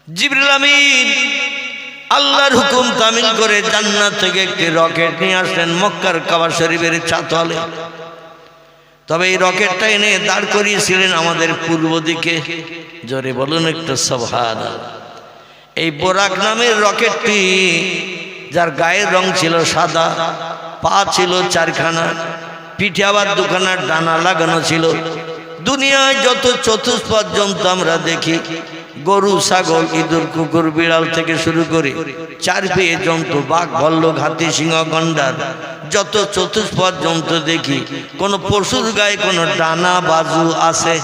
জিবরিল আমিন আল্লাহর হুকুম তামিল করে জান্নাত থেকে একটি রকেট নিয়ে আসলেন মক্কার কাবা শরীফের ছাতলে। তবে এই রকেটটা এনে দাঁড় করিয়েছিলেন আমাদের পূর্ব দিকে। জোরে বলুন একটু সুবহানাল্লাহ। এই বোরাক নামের রকেটটি, যার গায়ের রং ছিল সাদা, পা ছিল চারখানা, পিঠে আবার দুখানা ডানা লাগানো ছিল। দুনিয়ায় যত চতুষ্পদ জন্তু আমরা দেখি, গরু, ছাগল, ইঁদুর, কুকুর, বিড়াল থেকে শুরু করে চার পেয়ে জন্তু, বাঘ, ভল্লুক, হাতি, সিংহ, গন্ডার, যত চতুষ্পদ জন্তু দেখি, কোন পশুর গায়ে কোনো ডানা বাজু আছে?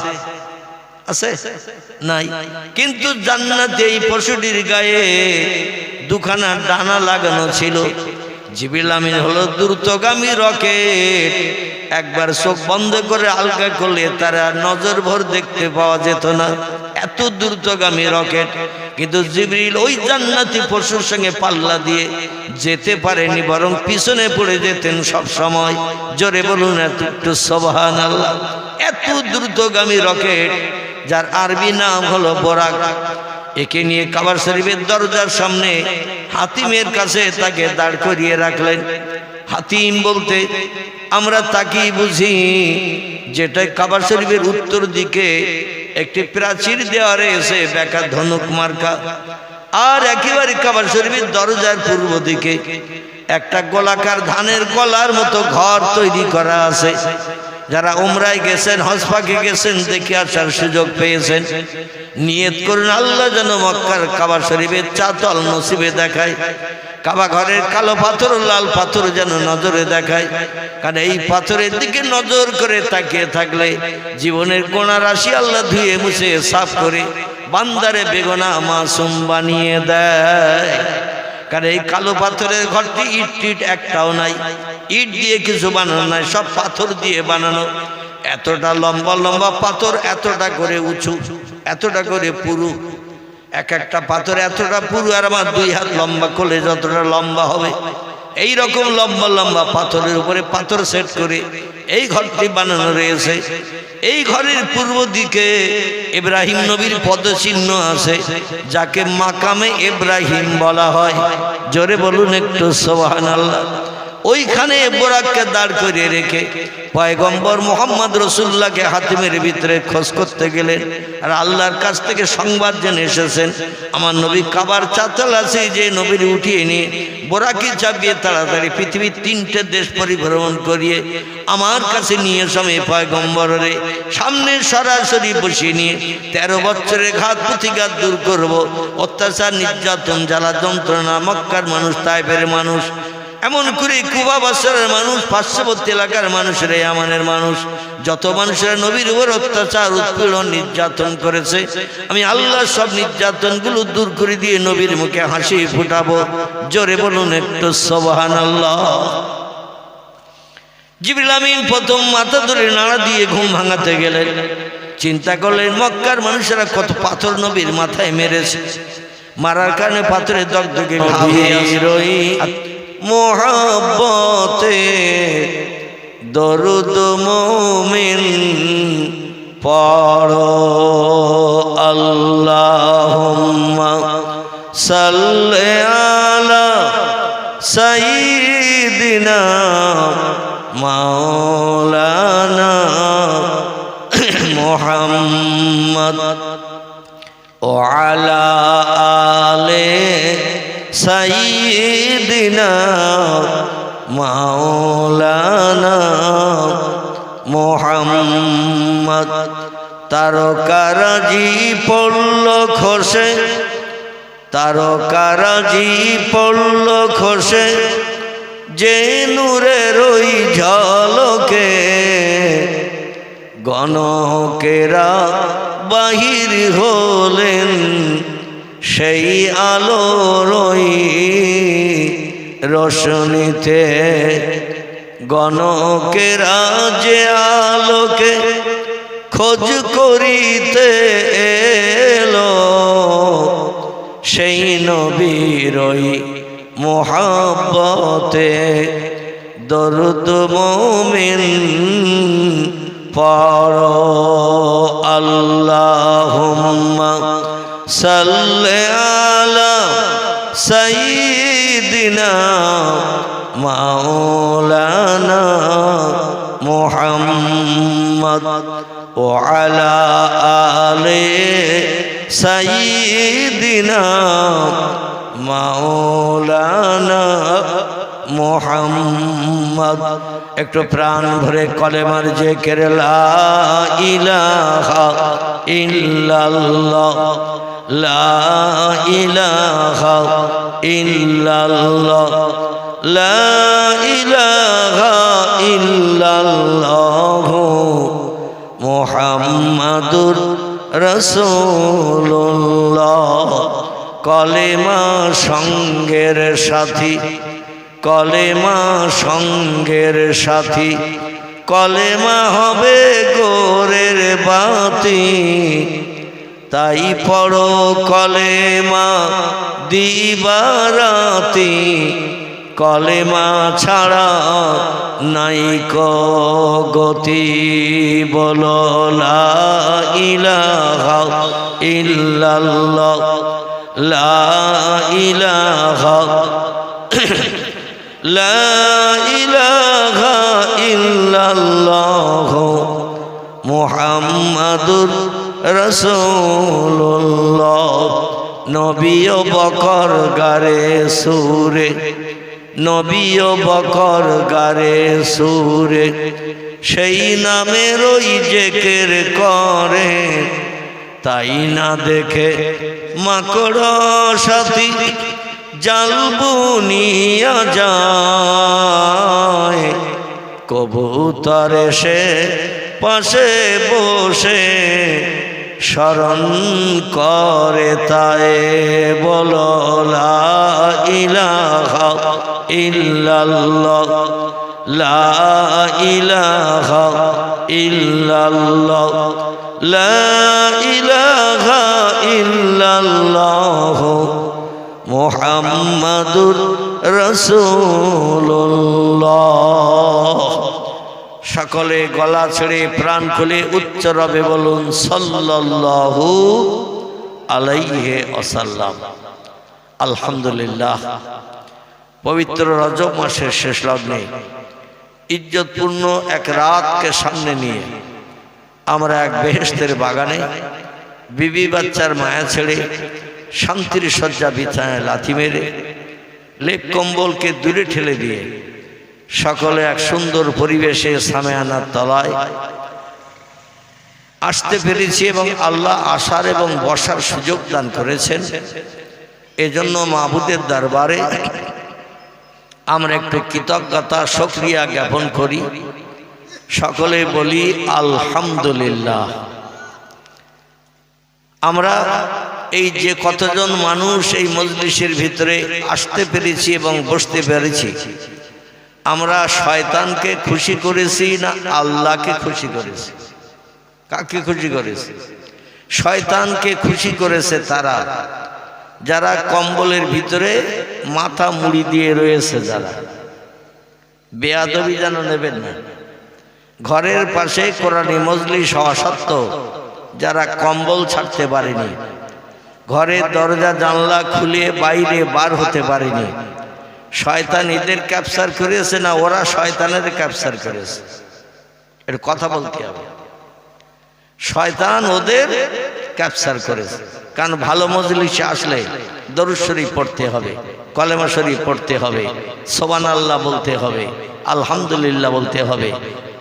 আছে? নাই। কিন্তু জান্নাতে এই পশুটির গায়ে দুখানা ডানা লাগানো ছিল। জিবরিল আমিন হলো দ্রুতগামী রকেট। একবার চোখ বন্ধ করে আলগা করলে তারা নজর ভর দেখতে পাওয়া যেত না, এত দ্রুতগামী রকেট। কিন্তু জিবরিল ওই জান্নাতি পশুর সঙ্গে পাল্লা দিয়ে যেতে পারেনি, বরং পিছনে পড়ে যেতেন সব সময়। জোরে বলুন একটু সুবহানাল্লাহ। এত দ্রুতগামী রকেট, যার আরবি নাম হলো বোরাক। একে নিয়ে কাবা শরীফের দরজার সামনে হাতিমের কাছে তাকে দাঁড় করিয়ে রাখলেন। হাতিম বলতে আমরা তাকেই বুঝি যেটা কাবা শরীফের উত্তর দিকে একটি প্রাচীর দেওয়া রয়েছে বেকা ধনুক মার্কা, আর একেবারে কাবা শরীফের দরজার পূর্ব দিকে একটা গোলাকার ধানের গলার মতো ঘর তৈরি করা আছে। যারা উমরায় গেছেন, হজ পাকে গেছেন, দেখে আসার সুযোগ পেয়েছেন, নিয়ত করুন আল্লাহ যেন মক্কার কাবা শরীফের চাতল নসিবে দেখায়। কাবা ঘরের কালো পাথর, লাল পাথর যেন নজরে দেখায়। কারণ এই পাথরের দিকে নজর করে তাকিয়ে থাকলে জীবনের গোনা রাশি আল্লাহ ধুয়ে মুছে সাফ করে বান্দারে বেগুনা মাসুম বানিয়ে দেয়। কারণ এই কালো পাথরের ঘরটি ইট টিট একটাও নাই, ইট দিয়ে কিছু বানানো নাই, সব পাথর দিয়ে বানানো। এতটা লম্বা লম্বা পাথর, এতটা করে উঁচু, এতটা করে পুরু। এক একটা পাথর এতটা পুরু, আর আমার 2 হাত লম্বা করলে যতটা লম্বা হবে, এই রকম লম্বা লম্বা পাথরের উপরে পাথর সেট করে এই ঘরটি বানানো রয়েছে। এই ঘরের পূর্ব দিকে ইব্রাহিম নবীর পদচিহ্ন আছে, যাকে মাকামে ইব্রাহিম বলা হয়। জোরে বলুন একটু সুবহানাল্লাহ। ওইখানে বোরাককে দাঁড় করিয়ে রেখে পয়গম্বর মুহাম্মদ রাসূলুল্লাহকে হাতিমের ভিতরে খোঁজ করতে গেলেন। আর আল্লাহর কাছ থেকে সংবাদ জেনে এসেছেন আমার নবী কাবার চাতাল আছে, যে নবীর উঠিয়ে নিয়ে বোরাকে চাপিয়ে তাড়াতাড়ি পৃথিবীর 3টে দেশ পরিভ্রমণ করিয়ে আমার কাছে নিয়ে সময় পয়গম্বরের সামনে সরাসরি বসিয়ে নিয়ে 13 বছরের ঘাত প্রতিঘাত দূর করব, অত্যাচার, নির্যাতন, জ্বালা যন্ত্রণা, মক্কার মানুষ, তায়েফের মানুষ, এমন করে কুবা বাসারের মানুষ, পার্শ্ববর্তী এলাকার মানুষেরা, ইয়ামানের মানুষ, যত মানুষেরা নবীর উপর অত্যাচার, উৎপীড়ন, নির্যাতন করেছে, আমি আল্লাহ সব নির্যাতনগুলো দূর করে দিয়ে নবীর মুখে হাসি ফুটাবো। জোরে বলুন একটু সুবহানাল্লাহ। জিবরিল আমিন প্রথম মাথা ধরে নাড়া দিয়ে ঘুম ভাঙাতে গেলেন। চিন্তা করলেন মক্কার মানুষেরা কত পাথর নবীর মাথায় মেরেছে, মারার কারণে পাথরের দগদগে মোহাব্বতে দরুদ মুমিন পড়ো, আল্লাহুম্মা সাল্লি আলা সাইয়্যিদিনা মাওলানা মুহাম্মদ ওয়া আলা আলি সাইয়্যিদিনা মাওলানা মুহাম্মদ। তারকারাজি পড়ল খসে, তারকারাজি পড়ল খসে, যে নূরের ওই ঝলকে গণকেরা বাহির হলেন, সেই আলোর ওই রোশনীতে গণকেরা যে আলোকে খোঁজ করিতে এলো, সেই নবীর ওই মোহাব্বতে দরুদ মুমিন পড়ো, আল্লাহুম্মা সাল্লি আলা সাইয়্যিদিনা মাওলানা মুহাম্মদ ওয়া আলা আলি সাইয়্যিদিনা মাওলানা মুহাম্মদ। একটু প্রাণ ভরে কলেমার জিকির লা ইলাহা ইল্লাল্লাহ লা ইলাহা ইল্লাল্লাহ লা ইলাহা ইল্লাল্লাহ মুহাম্মাদুর রাসূলুল্লাহ। কলেমা সঙ্গের সাথী, কলেমা সঙ্গের সাথী, কলেমা হবে গোরের বাতি। তাই পড়ো কলেমা দিবারাতি, কলেমা ছাড়া নাই গতি। বলো লা ইলাহা ইল্লাল্লাহ লা ইলাহা লা ইলাহা ইল্লাল্লাহ মুহাম্মাদুর রাসূলুল্লাহ। নবীও বকর গারে সুরে, নবীও বকর গারে সুরে, সেই নামের ওই জিকির করে। তাই না দেখে মাকড় সাথী জাল বুনিয়া যায়, কবুতর এসে পাশে বসে স্মরণ করে। তাই বলো লা ইলাহা ইল্লাল্লাহ লা ইলাহা ইল্লাল্লাহ লা ইলাহা ইল্লাল্লাহ মুহাম্মাদুর রাসূলুল্লাহ। সকলে গলা ছেড়ে প্রাণ খুলে উচ্চ রবে বলুন সাল্লাল্লাহু আলাইহি ওয়াসাল্লাম। আলহামদুলিল্লাহ, পবিত্র রজব মাসের শেষ লগ্নে ইজ্জতপূর্ণ এক রাতকে সামনে নিয়ে আমরা এক বেহেশতের বাগানে বিবি বাচ্চার মায়া ছেড়ে শান্তির শয্যা বিছানায় লাথি মেরে লেপ কম্বলকে দূরে ঠেলে দিয়ে সকলে এক সুন্দর পরিবেশে সামেয়ানার তলায় আসতে পেরেছি এবং আল্লাহ আসার এবং বসার সুযোগ দান করেছেন। এজন্য মাবুদের দরবারে আমরা একটু কৃতজ্ঞতা শুকরিয়া জ্ঞাপন করি। সকলে বলি আলহামদুলিল্লাহ। আমরা এই যে কতজন মানুষ এই মজলিসের ভিতরে আসতে পেরেছি এবং বসতে পেরেছি, আমরা শয়তানকে খুশি করেছি না আল্লাহকে খুশি করেছি? কাকে খুশি করেছি? শয়তানকে খুশি করেছে তারা যারা কম্বলের ভিতরে মাথা মুড়ি দিয়ে রয়েছে, যারা বেয়াদবি যেন নেবেন না। ঘরের পাশে কোরআনী মজলিস হওয়া সত্ত্বেও যারা কম্বল ছাড়তে পারেনি, ঘরের দরজা জানলা খুলে বাইরে বার হতে পারেনি, শয়তান এদের ক্যাপচার করেছে না ওরা শয়তানের ক্যাপচার করেছে? এর কথা বলতে হবে। শয়তান ওদের ক্যাপচার করেছে। কারণ ভালো মজলিসে আসলে দরুদ শরীফ পড়তে হবে, কলেমা শরীফ পড়তে হবে, সুবহানাল্লাহ বলতে হবে, আলহামদুলিল্লাহ বলতে হবে,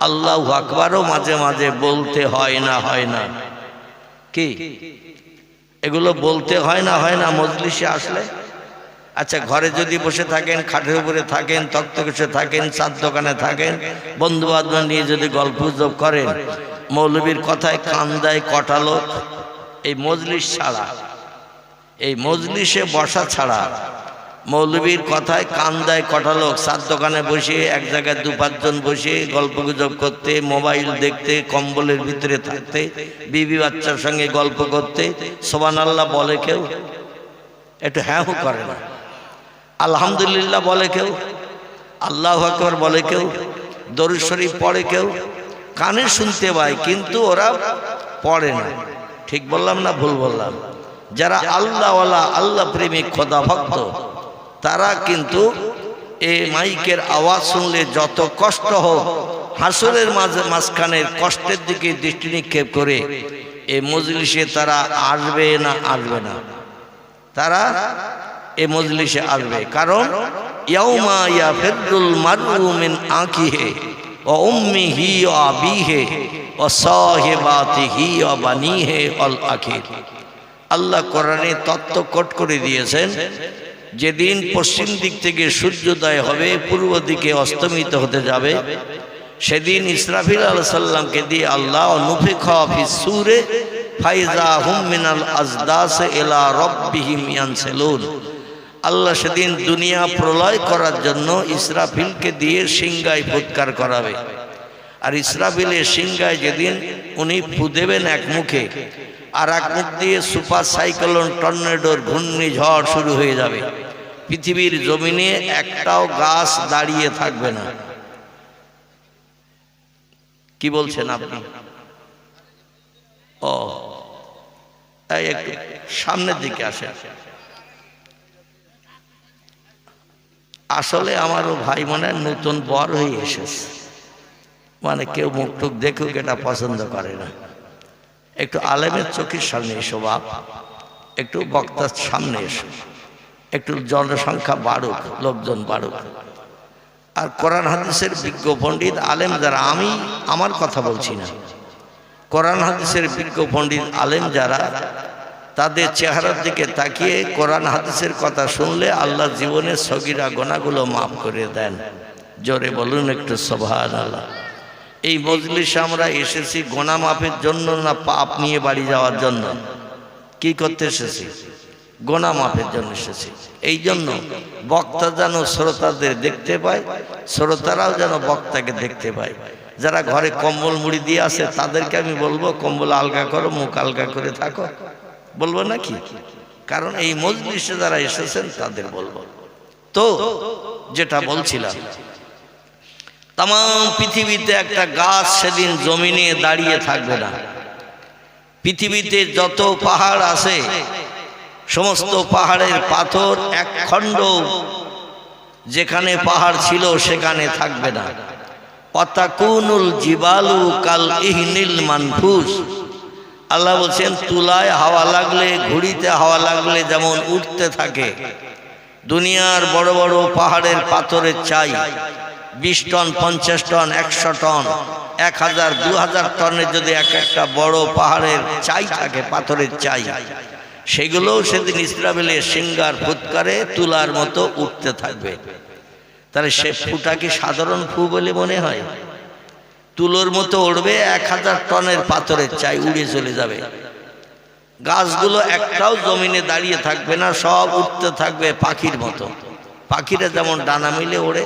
আল্লাহু আকবারও মাঝে মাঝে বলতে হয় না? হয় না? কি এগুলো বলতে হয় না? হয় না মজলিসে আসলে? আচ্ছা, ঘরে যদি বসে থাকেন, খাটের উপরে থাকেন, তক্তপোষে থাকেন, চার দোকানে থাকেন, বন্ধু বান্ধব নিয়ে যদি গল্পগুজব করেন, মৌলবীর কথায় কান দেয় কটা লোক। এই মজলিস ছাড়া, এই মজলিসে বসা ছাড়া মৌলবীর কথায় কান দেয় কটা লোক? চার দোকানে বসে এক জায়গায় 2-5 জন বসে গল্পগুজব করতে, মোবাইল দেখতে, কম্বলের ভিতরে থাকতে, বিবি বাচ্চার সঙ্গে গল্প করতে সুবহানাল্লাহ বলে কেউ? একটু হ্যাঁ হু করে না? আলহামদুলিল্লাহ বলে কেউ? আল্লাহু আকবার বলে কেউ? দরুদ শরীফ পড়ে কেউ? কানে শুনতে পায় কিন্তু ওরা পড়ে না। ঠিক বললাম না ভুল বললাম? যারা আল্লাহওয়ালা আল্লাহ প্রেমিক খোদা ভক্ত তারা কিন্তু এই মাইকের আওয়াজ শুনলে যত কষ্ট হোক হাসরের মাঝখানের কষ্টের দিকে দৃষ্টি নিক্ষেপ করে এই মজলিসে তারা আসবে না আসবে না, তারা এই মজলিসে আসবে। কারণ ইয়াউমা ইয়াফিরুল মারউ মিন আখিহি ওয়া উম্মিহি ওয়া আবিহি ওয়া সাহিবাতিহি ওয়া বানিহি আল আখির। আল্লাহ কোরআনে তত্ত্ব কোট করে দিয়েছেন, যেদিন পশ্চিম দিক থেকে সূর্যোদয় হবে পূর্ব দিকে অস্তমিত হতে যাবে, সেদিন ইসরাফিল আলাইহিস সালামকে দিয়ে আল্লাহ নুফিখা ফিস সূরে ফাইজা হুম মিনাল আজদাস ইলা রাব্বিহিম ইয়ানসিলুন। আল্লাহ সেদিন দুনিয়া প্রলয় করার জন্য ইসরাফিলকে দিয়ে সিংহায় ফুৎকার করাবে। আর ইসরাফিলের সিংহায় যেদিন উনি ফু দেবেন এক মুখে, আর এক মুখ দিয়ে সুপার সাইক্লোন টর্নেডোর ঘূর্ণিঝড় শুরু হয়ে যাবে। পৃথিবীর জমিনে একটাও গাছ দাঁড়িয়ে থাকবে না। কি বলছেন আপনি? ও একটু সামনের দিকে আসে। আসলে আমারও ভাই মনে নতুন বর হয়ে এসেছে, মানে কেউ মুখ টুক দেখুক এটা পছন্দ করে না। একটু আলেমের চোখের সামনে এসো বাপ, একটু বক্তার সামনে এসো, একটু জনসংখ্যা বাড়ুক, লোকজন বাড়ুক। আর কোরআন হাদিসের বিজ্ঞ পণ্ডিত আলেম যারা, আমি আমার কথা বলছি না, কোরআন হাদিসের বিজ্ঞ পণ্ডিত আলেম যারা, তাদের চেহারার দিকে তাকিয়ে কোরআন হাদিসের কথা শুনলে আল্লাহ জীবনের সগীরা গুনাহগুলো মাফ করে দেন। জোরে বলুন একটু সুবহানাল্লাহ। এই মজলিসে আমরা এসেছি গুনাহ মাফের জন্য না পাপ নিয়ে বাড়ি যাওয়ার জন্য? কি করতে এসেছি? গুনাহ মাফের জন্য এসেছি। এই জন্য বক্তা যেন শ্রোতাদের দেখতে পায়, শ্রোতারাও যেন বক্তাকে দেখতে পায়। যারা ঘরে কম্বল মুড়ি দিয়ে আছে তাদেরকে আমি বলবো কম্বল আলগা করো, মুখ আলগা করে থাকো, বলবো নাকি? কারণ এই মজলিসে যারা এসেছেন তাদের বলবো। তো যেটা বলছিলাম, তাম পৃথিবীতে একটা গাছ সেদিন জমিনে দাঁড়িয়ে থাকবে না। পৃথিবীতে যত পাহাড় আছে সমস্ত পাহাড়ের পাথর এক খণ্ড যেখানে পাহাড় ছিল সেখানে থাকবে না। অতাকুনুল জিবালু কাল ইহনিল মানফুস। আল্লাহ বলছেন তুলায় হাওয়া লাগলে, ঘুড়িতে হাওয়া লাগলে যেমন উঠতে থাকে, দুনিয়ার বড় বড় পাহাড়ের পাথরের চাই 20 টন, 50 টন, 100 টন, 1000, 2000 টনের যদি এক একটা বড় পাহাড়ের চাই থাকে, পাথরের চাই, সেগুলোও সেদিন ইসরাফিলের সিংহার ফুৎকারে তুলার মতো উঠতে থাকবে। তাহলে সে ফুটা কি সাধারণ ফু বলে মনে হয়? তুলোর মতো উড়বে, 1000 টনের পাথরের চাই উড়ে চলে যাবে। গাছগুলো একটাও জমিনে দাঁড়িয়ে থাকবে না, সব উঠতে থাকবে পাখির মতো। পাখিরা যেমন ডানা মিলে ওড়ে,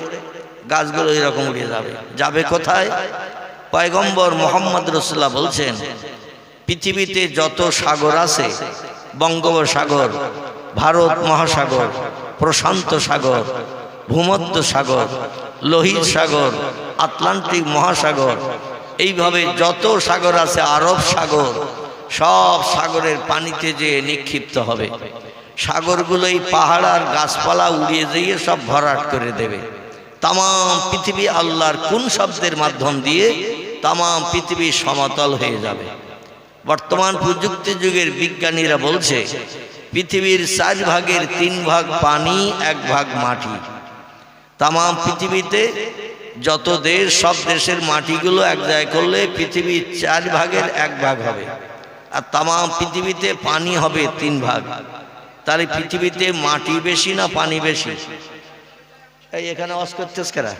গাছগুলো এরকম উড়ে যাবে। যাবে কোথায়? পয়গম্বর মোহাম্মদ রাসূলুল্লাহ বলছেন, পৃথিবীতে যত সাগর আছে, বঙ্গোপসাগর, ভারত মহাসাগর, প্রশান্ত সাগর, ভূমধ্য সাগর, লোহিত সাগর, আটলান্টিক মহাসাগর, এইভাবে যত সাগর আছে, আরব সাগর, সব সাগরের পানিতে যে নিক্ষিপ্ত হবে। সাগরগুলো এই পাহাড় আর গাছপালা উড়িয়ে দিয়ে সব ভরাট করে দেবে। তাম পৃথিবী আল্লাহর কোন শব্দের মাধ্যম দিয়ে তাম পৃথিবী সমতল হয়ে যাবে। বর্তমান প্রযুক্তি যুগের বিজ্ঞানীরা বলছে পৃথিবীর 4 ভাগের 3 ভাগ পানি, 1 ভাগ মাটি। তাম পৃথিবীতে যত দেশ, সব দেশের মাটিগুলো এক জায়গায় করলে পৃথিবীর 4 ভাগের 1 ভাগ হবে, আর তাম পৃথিবীতে পানি হবে 3 ভাগ। তাহলে পৃথিবীতে মাটি বেশি না পানি বেশি? এই এখানে ওয়াজ করতেছ কারা?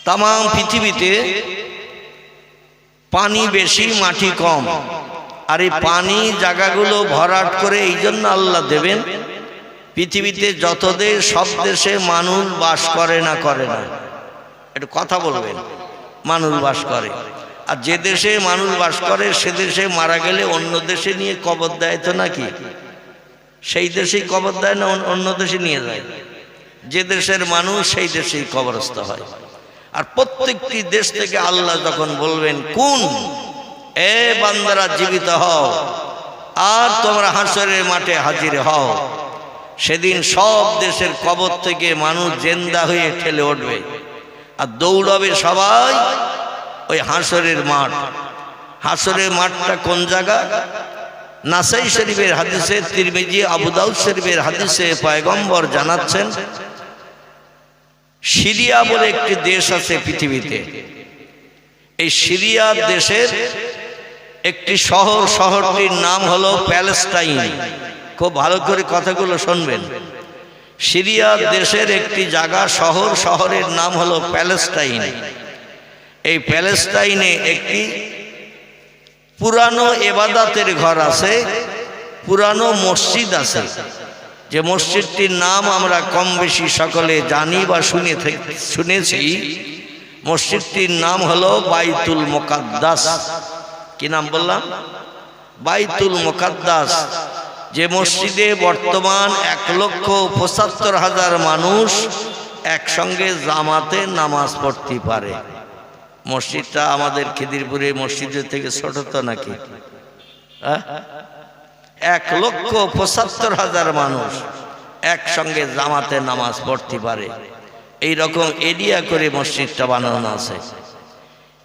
তাম পৃথিবীতে পানি বেশি, মাটি কম। আর এই পানি জায়গাগুলো ভরাট করে এই জন্য আল্লাহ দেবেন, পৃথিবীতে যত দেশ, সব দেশে মানুষ বাস করে না? করে না? একটু কথা বলবেন। মানুষ বাস করে। আর যে দেশে মানুষ বাস করে সে দেশে মারা গেলে অন্য দেশে নিয়ে কবর দেয় তো নাকি? সেই দেশেই কবর দেয় না অন্য দেশে নিয়ে যায়? যে দেশের মানুষ সেই দেশেই কবরস্থ হয়। আর প্রত্যেকটি দেশ থেকে আল্লাহ যখন বলবেন কোন, এ বান্দারা জীবিত হও আর তোমরা হাসরের মাঠে হাজির হও। সেদিন সব দেশের কবর থেকে মানুষ জিন্দা হয়ে ঠেলে উঠবে আর দৌড়াবে সবাই ওই হাসরের মাঠ। হাসরের মাঠটা কোন জায়গা? নাসাই শরীফের হাদিসে, তিরমিজি, আবু দাউদ শরীফের হাদিসে পয়গম্বর জানাচ্ছেন, সিরিয়া বলে একটি দেশ আছে পৃথিবীতে। এই সিরিয়া দেশের একটি শহর, শহরটির নাম হলো প্যালেস্টাইন। খুব ভালো করে কথাগুলো শুনবেন। সিরিয়া দেশের একটি জায়গা, শহর, শহরের নাম হলো প্যালেস্টাইন। এই প্যালেস্টাইনে একটি পুরানো ইবাদতের ঘর আছে, পুরানো মসজিদ আছে, যে মসজিদটির নাম আমরা কম বেশি সকলে জানি বা শুনেছি। মসজিদটির নাম হলো বাইতুল মুকাদ্দাস। কি নাম বললাম? বাইতুল মুকাদ্দাস। যে মসজিদে বর্তমান 1,75,000 মানুষ একসঙ্গে জামাতে নামাজ পড়তে পারে। মসজিদটা আমাদের খিদিরপুরে মসজিদের থেকে ছোট তো নাকি? 1,75,000 মানুষ একসঙ্গে জামাতে নামাজ পড়তে পারে। এই রকম এরিয়া করে মসজিদটা বানানো আছে।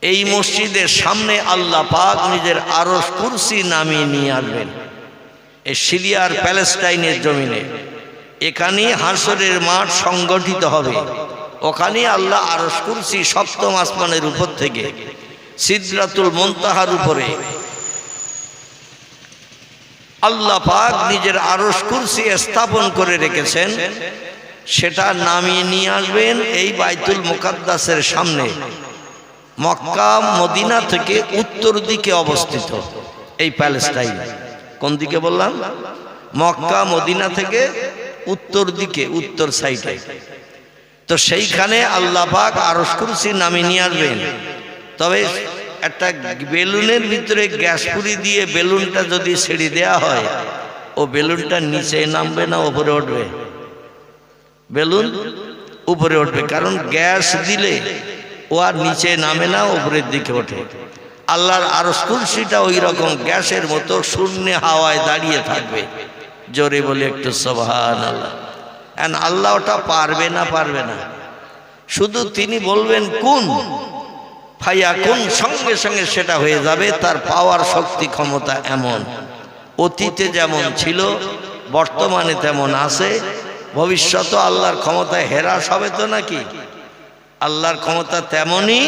এই মসজিদের সামনে আল্লাহ পাক নিজের আরশ কুরসি নামিয়ে নিয়ে আসবেন এই সিরিয়ার প্যালেস্টাইনের জমিনে। এখানেই হাসরের মাঠ সংগঠিত হবে। ওখানে আল্লাহ আরশ কুরসি সপ্তম আসমানের উপর থেকে সিদরাতুল মুনতাহার উপরে আল্লাহ পাক নিজের আরশ কুরসি স্থাপন করে রেখেছেন। সেটা নামিয়ে নিয়ে আসবেন এই বাইতুল মুকাদ্দাসের সামনে। মক্কা মদিনা থেকে উত্তর দিকে অবস্থিত এই প্যালেস্টাইন। কোন দিকে বললাম? মক্কা মদিনা থেকে উত্তর দিকে, উত্তর সাইডে। তো সেইখানে আল্লাহ পাক আরশ কুরসি নামিয়ে নিয়ে আসবেন। তবে একটা বেলুনের ভিতরে গ্যাস পুরি দিয়ে বেলুনটা যদি ছেড়ে দেওয়া হয়, ও বেলুনটা নিচে নামবে না উপরে উঠবে? বেলুন উপরে উঠবে, কারণ গ্যাস দিলে ও আর নিচে নামে না, উপরের দিকে ওঠে। আল্লাহর আরশ কুরসিটা ওই রকম গ্যাসের মতো শূন্য হাওয়ায় দাঁড়িয়ে থাকবে। জোরে বলে একটু সুবহানাল্লাহ। আল্লাহ ওটা পারবে না? পারবে না। শুধু তিনি বলবেন কুন ফায়াকুন, সঙ্গে সঙ্গে সেটা হয়ে যাবে। তার পাওয়ার শক্তি ক্ষমতা এমন, অতীতে যেমন ছিল বর্তমানে তেমন আছে, ভবিষ্যতে আল্লাহর ক্ষমতায় হেরাস হবে তো নাকি? আল্লাহর ক্ষমতা তেমনই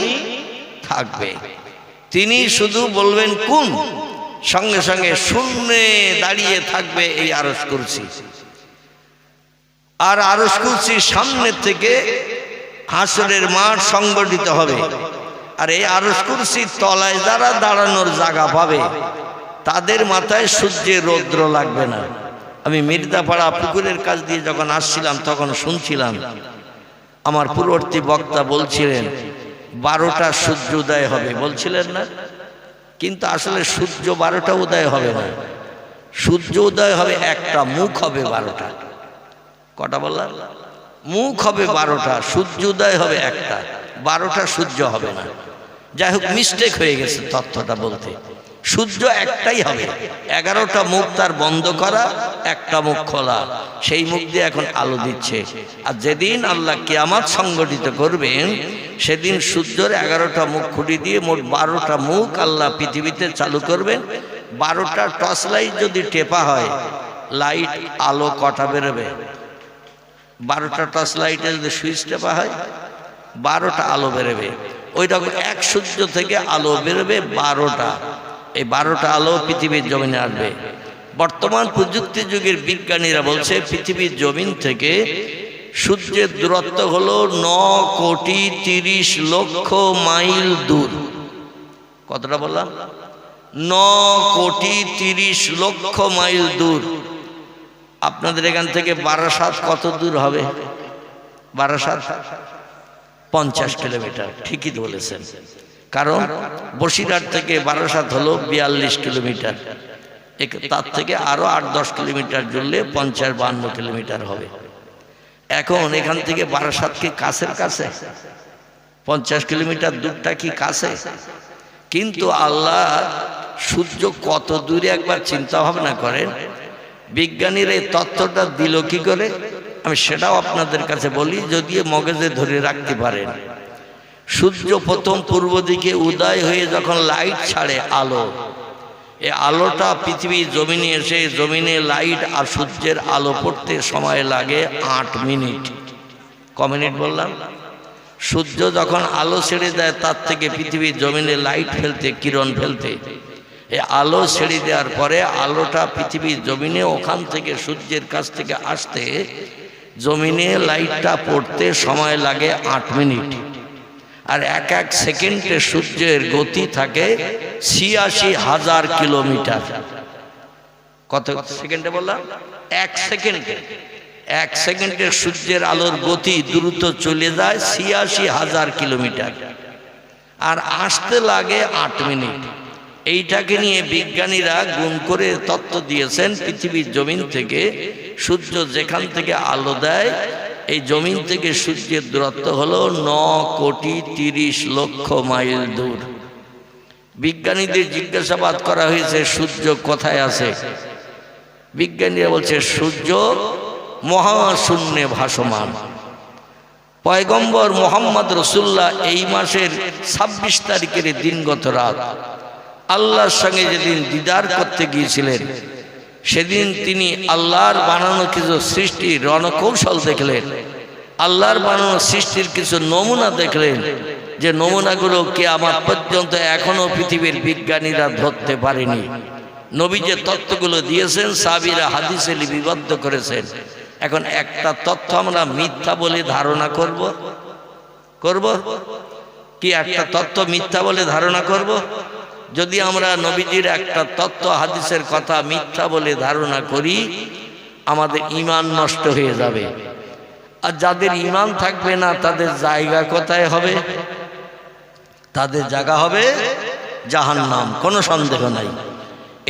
থাকবে। তিনি শুধু বলবেন কুন, সঙ্গে সঙ্গে শূন্যে দাঁড়িয়ে থাকবে এই আরশ কুরসি। আর আরশ কুরসির সামনে থেকে হাসরের মাঠ সংগঠিত হবে। আর এই আরশ কুরসির তলায় যারা দাঁড়ানোর জায়গা পাবে তাদের মাথায় সূর্যের রৌদ্র লাগবে না। আমি মির্জাপাড়া পুকুরের কাছ দিয়ে যখন আসছিলাম তখন শুনছিলাম আমার পূর্ববর্তী বক্তা বলছিলেন 12টা সূর্য উদয় হবে, বলছিলেন না? কিন্তু আসলে সূর্য 12টা উদয় হবে না। সূর্য উদয় হবে একটা, মুখ হবে 12টা। কটা বললাম? মুখ হবে 12টা, সূর্য উদয় হবে একটা, 12টা সূর্য হবে না। যাই হোক, মিস্টেক হয়ে গেছে তথ্যটা বলতে। সূর্য একটাই হবে, 11টা মুখ তার বন্ধ করা, একটা মুখ খোলা। সেই মুখ দিয়ে এখন আলো দিচ্ছে। আর যেদিন আল্লাহ কিয়ামত সংগঠিত করবেন সেদিন সূর্যের 11টা মুখ খুঁটি দিয়ে মোট 12টা মুখ আল্লাহ পৃথিবীতে চালু করবেন। 12টা টর্চ লাইট যদি টেপা হয়, লাইট আলো কটা বেরোবে? 12টা টর্চ লাইটে যদি সুইচ টেপা হয় 12টা আলো বেরোবে। ওই রকম এক সূর্য থেকে আলো বেরোবে 12টা। এই 12টা আলো পৃথিবীর জমিনে আসবে। বর্তমান প্রযুক্তি যুগের বিজ্ঞানীরা বলছে পৃথিবীর জমিন থেকে সূর্যের দূরত্ব হলো 9,30,00,000 মাইল দূর। কতটা বললাম? 9,30,00,000 মাইল দূর। আপনাদের এখান থেকে বারাসাত কত দূর হবে? বারাসাত 50 কিলোমিটার। ঠিকই বলেছেন, কারণ বসিরহাট থেকে বারাসাত হলো 42 কিলোমিটার। তার থেকে আরো 8-10 কিলোমিটার জুড়লে 50-52 কিলোমিটার হবে। এখন এখান থেকে বারাসাত কি কাছের কাছে? 50 কিলোমিটার দূরটা কি কাছে? কিন্তু আল্লাহ সূর্য কত দূরে একবার চিন্তা ভাবনা করেন। বিজ্ঞানীরা এই তত্ত্বটা দিল কি করে আমি সেটাও আপনাদের কাছে বলি, যদিও মগজে ধরে রাখতে পারেন। সূর্য প্রথম পূর্ব দিকে উদয় হয়ে যখন লাইট ছাড়ে আলো, এই আলোটা পৃথিবী জমিনে এসে জমিনে লাইট আর সূর্যের আলো পড়তে সময় লাগে 8 মিনিট। ক মিনিট বললাম? সূর্য যখন আলো ছেড়ে দেয় তার থেকে পৃথিবীর জমিনে লাইট ফেলতে, কিরণ ফেলতে, এই আলো ছেড়ে দেওয়ার পরে আলোটা পৃথিবীর জমিনে ওখান থেকে সূর্যের কাছ থেকে আসতে জমিনে লাইটটা পড়তে সময় লাগে 8 মিনিট। আর এক এক সেকেন্ডে সূর্যের গতি থাকে ৮৬,০০০ কিলোমিটার। কত সেকেন্ডে বললাম? 1 সেকেন্ডে। 1 সেকেন্ডে সূর্যের আলোর গতি দ্রুত চলে যায় ৮৬,০০০ কিলোমিটার, আর আসতে লাগে 8 মিনিট। এইটাকে নিয়ে বিজ্ঞানীরা গুণ করে তত্ত্ব দিয়েছেন, পৃথিবীর জমিন থেকে সূর্য যেখান থেকে আলো দেয়, এই জমিন থেকে সূর্যের দূরত্ব হলো ৯,৩০,০০,০০০ মাইল দূর। বিজ্ঞানীদের জিজ্ঞাসাবাদ করা হয়েছে সূর্য কোথায় আছে। বিজ্ঞানীরা বলছে সূর্য মহাশূন্যে ভাসমান। পয়গম্বর মোহাম্মদ রসুল্লাহ এই মাসের ২৬ তারিখের দিনগত রাত আল্লাহর সঙ্গে যেদিন দিদার করতে গিয়েছিলেন, সেদিন তিনি আল্লাহর বানানো কিছু সৃষ্টির রণকৌশল দেখলেন, আল্লাহর বানানো সৃষ্টির কিছু নমুনা দেখলেন, যে নমুনাগুলো কিয়ামত পর্যন্ত এখনো পৃথিবীর বিজ্ঞানীরা ধরতে পারেনি। নবী যে তত্ত্বগুলো দিয়েছেন সাহাবীরা হাদিসে লিপিবদ্ধ করেছেন। এখন একটা তথ্য আমরা মিথ্যা বলে ধারণা করব কি? একটা তত্ত্ব মিথ্যা বলে ধারণা করব? যদি আমরা নবীজির একটা তত্ত্ব হাদিসের কথা মিথ্যা বলে ধারণা করি, আমাদের ঈমান নষ্ট হয়ে যাবে। আর যাদের ঈমান থাকবে না তাদের জায়গা কোথায় হবে? তাদের জায়গা হবে জাহান্নাম, কোনো সন্দেহ নাই।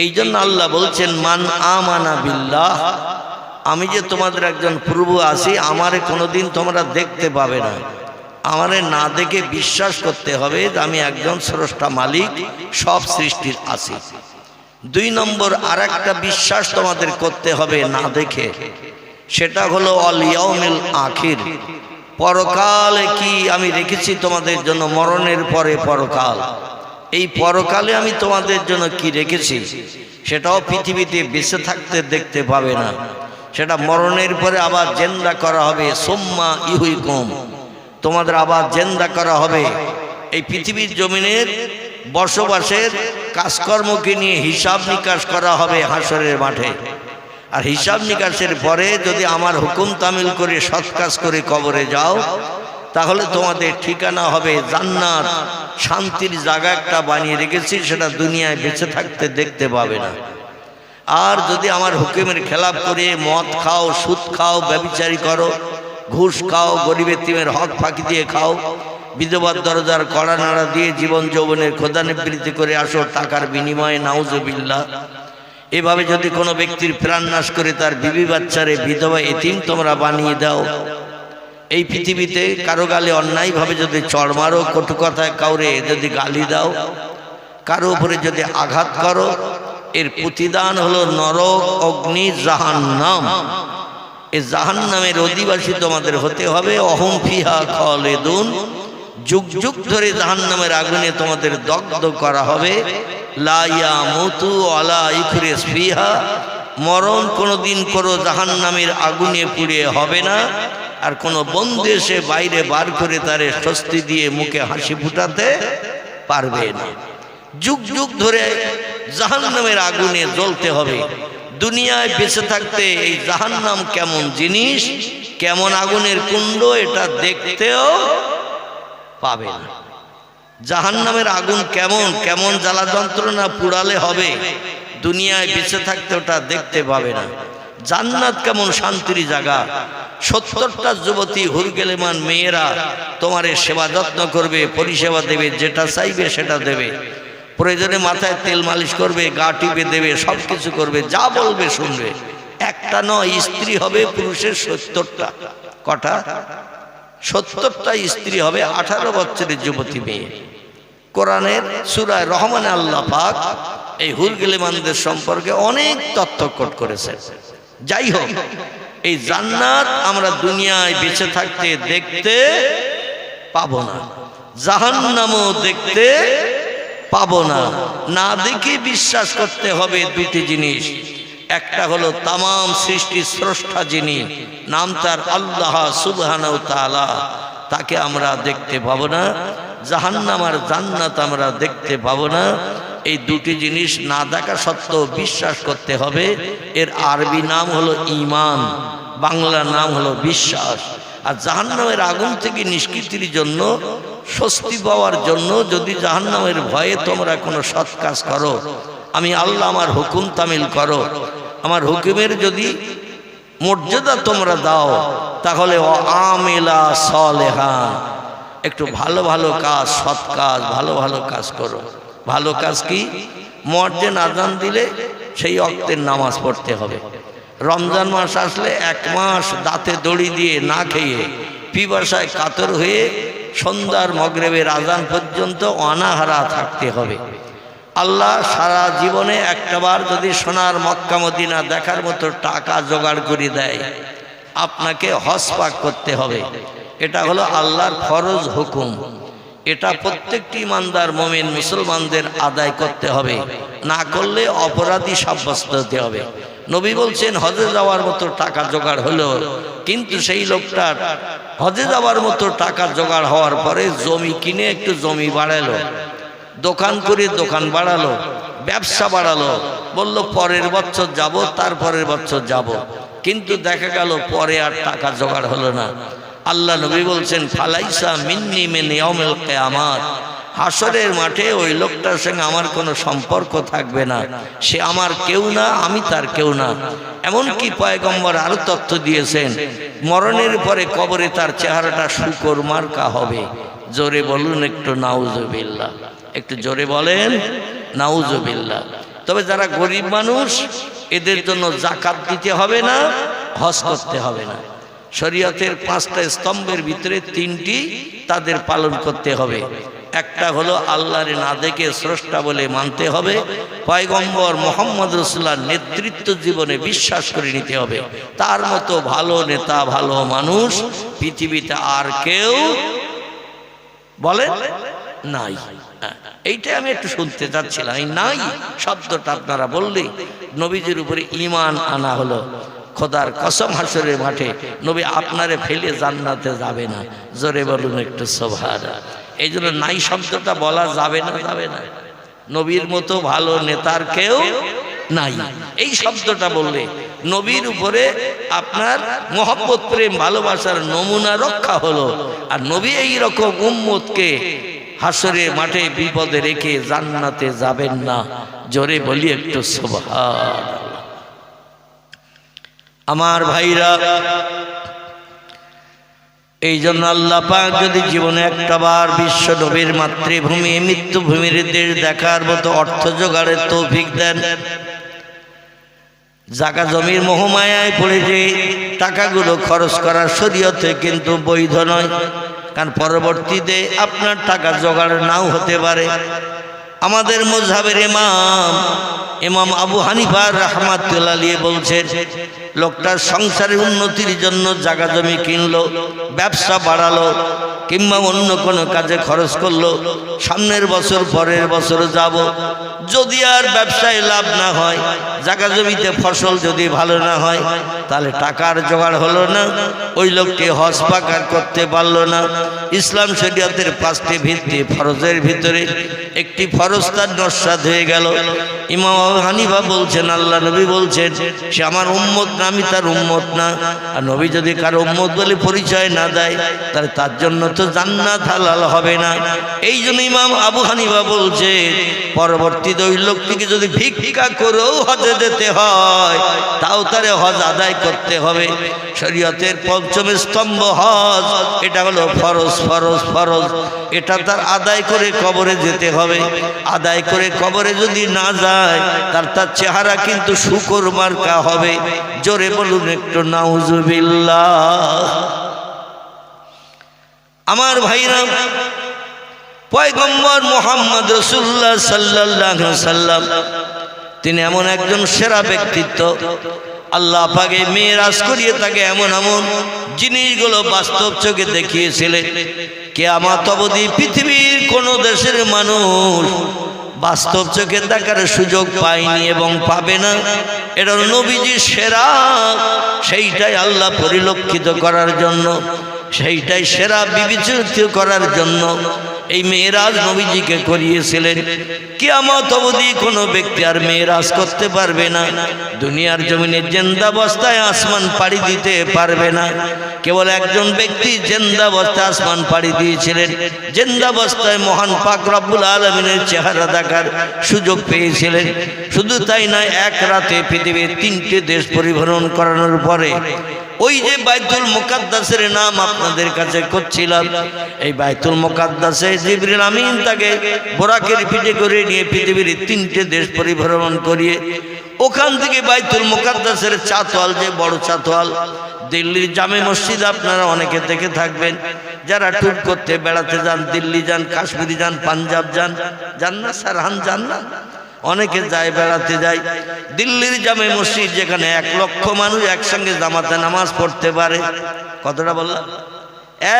এই জন্য আল্লাহ বলছেন মান আমানা বিল্লাহ, আমি যে তোমাদের একজন প্রভু আছি, আমারে কোনোদিন তোমরা দেখতে পাবে না, আমারে না দেখে বিশ্বাস করতে হবে যে আমি একজন স্রষ্টা মালিক, সব সৃষ্টির আছি। 2 নম্বর আর একটা বিশ্বাস তোমাদের করতে হবে না দেখে, সেটা হলো অল ইয়াউমিল আখির, পরকালে কি আমি রেখেছি তোমাদের জন্য, মরণের পরে পরকাল। এই পরকালে আমি তোমাদের জন্য কি রেখেছি সেটাও পৃথিবীতে বেঁচে থাকতে দেখতে পাবে না, সেটা মরণের পরে আবার জিন্দা করা হবে। সুম্মা ইউহয়িকুম, তোমাদের আবার জিন্দা করা হবে। এই পৃথিবীর জমিনের বসবাসের কাজকর্মকে নিয়ে হিসাব নিকাশ করা হবে হাসরের মাঠে। আর হিসাব নিকাশের পরে যদি আমার হুকুম তামিল করে সৎ কাজ করে কবরে যাও, তাহলে তোমাদের ঠিকানা হবে জান্নাত। শান্তির জায়গা একটা বানিয়ে রেখেছি, সেটা দুনিয়ায় বেঁচে থাকতে দেখতে পাবে না। আর যদি আমার হুকুমের খেলাপ করে মদ খাও, সুদ খাও, ব্যভিচারী করো, ঘুষ খাও, গরিব এতিমের হক ফাঁকি দিয়ে খাও, বিধবার দরজার কড়া নাড়া দিয়ে জীবন যৌবনের খোদানিবৃত্তি করে আসো টাকার বিনিময়ে, নাউজুবিল্লাহ, এভাবে যদি কোনো ব্যক্তির প্রাণ নাশ করে তার বিবি বাচ্চারে বিধবা এতিম তোমরা বানিয়ে দাও, এই পৃথিবীতে কারো গালে অন্যায়ভাবে যদি চড় মারো, কটু কথায় কাউরে যদি গালি দাও, কারো উপরে যদি আঘাত করো, এর প্রতিদান হলো নরক, অগ্নি, জাহান্নাম। এই জাহান্নামের অধিবাসী তোমাদের হতে হবে। অহম ফিহা খালিদুন, যুগ যুগ ধরে জাহান্নামের আগুনে তোমাদের দগ্ধ করা হবে। লা ইয়ামুতু ওয়ালা ইখরিজ ফিহা, মরণ কোনোদিন কোনো জাহান্নামের আগুনে পুড়ে হবে না। আর কোনো বন্ধু এসে বাইরে বার করে তারে স্বস্তি দিয়ে মুখে হাসি ফুটাতে পারবে না। যুগ যুগ ধরে জাহান্নামের আগুনে জ্বলতে হবে। দুনিয়ায় বেঁচে থাকতে এই জাহান্নাম কেমন জিনিস, কেমন আগুনের কুণ্ড, এটা দেখতেও পাবে না। জাহান্নামের আগুন কেমন কেমন জ্বালা যন্ত্রণা পুড়ালে হবে, দুনিয়ায় বেঁচে থাকতে ওটা দেখতে পাবে না। জান্নাত কেমন শান্তির জায়গা, 70টা যুবতী হুরগেলেমান মেয়েরা তোমারে সেবা যত্ন করবে, পরিষেবা দেবে, যেটা চাইবে সেটা দেবে, প্রয়োজনে মাথায় তেল মালিশ করবে, গা টিপে দেবে, সব কিছু করবে, যা বলবে শুনবে। একটা নয়, স্ত্রী হবে পুরুষের 70টা। কটা? 70টা স্ত্রী হবে 18 বছরের যুবতী মেয়ে। কোরআনের সূরা রহমানে আল্লাহ পাক এই হুর গিলেমানদের সম্পর্কে অনেক তথ্য কোট করেছেন। যাই হোক, এই জান্নাত আমরা দুনিয়ায় বেঁচে থাকতে দেখতে পাবো না, জাহান্নামও দেখতে পাবো না। না দেখে বিশ্বাস করতে হবে দুটি জিনিস। একটা হলো তামাম সৃষ্টির স্রষ্টা যিনি, নাম তার আল্লাহ সুবহানাহু তাআলা, তাকে আমরা দেখতে পাবো না। জাহান্নাম আর জান্নাত আমরা দেখতে পাবো না। এই দুটি জিনিস না দেখা সত্ত্বেও বিশ্বাস করতে হবে। এর আরবি নাম হলো ঈমান, বাংলা নাম হলো বিশ্বাস। আর জাহান্নামের আগুন থেকে নিষ্কৃতির জন্য, স্বস্তি পাওয়ার জন্য যদি জাহান্নামের ভয়ে তোমরা কোনো সৎ কাজ করো, আমি আল্লাহ আমার হুকুম তামিল করো, আমার হুকুমের যদি মর্যাদা তোমরা দাও, তাহলে ও আমিলা সালেহা, একটু ভালো ভালো কাজ, সৎ কাজ, ভালো ভালো কাজ করো। ভালো কাজ কি? মুয়াজ্জিন আযান দিলে সেই ওয়াক্তের নামাজ পড়তে হবে। রমজান মাস আসলে 1 মাস দাঁতে দড়ি দিয়ে না খেয়ে পিপাসায় কাতর হয়ে সন্ধ্যার মাগরিবের আযান পর্যন্ত অনাহারা থাকতে হবে। আল্লাহ সারা জীবনে একটাবার যদি সোনার মক্কা মদিনা দেখার মতো টাকা জোগাড় করে দেয়, আপনাকে হজ পাক করতে হবে। এটা হলো আল্লাহর ফরজ হুকুম। এটা প্রত্যেকটি ইমানদার মুমিন মুসলমানদের আদায় করতে হবে, না করলে অপরাধী সাব্যস্ত হতে হবে। নবী বলছেন হজে যাওয়ার মতো টাকা জোগাড় হলো, কিন্তু সেই লোকটার হজে যাওয়ার মতো টাকা জোগাড় হওয়ার পরে জমি কিনে একটু জমি বাড়ালো, দোকান করে দোকান বাড়ালো, ব্যবসা বাড়ালো, বলল পরের বছর যাব, তারপরের বছর যাব, কিন্তু দেখা গেল পরে আর টাকা জোগাড় হলো না। আল্লাহ নবী বলছেন ফালাইসা মিন্নি মিন ইয়াউমিল কিয়ামাত, হাসরের মাঠে ওই লোকটার সঙ্গে আমার কোনো সম্পর্ক থাকবে না, সে আমার কেউ না, আমি তার কেউ না। এমনকি পয়গম্বর আরো তথ্য দিয়েছেন, মরণের পরে কবরে তার চেহারাটা শুকর মার্কা হবে। জোরে বলুন একটু নাউজুবিল্লাহ, একটু জোরে বলেন নাউজুবিল্লাহ। তবে যারা গরিব মানুষ, এদের জন্য যাকাত দিতে হবে না, হজ করতে হবে না। শরীয়তের 5টা স্তম্ভের ভিতরে 3টি তাদের পালন করতে হবে। একটা হলো আল্লাহর না দেখে স্রষ্টা বলে মানতে হবে, পয়গম্বর মুহাম্মদ রাসূলুল্লাহর নেতৃত্ব জীবনে বিশ্বাস করে নিতে হবে। তার মতো ভালো নেতা, ভালো মানুষ পৃথিবীতে আর কেউ বলেন নাই। এইটা আমি একটু শুনতে চাচ্ছিলাম, এই নাই শব্দটা আপনারা বললে নবীজির উপরে ঈমান আনা হলো। খোদার কসম, হাসরের মাঠে নবী আপনারে ফেলে জান্নাতে যাবে না। জোরে বলুন একটু সুবহানাল্লাহ। এই জন্য নাই শব্দটা বলা যাবে না, যাবে না। নবীর মতো ভালো নেতার কেউ নাই, এই শব্দটা বললে নবীর উপরে আপনার মহব্বত, প্রেম, ভালোবাসার নমুনা রক্ষা হলো। আর নবী এই রকম উম্মতকে হাসরের মাঠে বিপদে রেখে জান্নাতে যাবেন না। জোরে বলি একটু সুবহানাল্লাহ। আমার ভাইরা, এই জন্য আল্লাহ পাক যদি জীবনে একটাবার বিশ্ব নবীর মাতৃভূমি মৃত্যুভূমির দেশ দেখার মতো অর্থ জোগাড়ের তৌফিক দেন, জায়গা জমির মোহমায়ায় পড়ে যে টাকাগুলো খরচ করা শরীয়তে কিন্তু বৈধ নয়, কারণ পরবর্তীতে আপনার টাকা জোগাড় নাও হতে পারে। আমাদের মাযহাবের ইমাম আবু হানিফা রাহমাতুল্লাহ আলাইহি বলছেন, লোকটার সংসারের উন্নতির জন্য জায়গা জমি কিনলো, ব্যবসা বাড়ালো, কিংবা অন্য কোনো কাজে খরচ করলো, সামনের বছর পরের বছর যাব, যদি আর ব্যবসায় লাভ না হয়, জায়গা জমিতে ফসল যদি ভালো না হয়, তাহলে টাকার জোগাড় হলো না, ওই লোকটি হজ পাকার করতে পারলো না। ইসলাম শরীয়তের 5টি ভিত্তি ফরজের ভিতরে একটি ফরজ তার নস্যাৎ হয়ে গেল। ইমাম আবু হানিফা বলছেন, আল্লাহ নবী বলছেন সে আমার উম্মত না, আমি তার উম্মত না। আর নবী যদি কারো উম্মত বলে পরিচয় না দেয়, তাহলে তার জন্য তো জান্নাত হালাল হবে না। এই জন্য ইমাম আবু হানিফা বলছে, পরবর্তীতে ওই লোকটিকে যদি ভিক্ষা করেও হজে যেতে হয়, তাও তারে হজ আদায় করতে হবে। শরীয়তের 5ম স্তম্ভ হজ, এটা হলো ফরজ, ফরজ, ফরজ। এটা তার আদায় করে কবরে যেতে হবে। আদায় করে কবরে যদি না যায়, তার চেহারা কিন্তু শুকর মার্কা হবে। জোরে বলুন একটু নাউজুবিল্লাহ। আমার ভাইরা, পয়গম্বর মুহাম্মদ রাসূলুল্লাহ সাল্লাল্লাহু আলাইহি সাল্লাম তিনি এমন একজন সেরা ব্যক্তিত্ব, আল্লাহ পাকে মেরাজ করিয়ে তাকে এমন এমন জিনিসগুলো বাস্তব চোখে দেখিয়েছিলেন, কিয়ামত অবধি পৃথিবীর কোন দেশের মানুষ বাস্তব চোখে দেখার সুযোগ পায়নি এবং পাবে না। এটা নবীজি সেরা, সেইটাই আল্লাহ পরিলক্ষিত করার জন্য, সেইটাই সেরা বিবেচিত করার জন্য এই মেরাজ নবীজিকে করিয়েছিলেন। কিয়ামত অবধি কোনো ব্যক্তি আর মেরাজ করতে পারবে না, দুনিয়ার জমিনে জিন্দাবস্থায় আসমান পাড়ি দিতে পারবে না। কেবল একজন ব্যক্তি জিন্দাবস্থায় আসমান পাড়ি দিয়েছিলেন, জিন্দাবস্থায় মহান পাক রব্বুল আলামিনের চেহারা দেখার সুযোগ পেয়েছিলেন। শুধু তাই নয়, এক রাতে পৃথিবীর 3টে দেশ পরিভ্রমণ করানোর পরে ওই যে বাইতুল মুকাদ্দাসের নাম আপনাদের কাছে করছিলাম, এই বাইতুল মুকাদ্দাসে জিবরিল আমিন তাকে বোরাকের পিঠে করে নিয়ে পৃথিবীর 3টে দেশ পরিভ্রমণ করিয়ে ওখান থেকে বাইতুল মুকাদ্দাসের চাতওয়াল, যে বড় চাতওয়াল, দিল্লির জামে মসজিদ আপনারা অনেকে দেখে থাকবেন, যারা ট্যুর করতে বেড়াতে যান, দিল্লি যান, কাশ্মীর যান, পাঞ্জাব যান, যান না সারহান যান না, অনেকে যায়, বেড়াতে যায়। দিল্লির জামে মসজিদ, যেখানে 1 লক্ষ মানুষ একসঙ্গে জামাতে নামাজ পড়তে পারে। কতটা বললাম?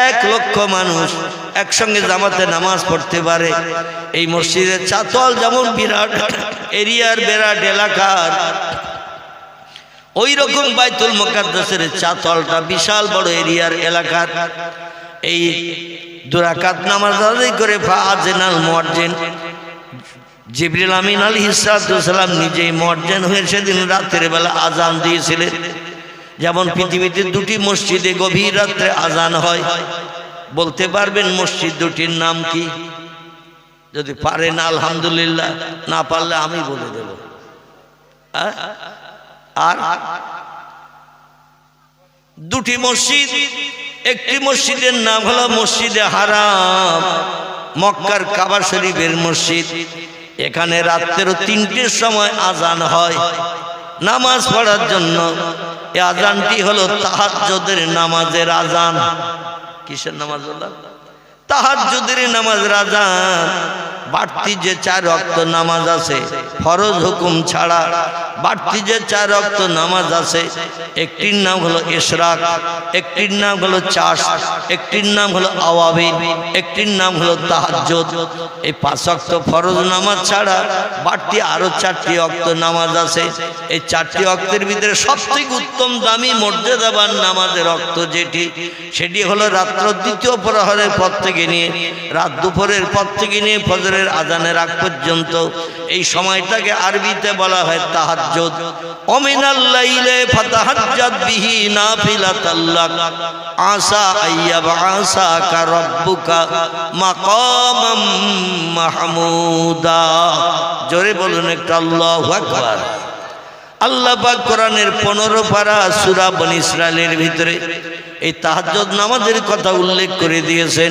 1 লক্ষ মানুষ একসঙ্গে জামাতে নামাজ পড়তে পারে। এই মসজিদের চাতওয়াল যেমন বিরাট এরিয়ার, বিরাট এলাকার, ওই রকম বাইতুল মুকাদ্দাসের চাতওয়ালটা বিশাল বড় এরিয়ার এলাকার। এই 2 রাকাত নামাজ আদায় করে ফাআযানাল মুয়াজ্জিন জিবরিল আমিন আলাইহিস সালাম নিজেই মুয়াজ্জিন হয়ে সেদিন রাতের বেলা আজান দিয়েছিলেন। যেমন পৃথিবীতে 2টি মসজিদে গভীর রাত্রে আজান হয়। বলতে পারবেন মসজিদ 2টির নাম কি? যদি পারেন আলহামদুলিল্লাহ, না পারলে আমি বলে দেব। আর 2টি মসজিদ, একটি মসজিদের নাম হলো মসজিদে হারাম, মক্কার কাবা শরীফের মসজিদ। এখানে রাত্রের 3টের সময় আজান হয় নামাজ পড়ার জন্য। এই আজানটি হলো তাহাজ্জুদের নামাজের আজান। কিসের নামাজ বললাম? তাহাজ্জুদের নামাজের আজান। বাড়তি যে 4 ওয়াক্ত নামাজ আছে ফরজ হুকুম ছাড়া, বাড়তি যে 4 ওয়াক্ত নামাজ আছে, একটির নাম হলো ইশরাক, একটির নাম হলো চাষ, একটির নাম হলো আওয়াবিন, একটির নাম হলো তাহাজ্জুদ। এই 5 ওয়াক্ত ফরজ নামাজ ছাড়া বাড়তি আরো 4টি ওয়াক্ত নামাজ আছে। এই 4টি ওয়াক্তের ভিতরে সবথেকে উত্তম দামি মর্যাদাবান নামাজের ওয়াক্ত যেটি, সেটি হলো রাত্র 2য় প্রহরের পর থেকে নিয়ে রাত দুপুরের পর থেকে নিয়ে ফজরের আজানের আগ পর্যন্ত। এই সময়টাকে আরবিতে বলা হয় তাহাজ্জুদ। ওমিনাল লাইলি ফাতাহাজ্জাদ বিহি নাফিলাতাল লাক আসা আইয়াবআসাকা রাব্বুকা মাকামাম মাহমুদা। জোরে বলুন একটু আল্লাহু আকবার। আল্লাহ পাক কোরআনের 15 পারা সূরা বনী ইসরাইলের ভিতরে এই তাহাজ্জুদ নামাজের কথা উল্লেখ করে দিয়েছেন।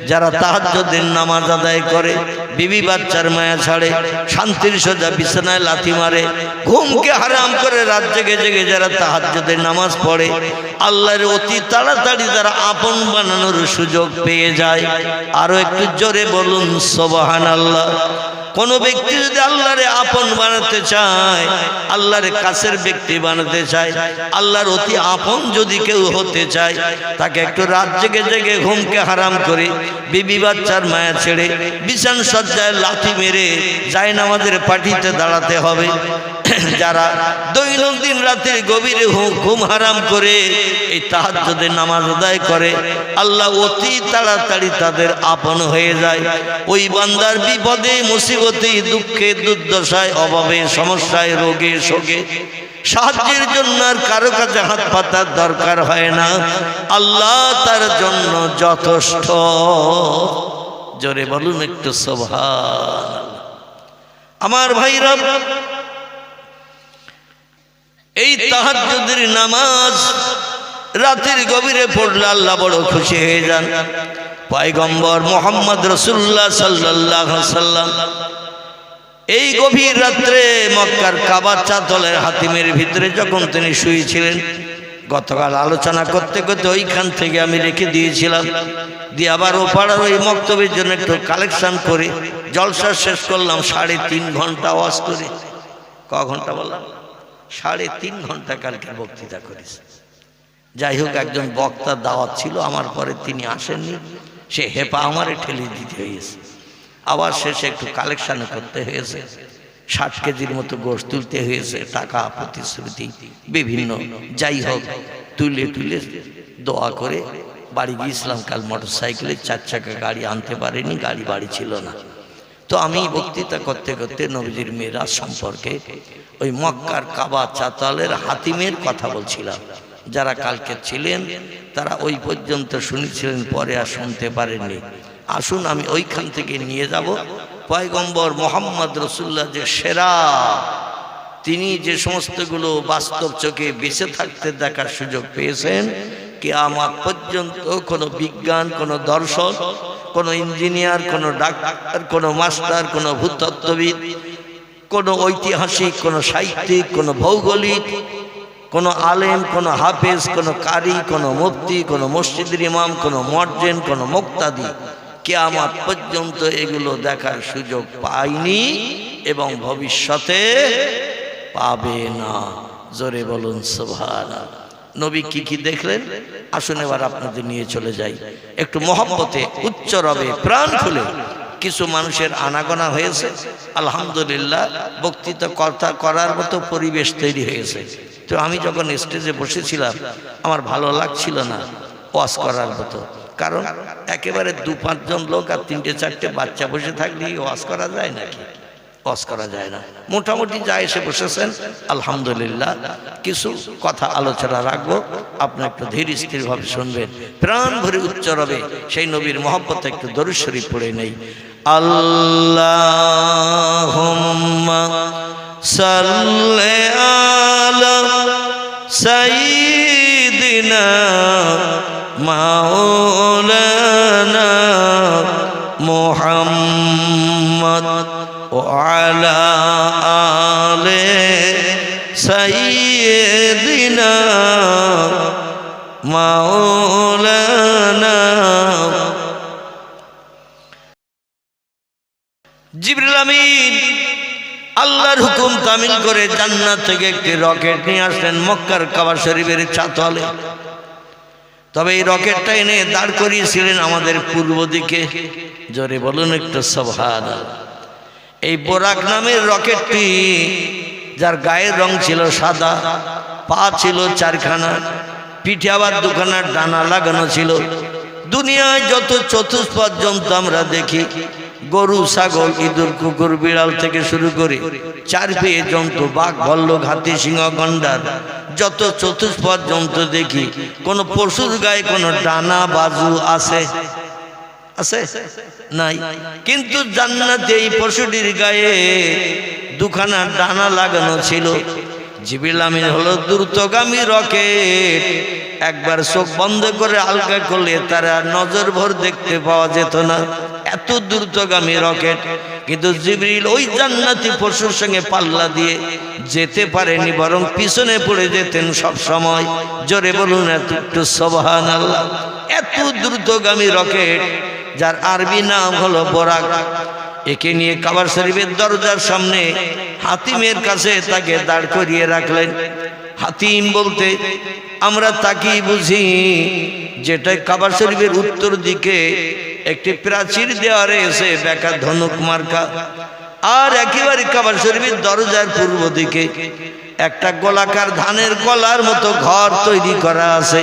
যারা তাহাজ্জুদের নামাজ আদায় করে, বিবি বাচ্চার মায়া ছাড়ে, শান্তির সোজা বিছানায় লাথি মারে, ঘুমকে হারাম করে রাত জেগে জেগে যারা তাহাজ্জুদের নামাজ পড়ে, আল্লাহর অতি তাড়াতাড়ি তারা আপন বানানোর সুযোগ পেয়ে যায়। আরো একটু জোরে বলুন সুবহানাল্লাহ। কোনো ব্যক্তি যদি আল্লাহরে আপন বানাতে চায়, আল্লাহর কাছের ব্যক্তি বানাতে চায়, আল্লাহর অতি আপন যদি কেউ হতে চায়, তাকে একটু রাত জেগে জেগে ঘুমকে হারাম করে বিবি বাচ্চার মায়া ছেড়ে বিছান সজ্জায় লাথি মেরে জায়নামাজের পাটিতে দাঁড়াতে হবে। যারা দৈনন্দিন রাতের গভীরে ঘুম হারাম করে এই তাহাজ্জুদের নামাজ আদায় করে, আল্লাহ অতি তাড়াতাড়ি তাদের আপন হয়ে যায়। ওই বান্দার বিপদে মুসিবতে, দুঃখে, দুর্দশায়, অভাবে, সমস্যায়, রোগে শোকে সাহায্যের জন্য আর কারো কাছে হাত পাতার দরকার হয় না। আল্লাহ তার জন্য যথেষ্ট। জোরে বলুন একটু সুবহানাল্লাহ। আমার ভাইরা, এই তাহাজ্জুদের নামাজ রাতের গভীরে পড়লে আল্লাহ বড় খুশি হয়ে যান। পয়গম্বর মুহাম্মদ রাসূলুল্লাহ সাল্লাল্লাহু আলাইহি সাল্লাম এই গভীর রাত্রে মক্কার কাবার চাতলের হাতিমের ভিতরে যখন তিনি শুয়েছিলেন, গতকাল আলোচনা করতে করতে ওইখান থেকে আমি রেখে দিয়েছিলাম, দিয়ে আবার ও পাড়ার ওই মক্তবের জন্য একটু কালেকশন করে জলসা শেষ করলাম 3.5 ঘন্টা ওয়াজ করে। ক ঘন্টা বললাম? 3.5 ঘন্টা কালকে বক্তৃতা করেছে। যাই হোক, একজন বক্তার দাওয়াত ছিল, আমার পরে তিনি আসেননি, সে হেপা আমারে ঠেলে দিতে হয়েছে। আবার শেষে একটু কালেকশন করতে হয়েছে, 60 কেজির মতো গোশ তুলতে হয়েছে, টাকা প্রতিশ্রুতি বিভিন্ন। যাই হোক, তুলে দোয়া করে বাড়ি গিয়েছিলাম। কাল মোটর সাইকেলে 4 চাকা গাড়ি আনতে পারিনি, গাড়ি বাড়ি ছিল না। তো আমি বক্তৃতা করতে করতে নবীজির মেরাজ সম্পর্কে, ওই মক্কার কাবা চাতালের হাতিমের কথা বলছিলাম। যারা কালকে ছিলেন তারা ওই পর্যন্ত শুনেছিলেন, পরে আর শুনতে পারেননি। আসুন আমি ওইখান থেকে নিয়ে যাব। পয়গম্বর মোহাম্মদ রসুল্লাহ যে সেরা, তিনি যে সমস্তগুলো বাস্তব চোখে বেঁচে থাকতে দেখার সুযোগ পেয়েছেন, কিয়ামত পর্যন্ত কোনো বিজ্ঞান, কোনো দর্শন, কোনো ইঞ্জিনিয়ার, কোনো ডাক্তার, কোনো মাস্টার, কোনো ভূতত্ত্ববিদ, কোনো ঐতিহাসিক, কোনো সাহিত্যিক, কোনো ভৌগোলিক, কোনো আলেম, কোনো হাফেজ, কোনো কারি, কোনো মুফতি, কোনো মসজিদের ইমাম, কোনো মুয়াজ্জিন, কোনো মুক্তাদি কিয়ামত পর্যন্ত এগুলো দেখার সুযোগ পায়নি এবং ভবিষ্যতে পাবে না। জোরে বলুন সুবহানাল্লাহ। নবী কি কি দেখলেন? আসুন এবার আপনাদের নিয়ে চলে যাই। একটু মহব্বতে, উচ্চ রবে, প্রাণ খুলে। কিছু মানুষের আনাগোনা হয়েছে, আলহামদুলিল্লাহ, বক্তৃতা কথা করার মতো পরিবেশ তৈরি হয়েছে। তো আমি যখন স্টেজে বসেছিলাম আমার ভালো লাগছিল না ওয়াজ করার মতো, কারণ একেবারে 2-5 জন লোক আর 3-4টে বাচ্চা বসে থাকলে ওয়াজ করা যায় নাকি? ওয়াজ করা যায় না। মোটামুটি যা এসে বসেছেন আলহামদুলিল্লাহ। কিছু কথা আলোচনা রাখবো, আপনি একটু ধীর স্থিরভাবে শুনবেন, প্রাণ ভরে উচ্চ রবে সেই নবীর মহব্বতে একটু দরুদ শরীফ পড়ে নেই। আল্লাহুম্মা সাল্লি আলা সাইয়্যিদিনা মাওলানা মুহাম্মদ وعلى آل سيدنا مولانا। জিবরিল আমিন আল্লাহর হুকুম তামিল করে জান্নাত থেকে একটি রকেট নিয়ে আসলেন মক্কার কাবা শরীফের চাতালে। তবে এই রকেটটা এনে দাঁড় করিয়েছিলেন আমাদের পূর্ব দিকে। জোরে বলুন একটু সুবহানাল্লাহ। এই বোরাক নামের রকেটটি, যার গায়ের রং ছিল সাদা, পা ছিল 4খানা, পিঠে আবার 2খানা ডানা লাগানো ছিল। দুনিয়ায় যত চতুষ্পদ জন্তু আমরা দেখি, গরু, ছাগল, ইঁদুর, কুকুর, বিড়াল থেকে শুরু করে 4 পেয়ে জন্তু, বাঘ, ভল্লুক, হাতি, সিংহ, গন্ডার, যত চতুষ্পদ জন্তু দেখি, কোন পশুর গায়ে কোনো ডানা বাজু আছে? আছে? নাই। কিন্তু জান্নাতে এই পশুটির গায়ে 2খানা ডানা লাগানো ছিল। জিবরিল আমিন হলো দ্রুতগামী রকেট। একবার চোখ বন্ধ করে আলগা করলে তারা নজর ভর দেখতে পাওয়া যেত না, এত দ্রুতগামী রকেট। কিন্তু জিবরিল ওই জান্নাতি পশুর সঙ্গে পাল্লা দিয়ে যেতে পারেনি, বরং পিছনে পড়ে যেতেন সব সময়। জোরে বলুন একটু সুবহানাল্লাহ। এত দ্রুতগামী রকেট, যার আরবি নাম হলো বোরাক। একে নিয়ে কাবা শরীফের দরজার সামনে হাতিমের কাছে তাকে দাঁড় করিয়ে রাখলেন। হাতিম বলতে আমরা তাকেই বুঝি যেটা কাবা শরীফের উত্তর দিকে একটি প্রাচীর দেওয়া রয়েছে বেকা ধনুক মার্কা, আর একেবারে কাবা শরীফের দরজার পূর্ব দিকে একটা গোলাকার ধানের গলার মতো ঘর তৈরি করা আছে।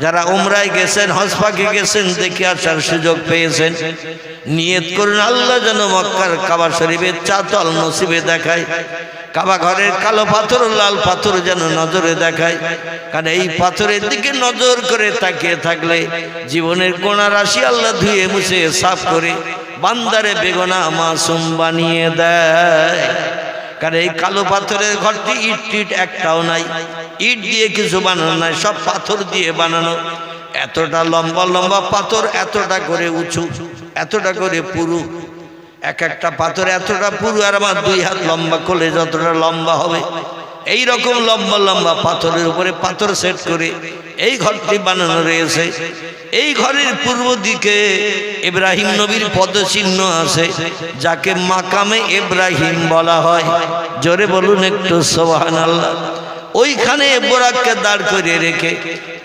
যারা উমরায় গেছেন, হজ পাকে গেছেন, দেখে আসার সুযোগ পেয়েছেন, নিয়ত করুন আল্লাহ যেন মক্কার কাবা শরীফের চাতাল নসিবে দেখায়। কাবা ঘরের কালো পাথর, লাল পাথর যেন নজরে দেখায়। কারণ এই পাথরের দিকে নজর করে তাকিয়ে থাকলে জীবনের গোনা রাশি আল্লাহ ধুয়ে মুছে সাফ করে বান্দারে বেগুনা মাসুম বানিয়ে দেয়। কারণ এই কালো পাথরের ঘরটি ইট টিট একটাও নাই, ইট দিয়ে কিছু বানানো নাই, সব পাথর দিয়ে বানানো। এতটা লম্বা লম্বা পাথর, এতটা করে উঁচু, এতটা করে পুরু। এক একটা পাথর এতটা পুরু, আর আমার 2 হাত লম্বা করলে যতটা লম্বা হবে। এই রকম লম্বা লম্বা পাথরের উপরে পাথর সেট করে এই ঘরটি বানানো রয়েছে। এই ঘরের পূর্ব দিকে ইব্রাহিম নবীর পদচিহ্ন আছে, যাকে মাকামে ইব্রাহিম বলা হয়। জোরে বলুন একটু সুবহানাল্লাহ। ওইখানে বোরাককে দাঁড় করিয়ে রেখে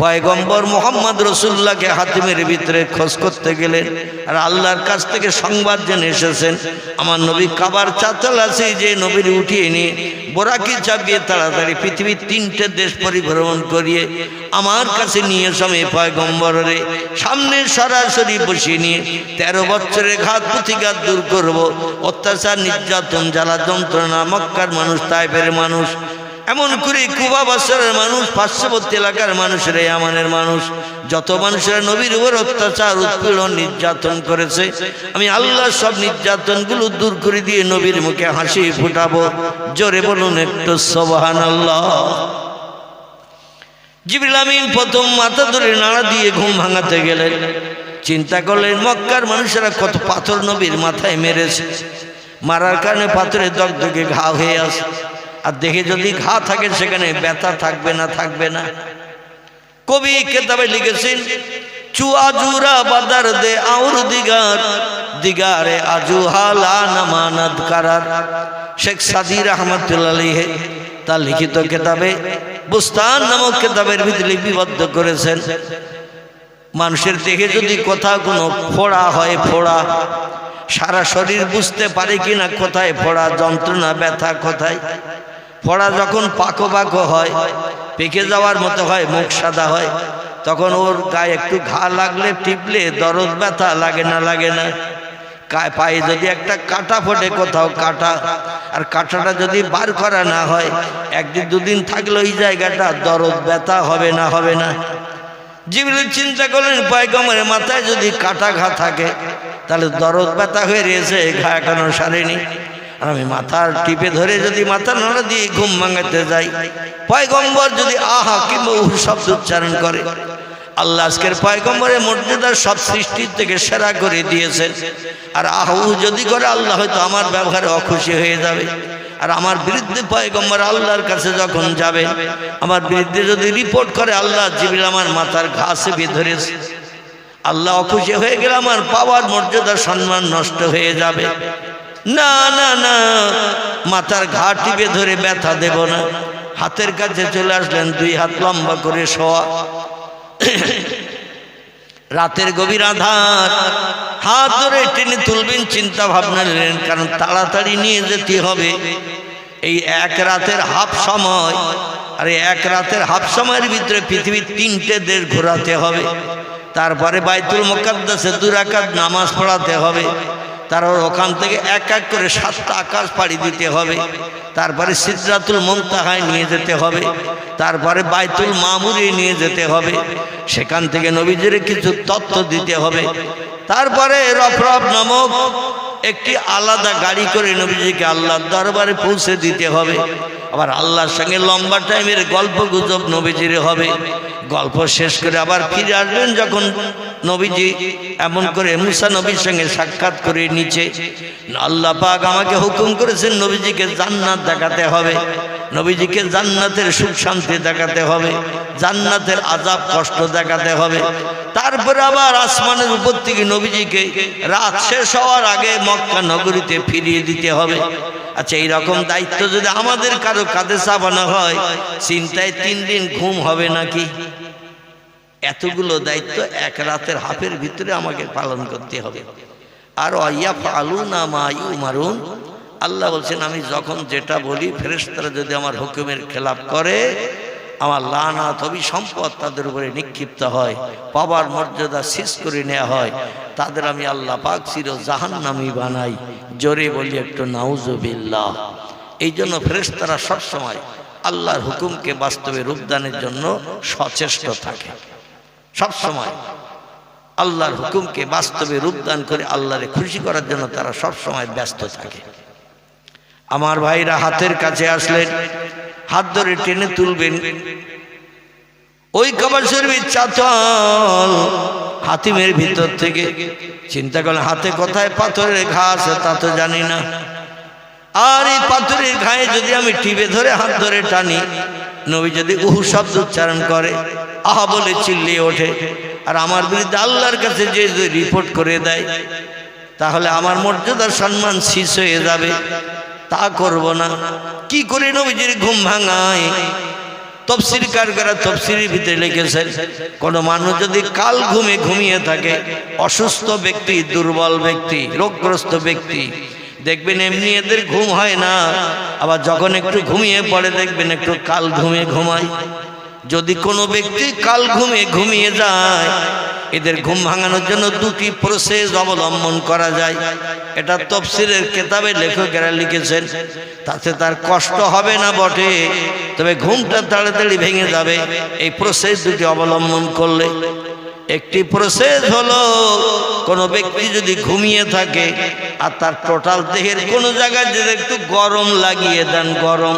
পয়গম্বর মোহাম্মদ রসুল্লাহকে হাতিমের ভিতরে খোঁজ করতে গেলেন। আর আল্লাহর কাছ থেকে সংবাদ জেনে এসেছেন, আমার নবী কাবার চাতাল আছে, যে নবীর উঠিয়ে নিয়ে বোরাকে চাপিয়ে তাড়াতাড়ি পৃথিবীর 3টে দেশ পরিভ্রমণ করিয়ে আমার কাছে নিয়ে সময় পয়গম্বরের সামনে সরাসরি বসিয়ে নিয়ে 13 বছরের ঘাত প্রতিঘাত দূর করব, অত্যাচার নির্যাতন জ্বালা যন্ত্রণা মক্কার মানুষ, তায়েফের মানুষ, এমন করে কুবা বাসারের মানুষ, পার্শ্ববর্তী এলাকার মানুষেরা, ইয়ামানের মানুষ, যত মানুষেরা নবীর উপর অত্যাচার উৎপীড়ন নির্যাতন করেছে, আমি আল্লাহ সব নির্যাতনগুলো দূর করে দিয়ে নবীর মুখে হাসি ফুটাবো। জোরে বলুন একটু সুবহানাল্লাহ। জিবরিল আমিন প্রথম মাথা ধরে নাড়া দিয়ে ঘুম ভাঙাতে গেলেন। চিন্তা করলেন মক্কার মানুষেরা কত পাথর নবীর মাথায় মেরেছে, মারার কারণে পাথরে দগদগে ঘা হয়ে আসে। আর দেখে যদি ঘা থাকে সেখানে ব্যথা থাকবে না, থাকবে না। কবি কেতাবে লিখেছেন, চুয়াজুরা বাদার দে আউর দিগার দিগারে আজু হালা নামানাদ কারার। শেখ সাদি রহমাতুল্লাহ আলাইহি তার লিখিত কেতাবে বুস্তান নামক কেতাবের ভিতরে লিপিবদ্ধ করেছেন, মানুষের দেখে যদি কোথাও কোনো ফোড়া হয়, ফোড়া সারা শরীর বুঝতে পারে কিনা কোথায় ফোড়া, যন্ত্রণা ব্যথা কোথায়। ফোড়া যখন পাকো পাকো হয়, পেকে যাওয়ার মতো হয়, মুখ সাদা হয়, তখন ওর গায়ে একটু ঘা লাগলে টিপলে দরদ ব্যথা লাগে না, লাগে না। পায়ে যদি একটা কাটা ফোটে কোথাও, কাটা, আর কাটাটা যদি বার করা না হয়, একদিন দুদিন থাকলে ওই জায়গাটা দরদ ব্যথা হবে না, হবে না। জিবরিল চিন্তা করলেন পয়গম্বরের মাথায় যদি কাটা ঘা থাকে তাহলে দরদ ব্যথা হয়ে রয়েছে, ঘা এখনো সারেনি। আর আমি মাথার টিপে ধরে যদি মাথা নাড়া দিয়ে ঘুম ভাঙাতে যাই, পয়গম্বর যদি আহা কিংবা উহু শব্দ উচ্চারণ করে, আল্লাহ আজকের পয়গম্বরের মর্যাদা সব সৃষ্টির থেকে সেরা করে দিয়েছেন। আর আহু যদি করে আল্লাহ হয়তো আমার ব্যবহারে অখুশি হয়ে যাবে। আর আমার বিরুদ্ধে পয়গম্বর আল্লাহর কাছে যখন যাবে, আমার বিরুদ্ধে যদি রিপোর্ট করে আল্লাহ জিবরিল আমার মাথার ঘা চেপে ধরেছে, আল্লাহ অখুশি হয়ে গেলে আমার পাওয়ার মর্যাদা সম্মান নষ্ট হয়ে যাবে। না না না, মাথার ঘা টিপে ধরে ব্যথা দেব না। হাতের কাছে চলে আসলেন, 2 হাত লম্বা করে শোয়া, রাতের গভীর আধার, হাত ধরে টেনে তুলবেন চিন্তা ভাবনা নিলেন, কারণ তাড়াতাড়ি নিয়ে যেতে হবে। এই 1 রাতের হাফ সময়, আর এই 1 রাতের হাফ সময়ের ভিতরে পৃথিবীর 3টে দেশ ঘোরাতে হবে। তারপরে বাইতুল মুকাদ্দাসে 2 রাকাত নামাজ পড়াতে হবে। তারপর ওখান থেকে এক এক করে 7টা আকাশ পাড়ি দিতে হবে। তারপরে সিদরাতুল মুনতাহায় নিয়ে যেতে হবে। তারপরে বাইতুল মামুরে নিয়ে যেতে হবে। সেখান থেকে নবীজির কিছু তথ্য দিতে হবে। তারপরে রফরফ নামক একটি আলাদা গাড়ি করে নবীজিকে আল্লাহর দরবারে পৌঁছে দিতে হবে। আবার আল্লাহর সঙ্গে লম্বা টাইমের গল্প গুজব নবীজির হবে। গল্প শেষ করে আবার ফিরে আসবেন যখন নবীজি এমন করে মুসা নবীর সঙ্গে সাক্ষাৎ করে নিচে, আল্লাহ পাক আমাকে হুকুম করেছেন নবীজিকে জান্নাত দেখাতে হবে, নবীজিকে জান্নাতের সুখ শান্তি দেখাতে হবে, জান্নাতের আযাব কষ্ট দেখাতে হবে। তারপরে আবার আসমানের উপর থেকে নবীজিকে রাত শেষ হওয়ার আগে মক্কা নগরীতে ফিরিয়ে দিতে হবে। আচ্ছা, এইরকম দায়িত্ব যদি আমাদের কারো কাঁধে চাপানো হয়, চিন্তায় 3 দিন ঘুম হবে নাকি? এতগুলো দায়িত্ব 1 রাতের হাফের ভিতরে আমাকে পালন করতে হবে। আর ইয়াফআলুনা মা ইউমারুন, আল্লাহ বলছেন আমি যখন যেটা বলি ফেরেশতারা যদি আমার হুকুমের খেলাপ করে, আমার লানাত অভিসম্পদ তাদের উপরে নিক্ষিপ্ত হয়, পাওয়ার মর্যাদা শেষ করে নেওয়া হয়, তাদের আমি আল্লাহ পাক চির জাহান্নামী বানাই। জোরে বলি একটু নাউজুবিল্লাহ। এই জন্য ফেরেশতারা সবসময় আল্লাহর হুকুমকে বাস্তবে রূপদানের জন্য সচেষ্ট থাকে। সব সময় আল্লাহর হুকুমকে বাস্তবে রূপদান করে আল্লাহরে খুশি করার জন্য তারা সব সময় ব্যস্ত থাকে। আমার ভাইরা হাতের কাছে আসলেন, হাত ধরে টেনে তুলবেন। ওই কাবা শরীফের চাতাল হাতিমের ভিতর থেকে চিন্তা করলেন হাতে কোথায় পাথরের ঘা আছে তা তো জানি না। আর এই পাথরের ঘায়ে যদি আমি টিপে ধরে হাত ধরে টানি, নবী যদি উহু শব্দ উচ্চারণ করে, আহা বলে চিল্লিয়ে ওঠে, আর আমার বিরুদ্ধে আল্লাহর কাছে যে রিপোর্ট করে দেয়, তাহলে আমার মর্যাদার সম্মান শেষ হয়ে যাবে। তা করব না। কি করে নবীজির ঘুম ভাঙায়? তফসিরকাররা তফসিরের ভিতরে লিখেছেন, কোনো মানুষ যদি কাল ঘুমে ঘুমিয়ে থাকে, অসুস্থ ব্যক্তি, দুর্বল ব্যক্তি, রোগগ্রস্ত ব্যক্তি, দেখবেন এমনি এদের ঘুম হয় না, আবার যখন একটু ঘুমিয়ে পড়ে দেখবেন একটু কাল ঘুমে ঘুমায়। যদি কোনো ব্যক্তি কাল ঘুমে ঘুমিয়ে যায়, এদের ঘুম ভাঙানোর জন্য দুটি প্রসেস অবলম্বন করা যায়। এটা তফসিরের কেতাবে লেখকেরা লিখেছেন। তাতে তার কষ্ট হবে না বটে, তবে ঘুমটা তাড়াতাড়ি ভেঙে যাবে এই প্রসেস দুটি অবলম্বন করলে। একটি প্রসেস হলো, কোনো ব্যক্তি যদি ঘুমিয়ে থাকে আর তার টোটাল দেহের কোনো জায়গায় যদি একটু গরম লাগিয়ে দেন, গরম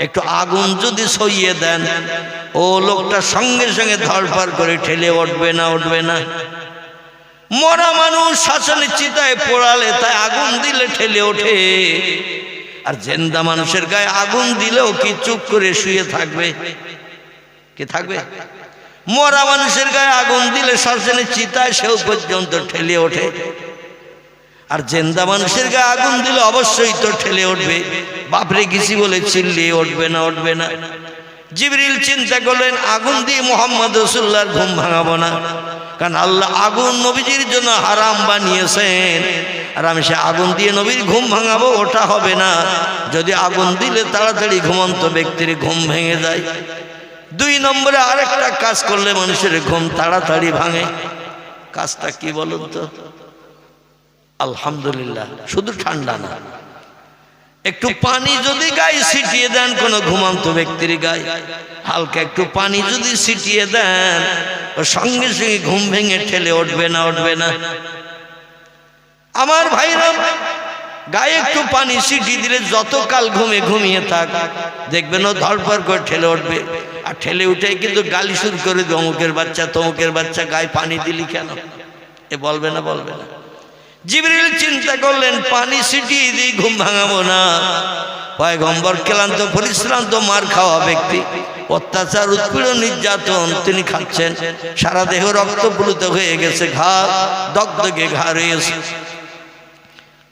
একটু আগুন যদি সইয়ে দেন, ও লোকটা সঙ্গে সঙ্গে ধড়ফড় করে ঠেলে উঠবে না, উঠবে না। মরা মানুষ শ্মশানের চিতায় পোড়ালে তাই আগুন দিলে ঠেলে ওঠে, আর জিন্দা মানুষের গায়ে আগুন দিলেও কি চুপ করে শুয়ে থাকবে? কি থাকবে? মরা মানুষের গায়ে আগুন দিলে শ্মশানের চিতায় সেও পর্যন্ত ঠেলে ওঠে, আর জিন্দা মানুষের গায়ে আগুন দিলে অবশ্যই তো ঠেলে উঠবে। বাপরে গেছি বলে চিল্লিয়ে উঠবে না, উঠবে না। জিবরিল চিন্তা করলেন, আগুন দিয়ে মুহাম্মদ রাসূলুল্লাহর ঘুম ভাঙাবো না, কারণ আল্লাহ আগুন নবীজির জন্য হারাম বানিয়েছেন, আর আমি সে আগুন দিয়ে নবীর ঘুম ভাঙাবো, ওটা হবে না। যদি আগুন দিলে তাড়াতাড়ি ঘুমন্ত ব্যক্তির ঘুম ভেঙে যায়। 2 নম্বরে আরেকটা কাজ করলে মানুষের ঘুম তাড়াতাড়ি ভাঙে। কাজটা কি বলুন তো? আলহামদুলিল্লাহ, শুধু ঠান্ডা না, একটু পানি যদি গায়ে ছিটিয়ে দেন কোনো ঘুমন্ত ব্যক্তির গায়ে, হালকা একটু পানি যদি ছিটিয়ে দেন, ও সঙ্গে সঙ্গে ঘুম ভেঙে ঠেলে উঠবে না, উঠবে না। আমার ভাইরা, গায়ে একটু পানি ছিটিয়ে দিলে যতকাল ঘুমে ঘুমিয়ে থাক, দেখবেন ও ধড়ফড় করে ঠেলে উঠবে, আর ঠেলে উঠে কিন্তু গালি শুরু করে দেবে, অমুকের বাচ্চা, তমুকের বাচ্চা, গায়ে পানি দিলি কেন? এ বলবে না, বলবে না। জিবরিল চিন্তা করলেন, পানি ছিটিয়ে দিয়ে ঘুম ভাঙাবো না। পয়গম্বর ক্লান্ত পরিশ্রান্ত মার খাওয়া ব্যক্তি, অত্যাচার উৎপীড়ন নির্যাতন তিনি খাচ্ছেন, সারা দেহ রক্তপ্লুত হয়ে গেছে, ঘা দগদগে ঘা রয়েছে।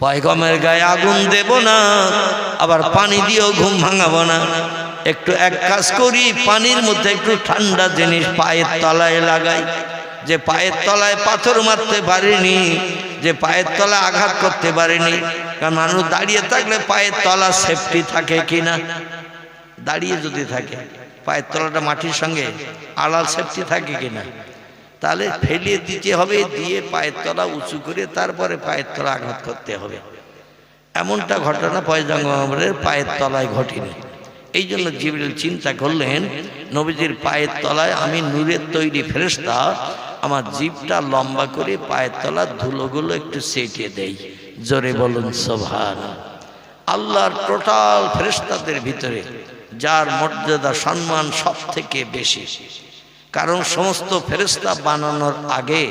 পয়গম্বরের গায়ে আগুন দেব না, আবার পানি দিয়েও ঘুম ভাঙাবো না। একটু এক কাজ করি, পানির মধ্যে একটু ঠান্ডা জিনিস পায়ের তলায় লাগাই, যে পায়ের তলায় পাথর মারতে পারেনি, যে পায়ের তলায় আঘাত করতে পারেনি। কারণ মানুষ দাঁড়িয়ে থাকলে পায়ের তলা সেফটি থাকে কিনা? দাঁড়িয়ে যদি থাকে পায়ের তলাটা মাটির সঙ্গে আড়াল সেফটি থাকে কিনা? তাহলে ফেলিয়ে দিতে হবে, দিয়ে পায়ের তলা উঁচু করে তারপরে পায়ের তলা আঘাত করতে হবে। এমনটা ঘটনা পয়গম্বরের পায়ের তলায় ঘটেনি। এই জন্য জিবরিল চিন্তা করলেন, নবীজির পায়ের তলায় আমি নূরের তৈরি ফেরেশতা, আমার জিভটা লম্বা করে পায়ের তলার ধুলোগুলো একটু সেটিয়ে দেই। জোরে বলুন সুবহানাল্লাহ। আল্লাহর টোটাল ফেরেশতাদের ভিতরে যার মর্যাদা সম্মান সব থেকে বেশি, কারণ সমস্ত ফেরেশতা বানানোর আগে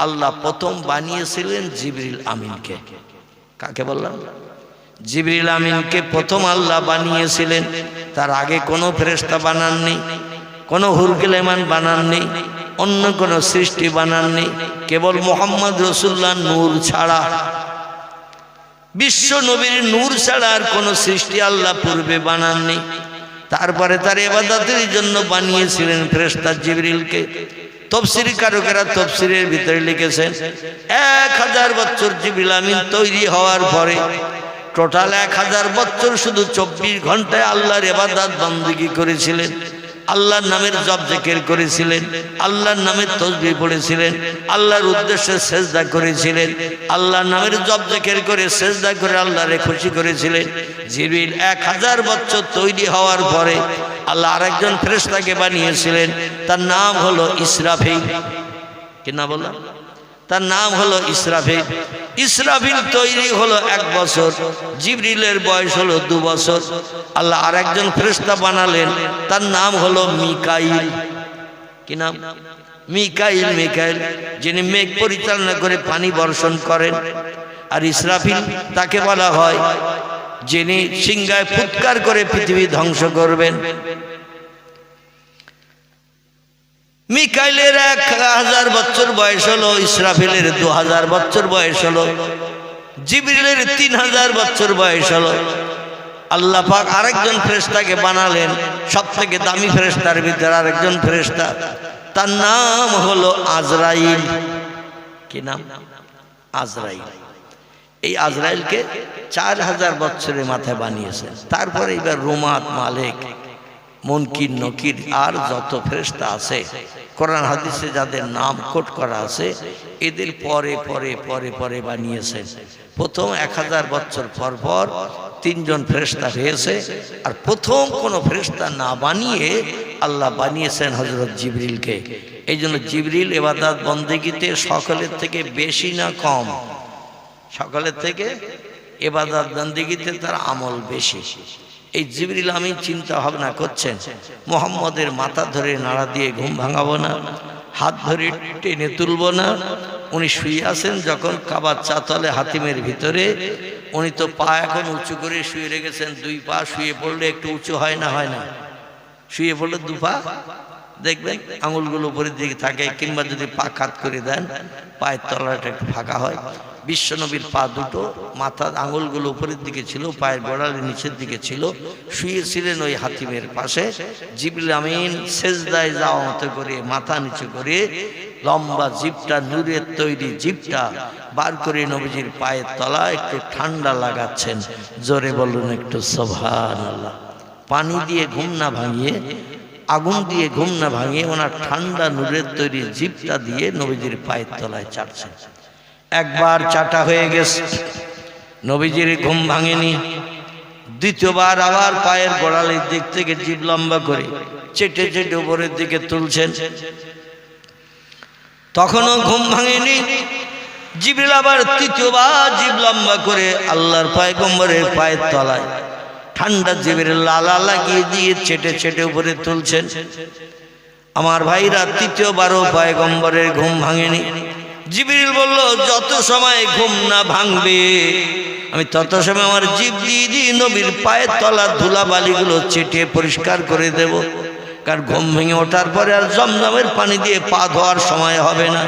আল্লাহ প্রথম বানিয়েছিলেন জিবরিল আমিনকে। কাকে বললাম? জিবরিল আমিনকে প্রথম আল্লাহ বানিয়েছিলেন। তার আগে কোনো ফেরেশতা বানাননি, কোনো হুরগিলেমান বানাননি, অন্য কোনো সৃষ্টি বানাননি, কেবল মুহাম্মদ রাসূলুল্লাহ নূর ছাড়া, বিশ্ব নবীর নূর ছাড়া আর কোনো সৃষ্টি আল্লাহ পূর্বে বানাননি। তারপরে তার ইবাদতের জন্য বানিয়েছিলেন ফেরেশতা জিবরিলকে। তফসিরকারকেরা তফসিরের ভিতরে লিখেছেন, 1000 বছর জিবরিল আমিন তৈরি হওয়ার পরে টোটাল 1000 বছর শুধু 24 ঘন্টায় আল্লাহর ইবাদত বন্দেগী করেছিলেন, আল্লাহর নামের জপ জিকির করেছিলেন, আল্লাহর নামের তাসবিহ পড়েছিলেন, আল্লাহর উদ্দেশ্যে সেজদা করেছিলেন, আল্লাহর নামের জপ জিকির করে সেজদা করে আল্লাহরে খুশি করেছিলেন। জিবরিল 1000 বছর তৈরি হওয়ার পরে আল্লাহ আরেকজন ফেরেশতাকে বানিয়েছিলেন, তার নাম হলো ইসরাফিল। কি নাম বললাম? তার নাম হলো ইসরাফিল। ইসরাফিল তৈরি হলো 1 বছর, জিবরিলের বয়স হলো 2 বছর। আল্লাহ আরেকজন ফেরেশতা বানালেন, তার নাম হলো মিকাইল। কি নাম? মিকাইল। মিকাইল যিনি মেঘ পরিচালনা করে পানি বর্ষণ করেন। আর ইসরাফিল তাকে বলা হয় যিনি সিংহায় ফুৎকার করে পৃথিবী ধ্বংস করবেন। মিকাইলের 1000 বছর বয়স হলো, ইসরাফিলের 2000 বছর বয়স হলো, জিবরিলের 3000 বছর বয়স হলো। আল্লাহ পাক আরেকজন ফেরেশতাকে বানালেন, সবথেকে দামি ফেরেশতার ভিতরে আরেকজন ফেরেশতা, তার নাম হলো আজরাইল। কি নাম? আজরাইল। এই আজরাইলকে 4000 বছরের মাথায় বানিয়েছেন। তারপরে এবার রুমাত, মালিক, মুনকির, নকির আর যত ফেরেশতা আছে কোরআন হাদিসে যাদের নাম কোট করা আছে এদের পরে পরে পরে পরে বানিয়েছেন। প্রথম 1000 বছর পর পর 3 জন ফেরেশতা হয়েছে, আর প্রথম কোনো ফেরেশতা না বানিয়ে আল্লাহ বানিয়েছেন হযরত জিবরিলকে। এই জন্য জিবরিল ইবাদত বন্দেগীতে সকলের থেকে বেশি না কম? সকলের থেকে ইবাদত বন্দেগীতে তার আমল বেশি। এই জিবরিল আমিন চিন্তা ভাবনা করছেন, মুহাম্মদের মাথা ধরে নাড়া দিয়ে ঘুম ভাঙাবো না, হাত ধরে টেনে তুলব না। উনি শুয়ে আছেন যখন কাবার চাতলে হাতিমের ভিতরে, উনি তো পা এখন উঁচু করে শুয়ে রেখেছেন। 2 পা শুয়ে পড়লে একটু উঁচু হয় না? হয় না? শুয়ে পড়লে 2 পা দেখবেন আঙুলগুলো উপরের দিকে থাকে, কিংবা যদি পা কাত করে দেন পায়ের তলাটা একটু ফাঁকা হয়। বিশ্বনবীর পা দুটো, মাথার আঙুলগুলো উপরের দিকে ছিল, পায়ের গোড়ালি নিচের দিকে ছিল, শুয়েছিলেন ওই হাতিমের পাশে। জিবরিল আমিন সেজদায় যাওয়া মতো করে মাথা নিচু করে লম্বা জিভটা, নূরের তৈরি জিভটা বার করে নবীজির পায়ের তলা একটু ঠান্ডা লাগাচ্ছেন। জোরে বলুন একটু সুবহানাল্লাহ। পানি দিয়ে ঘুম না ভাঙিয়ে, আগুন দিয়ে ঘুম না ভাঙিয়ে ওনার ঠান্ডা নূরের তৈরি জিভটা দিয়ে নবীজির পায়ের তলায় চাটছেন। একবার চাটা হয়ে গেছে, নবীজির ঘুম ভাঙেনি। দ্বিতীয়বার আবার পায়ের গোড়ালির দিক থেকে জিভ লম্বা করে চেটে চেটে উপরের দিকে তুলছেন, তখনও ঘুম ভাঙেনি। জিবরিল আবার তৃতীয়বার জিভ লম্বা করে আল্লাহর পয়গম্বরের পায়ের তলায় ঠান্ডা জিভের লালা লাগিয়ে দিয়ে চেটে চেটে উপরে তুলছেন। আমার ভাইরা, তৃতীয়বারও পয়গম্বরের ঘুম ভাঙেনি। জিবরিল বলল, যত সময় ঘুম না ভাঙবে আমি তত সময় আমার জিভ দিয়ে দিয়ে নবীর পায়ের তলার ধুলাবালিগুলো চেটে পরিষ্কার করে দেব। কারণ ঘুম ভেঙে ওঠার পরে আর জমজমের পানি দিয়ে পা ধোয়ার সময় হবে না।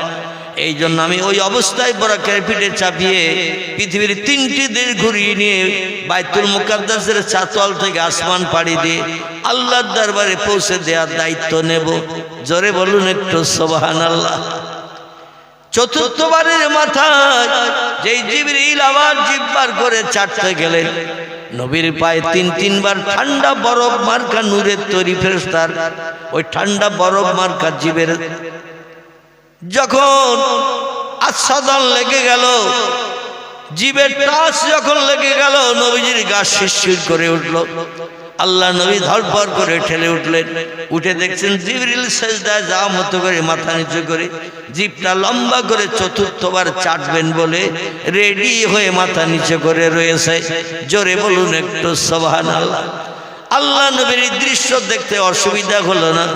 এই জন্য আমি ওই অবস্থায় বরাকের পিঠে চাপিয়ে পৃথিবীর 3টি দেশ ঘুরিয়ে নিয়ে বাইতুল মুকাদ্দাসের চাতল থেকে আসমান পাড়ি দিয়ে আল্লাহর দরবারে পৌঁছে দেওয়ার দায়িত্ব নেব। জোরে বলুন একটু সুবহানাল্লাহ। চতুর্থবারের মাথায় যেই জিবরিল আবার জিভ বার করে চাটতে গেলেন, নবীর পায়ে 3 বার ঠান্ডা বরফ মার্কা নূরের তৈরি ফেরেশতার ওই ঠান্ডা বরফ মার্কা জিভের যখন আচ্ছাদন লেগে গেল, জিভের টাচ যখন লেগে গেল, নবীজির গা শিরশির করে উঠল। আল্লাহ নবী ধরপড় করে ঠেলে উঠলেন। উঠে দেখছেন জিবরিল সেজদায় যাওয়া মতো করে মাথা নিচু করে জিভটা লম্বা করে চতুর্থবার চাটবেন বলে রেডি হয়ে মাথা নিচু করে রয়েছে। জোরে বলুন একটু সুবহানাল্লাহ। আল্লাহ নবীর এই দৃশ্য দেখতে অসুবিধা হলো না।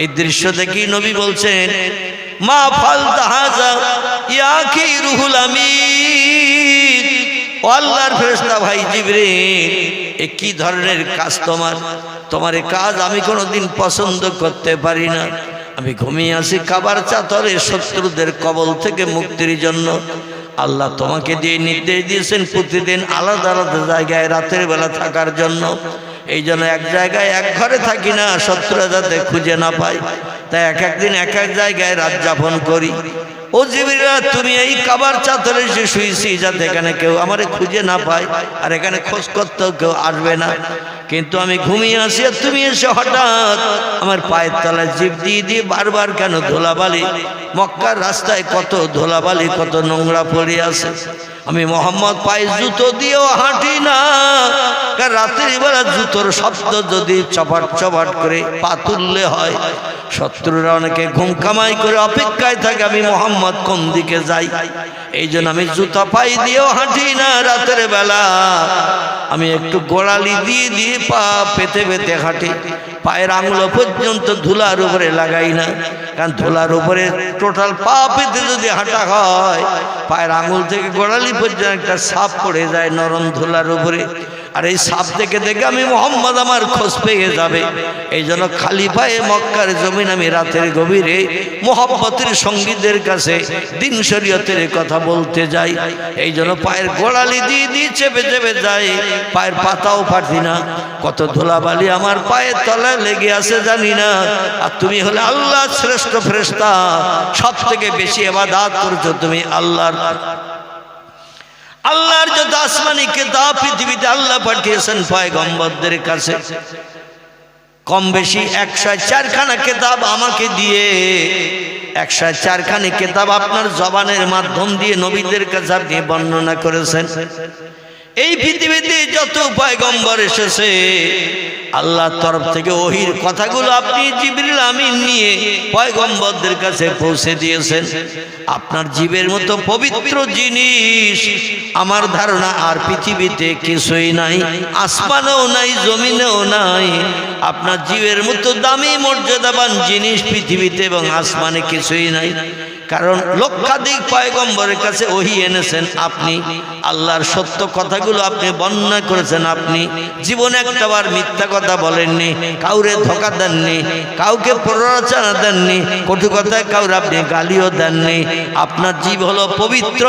এই দৃশ্য দেখি নবী বলছেন, মা ফালতা হাযা ইয়া কি রুহুল আমিন। ও আল্লাহর ফেরেশতা ভাই জিবরিল, এ কি ধরনের কাজ তোমার? তোমার এই কাজ আমি কোনোদিন পছন্দ করতে পারি না। আমি ঘুমিয়ে আছি কাবার চাতরে শত্রুদের কবল থেকে মুক্তির জন্য। আল্লাহ তোমাকে দিয়ে নির্দেশ দিয়েছেন প্রতিদিন আলাদা আলাদা জায়গায় রাতের বেলা থাকার জন্য। এই জন্য এক জায়গায় এক ঘরে থাকি না, শত্রুরা যাতে খুঁজে না পায়, তাই এক একদিন এক এক জায়গায় রাত যাপন করি। ও জিবরিল, তুমি এই কাবার চাতরে এসে শুয়েছি যাতে এখানে কেউ আমারে খুঁজে না পায়, আর এখানে খোঁজ করতেও কেউ আসবে না। কিন্তু আমি ঘুমিয়ে আসি আর তুমি এসে হঠাৎ আমার পায়ের তলায় জিভ দিয়ে দিয়ে বারবার কেন ধুলাবালি? মক্কার রাস্তায় কত ধুলাবালি, কত নোংরা পড়ে আছে। আমি মোহাম্মদ পায়ে জুতো দিয়েও হাঁটি না, কারণ রাতের বেলা জুতোর শব্দ যদি চপাট চপাট করে পা তুললে হয়, শত্রুরা অনেকে ঘুম কামাই করে অপেক্ষায় থাকে আমি মোহাম্মদ কোন দিকে যাই। এই জন্য আমি জুতা পাই দিয়েও হাঁটি না রাতের বেলা। আমি একটু গোড়ালি দিয়ে দিয়ে পা পেতে পেতে হাঁটি। পায়ের আঙুল পর্যন্ত ধুলার উপরে লাগাই না, কারণ ধুলার উপরে টোটাল পা পেতে যদি হাঁটা হয়, পায়ের আঙুল থেকে গোড়ালি পর্যন্ত একটা ছাপ পড়ে যায় নরম ধুলার উপরে। আর এই সাপ দেখে দেখে আমি মোহাম্মদ আমার খোঁজ পেয়ে যাবে। এই জন্য খালি পায়ে মক্কার জমিন আমি রাতের গভীরে মোহাম্মতের সঙ্গীদের কাছে দিন শরীয়তের কথা বলতে যাই। এই জন্য পায়ের গোড়ালি দিয়ে দিয়ে চেপে চেপে যাই, পায়ের পাতাও পাঠি না। কত ধুলাবালি আমার পায়ের তলায় লেগে আছে জানি না। আর তুমি হলে আল্লাহ শ্রেষ্ঠ ফেরেশতা, সব থেকে বেশি ইবাদত করছো তুমি আল্লাহর। আল্লাহর যত আসমানি কিতাব পৃথিবীতে আল্লাহ পাঠিয়েছেন পয়গম্বরদের কাছে, কম বেশি 104 খানা কিতাব আমাকে দিয়ে 104 খানি কিতাব আপনার জবানের মাধ্যম দিয়ে নবীদের কাছে আপনি বর্ণনা করেছেন। এই পৃথিবীতে যত পয়গম্বর এসেছে আল্লাহর তরফ থেকে ওহির কথাগুলো আপনি জিবরিল আমিন নিয়ে পয়গম্বরদের কাছে পৌঁছে দিয়েছেন। আপনার জীবের মতো পবিত্র জিনিস আমার ধারণা আর পৃথিবীতে কিছুই নাই, আসমানেও নাই, জমিনেও নাই। আপনার জীবের মতো দামি মর্যাদাবান জিনিস পৃথিবীতে এবং আসমানে কিছুই নাই। কারণ লক্ষাধিক পয়গম্বরের কাছে ওহী এনেছেন আপনি, আল্লাহর সত্য কথাগুলো আপনি বর্ণনা করেছেন। আপনি জীবনে একটাবার মিথ্যা কথা বলেননি, কাউরে ধোঁকা দেননি, কাউকে প্ররোচনা দেননি, কটু কথায় কাউরে আপনি গালিও দেননি। আপনার জীব হলো পবিত্র,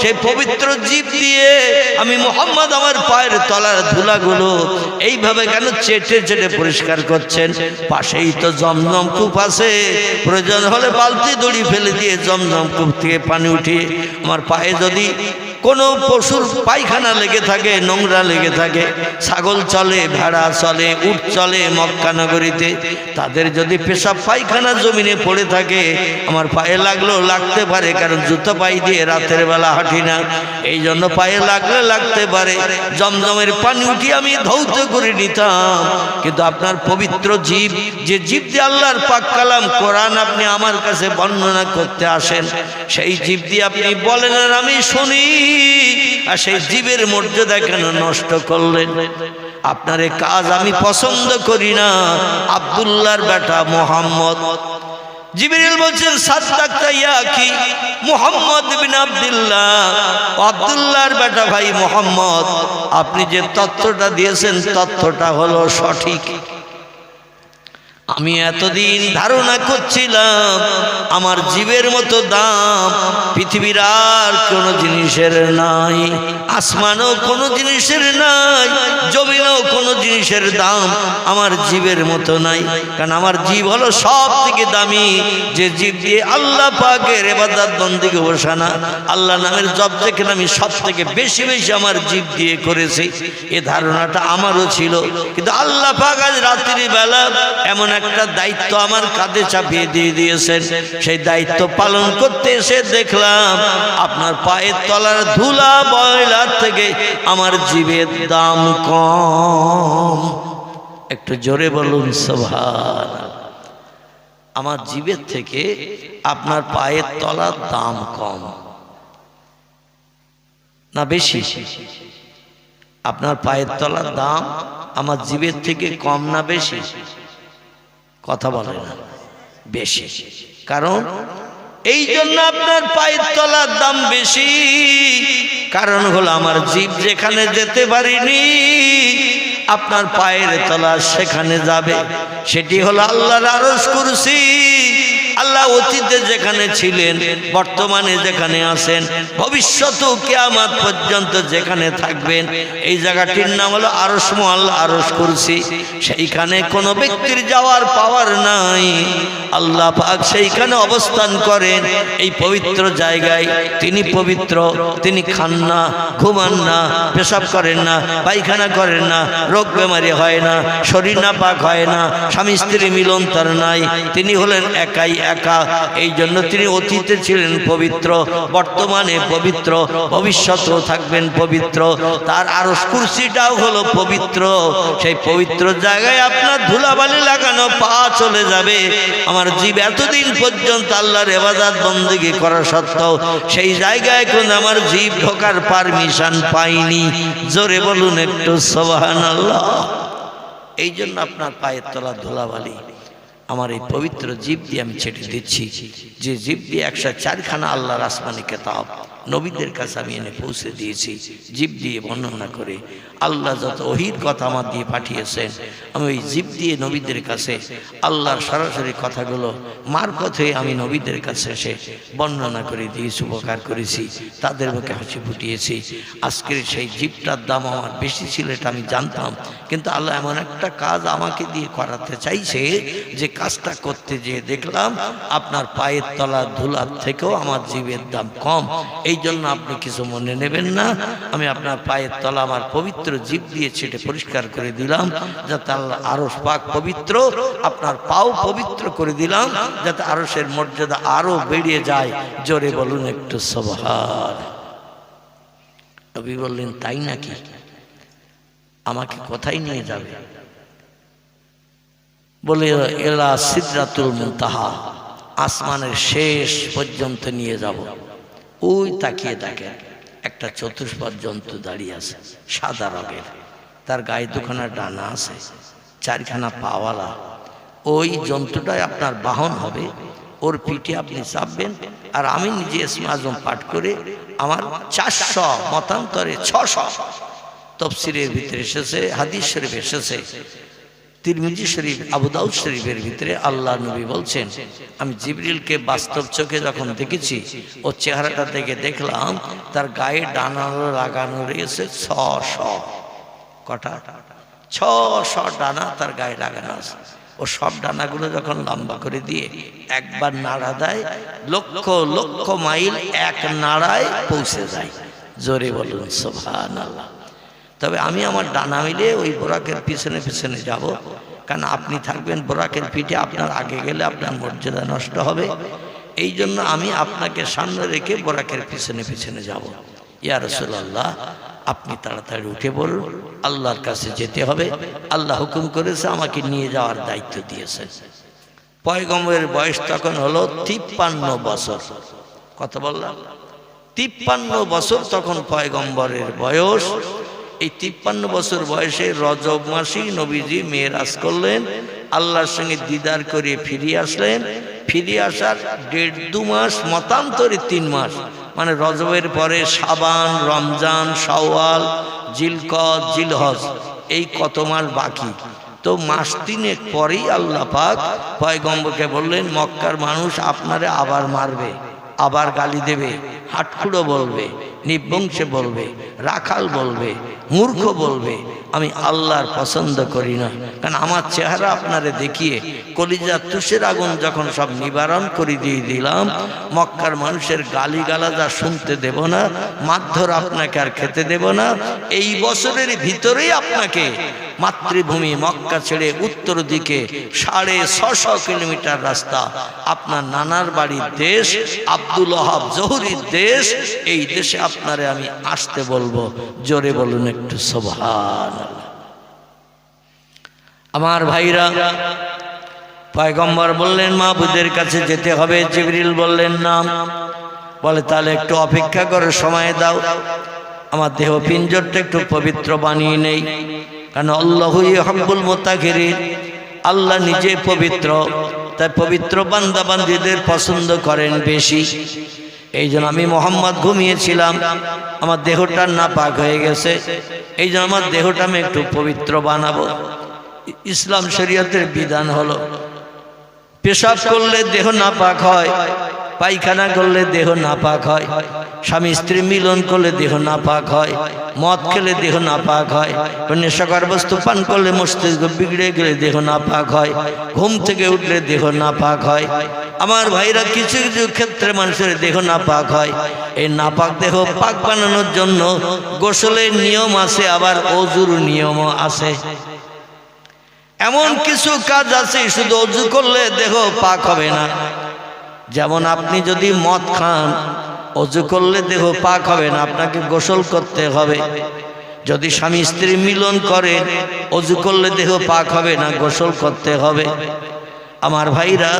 সেই পবিত্র জীব দিয়ে আমি মুহাম্মদ আমার পায়ের তলার ধুলাগুলো এইভাবে কেন চেটে চেটে পরিষ্কার করছেন? পাশেই তো জমজম কূপ আছে, প্রয়োজন হলে বালতি দড়ি ফেলে দিয়ে জমজম কূপ থেকে পানি উঠিয়ে আমার পায়ে যদি কোনো পশুর পায়খানা লেগে থাকে, নোংরা লেগে থাকে, ছাগল চলে, ভেড়া চলে, উট চলে মক্কা নগরীতে, তাদের যদি পেশাব পায়খানা জমিনে পড়ে থাকে আমার পায়ে লাগলেও লাগতে পারে, কারণ জুতো পাই দিয়ে রাতের বেলা হাঁটি না, এই জন্য পায়ে লাগলে লাগতে পারে। জমজমের পানি উঠিয়ে আমি ধৌত করে নিতাম। কিন্তু আপনার পবিত্র জীব, যে জীব দিয়ে আল্লাহর পাক কালাম কোরআন আপনি আমার কাছে বর্ণনা করতে আসেন, সেই জীব দিয়ে আপনি বলেন আর আমি শুনি, আর সেই জীবের মর্যাদা কেন নষ্ট করলেন? আপনার এই কাজ আমি পছন্দ করি না। আব্দুল্লাহর বেটা মুহাম্মদ, জিবরিল বলছেন সাদ্দাকতা ইয়া কি মুহাম্মদ বিন আব্দুল্লাহ, আব্দুল্লাহর বেটা ভাই মুহাম্মদ, আপনি যে তথ্যটা দিয়েছেন তথ্যটা হলো সঠিক। আমি এতদিন ধারণা করছিলাম আমার জীবের মতো দাম পৃথিবীর আর কোনো জিনিসের নাই, আসমানেও কোনো জিনিসের নাই, জমিনেও কোনো জিনিসের দাম আমার জীবের মতো নাই। কারণ আমার জীব হলো সব থেকে দামি, যে জীব দিয়ে আল্লাহ পাকের ইবাদত বন্দেগী উপাসনা, আল্লাহ নামের জপ যেখানে আমি সব থেকে বেশি বেশি আমার জীব দিয়ে করেছি, এ ধারণাটা আমারও ছিল। কিন্তু আল্লাহ পাক আজ রাত্রি বেলা এমন একটা দায়িত্ব আমার কাঁধে চাপিয়ে দিয়ে দিয়েছেন, সেই দায়িত্ব পালন করতে এসে দেখলাম আপনার পায়ের তলার ধুলা ময়লার থেকে আমার জীবের দাম কম। একটু জোরে বলুন সুবহানাল্লাহ। আমার জীবের থেকে আপনার পায়ের তলার দাম কম না বেশি? আপনার পায়ের তলার দাম আমার জীবের থেকে কম না বেশি? কথা বলে না, বেশি। কারণ এই জন্য আপনার পায়ের তলার দাম বেশি, কারণ হলো আমার জীব যেখানে যেতে পারিনি আপনার পায়ের তলা সেখানে যাবে। সেটি হলো আল্লাহর আরশ কুরসি। আল্লাহ অতীতে যেখানে ছিলেন, বর্তমানে যেখানে আছেন, ভবিষ্যতেও কিয়ামত পর্যন্ত যেখানে থাকবেন, এই জায়গাটির নাম হলো আরশ মুআল্লা, আরশ কুরসি। সেইখানে কোনো ব্যক্তির যাওয়ার পাওয়ার নাই, আল্লাহ পাক সেইখানে অবস্থান করেন। এই পবিত্র জায়গায় তিনি পবিত্র, তিনি খান না, ঘুমান না, পেশাব করেন না, পায়খানা করেন না, রোগ বেমারি হয় না, শরীর নাপাক হয় না, স্বামী স্ত্রী মিলন তার নাই, তিনি হলেন একাই একা। এই জন্য তিনি অতীতে ছিলেন পবিত্র, বর্তমানে পবিত্র, ভবিষ্যতেও থাকবেন পবিত্র। তার আরশ কুরসিটাও হলো পবিত্র। সেই পবিত্র জায়গায় আপনার ধুলাবালি লাগানো পা চলে যাবে। আমার জীব এতদিন পর্যন্ত আল্লাহর ইবাদত বন্দেগী করা সত্ত্বেও সেই জায়গায় কোন আমার জীব ঢোকার পারমিশন পাইনি। জোরে বলুন একটু সুবহানাল্লাহ। এই জন্য আপনার পায়ের তলা ধুলাবালি আমার এই পবিত্র জীব দিয়ে আমি ছেড়ে দিচ্ছি, যে জীব দিয়ে 104 খানা আল্লাহর আসমানি কিতাব নবীদের কাছে আমি এনে পৌঁছে দিয়েছি জিব দিয়ে বর্ণনা করে। আল্লাহ যত ওহির কথা আমার দিয়ে পাঠিয়েছেন আমি ওই জিব দিয়ে নবীদের কাছে আল্লাহর সরাসরি কথাগুলো মারফত হয়ে আমি নবীদের কাছে এসে বর্ণনা করে দিয়েছি, উপকার করেছি, তাদের মুখে হাসি ফুটিয়েছি। আজকের সেই জিবটার দাম আমার বেশি ছিল এটা আমি জানতাম, কিন্তু আল্লাহ এমন একটা কাজ আমাকে দিয়ে করাতে চাইছে যে কাজটা করতে যেয়ে দেখলাম আপনার পায়ের তলার ধুলার থেকেও আমার জিবের দাম কম। এই জন্য আপনি কিছু মনে নেবেন না, আমি আপনার পায়ের তলা আমার পবিত্র জিব দিয়ে ছেটে পরিষ্কার করে দিলাম যাতে আল্লাহ আরশ পাক পবিত্র, আপনার পাও পবিত্র করে দিলাম যাতে আরশের মর্যাদা আরো বেড়ে যায়। জোরে বলুন একটু সুবহান। নবী বললেন তাই নাকি? আমাকে কোথায় নিয়ে যাবে? বলে এলা সিদরাতুল মুনতাহা, আসমানের শেষ পর্যন্ত নিয়ে যাব। ওই তাকিয়ে দেখেন একটা চতুষ্পদ জন্তু দাঁড়িয়ে আছে, সাদা রঙের, তার গায়ে দুখানা ডানা আছে, চারখানা পাওয়ালা। ওই জন্তুটাই আপনার বাহন হবে, ওর পিঠে আপনি চাপবেন। আর আমি নিজে ইসমে আজম পাঠ করে আমার 400 মতান্তরে 600 তফসিরের ভিতরে এসেছে, হাদিস শরীফ এসেছে, তিরমিজি শরীফ, আবু দাউদ শরীফের ভিতরে আল্লাহ নবী বলছেন আমি জিবরিলকে বাস্তব চোখে যখন দেখেছি ও চেহারাটা দেখে দেখলাম তার গায়ে ডানা লাগানো রয়েছে 600। কটা? 600 ডানা তার গায়ে লাগানো আছে। ও সব ডানাগুলো যখন লম্বা করে দিয়ে একবার নাড়া দেয়, লক্ষ লক্ষ মাইল এক নাড়ায় পৌঁছে যায়। জোরে বলুন সুবহানাল্লাহ। তবে আমি আমার ডানা মিলে ওই বোরাকের পিছনে পিছনে যাব, কারণ আপনি থাকবেন বোরাকের পিঠে, আপনার আগে গেলে আপনার মর্যাদা নষ্ট হবে। এই জন্য আমি আপনাকে সামনে রেখে বোরাকের পিছনে পিছনে যাব। ইয়া রাসূলুল্লাহ, আপনি তাড়াতাড়ি উঠে পড়ুন, আল্লাহর কাছে যেতে হবে। আল্লাহ হুকুম করেছে, আমাকে নিয়ে যাওয়ার দায়িত্ব দিয়েছেন। পয়গম্বরের বয়স তখন হলো 53 বছর। কত বললাম? 53 বছর তখন পয়গম্বরের বয়স। এই 53 বছর বয়সে রজব মাসেই নবীজি মেরাজ করলেন, আল্লাহর সঙ্গে দিদার করে ফিরিয়ে আসলেন। ফিরে আসার 1.5-2 মাস, মতান্তরে 3 মাস, মানে রজবের পরে শাবান, রমজান, শাওয়াল, জিলকদ, জিলহজ, এই কত মাস বাকি। তো মাস 3 পরেই আল্লাহ পাক পয়গম্বরকে বললেন মক্কার মানুষ আপনারে আবার মারবে, আবার গালি দেবে, হাটখুড়ো বলবে, নিবংশে বলবে, রাখাল বলবে, মূর্খ বলবে। আমি আল্লাহর পছন্দ করি না, কারণ আমার চেহারা আপনারে দেখিয়ে কলিজা তুষের আগুন যখন সব নিবারণ করে দিয়ে দিলাম, মক্কার মানুষের গালি গালাজা শুনতে দেব না, মারধর আপনাকে আর খেতে দেব না। এই বছরের ভিতরেই আপনাকে মাতৃভূমি মক্কা ছেড়ে উত্তর দিকে 650 কিলোমিটার রাস্তা, আপনার নানার বাড়ির দেশ, আব্দুল ওহাব জহুরির দেশ, এই দেশে আপনারে আমি আসতে বলবো। জোরে বলুন একটু সুবহানাল্লাহ। আমার ভাইরা, পয়গম্বর বললেন মাবুদের কাছে যেতে হবে। জিবরিল বললেন না। বলে তাহলে একটু অপেক্ষা করে সময় দাও, আমার দেহ পিঞ্জরটা একটু পবিত্র বানিয়ে নেই, কারণ আল্লাহু ইউহিব্বুল মুতাহহিরিন, আল্লাহ নিজে পবিত্র, তাই পবিত্র বান্দা বান্দীদের পছন্দ করেন বেশি। এই জন্য আমি মোহাম্মদ ঘুমিয়েছিলাম, আমার দেহটা নাপাক হয়ে গেছে, এই জন্য আমার দেহটা আমি একটু পবিত্র বানাবো। ইসলাম শরীয়তের বিধান হলো পেশাব করলে দেহ নাপাক হয়, পায়খানা করলে দেহ নাপাক হয়, স্বামী স্ত্রী মিলন করলে দেহ নাপাক হয়, মদ খেলে দেহ নাপাক হয়, নেশাকর বস্তু পান করলে মস্তিষ্ক বিগড়ে গেলে দেহ নাপাক হয়, ঘুম থেকে উঠলে দেহ নাপাক হয়। আমার ভাইরা, কিছু কিছু ক্ষেত্রে মানুষের দেহ নাপাক হয়। এই নাপাক দেহ পাক বানানোর জন্য গোসলের নিয়ম আছে, আবার ওযুর নিয়মও আছে। এমন কিছু কাজ আছে শুধু ওযু করলে দেহ পাক হবে না। যেমন আপনি যদি মদ খান, ওযু করলে দেহ পাক হবে না, আপনাকে গোসল করতে হবে। যদি স্বামী স্ত্রী মিলন করেন, ওযু করলে দেহ পাক হবে না, গোসল করতে হবে। আমার ভাইরা,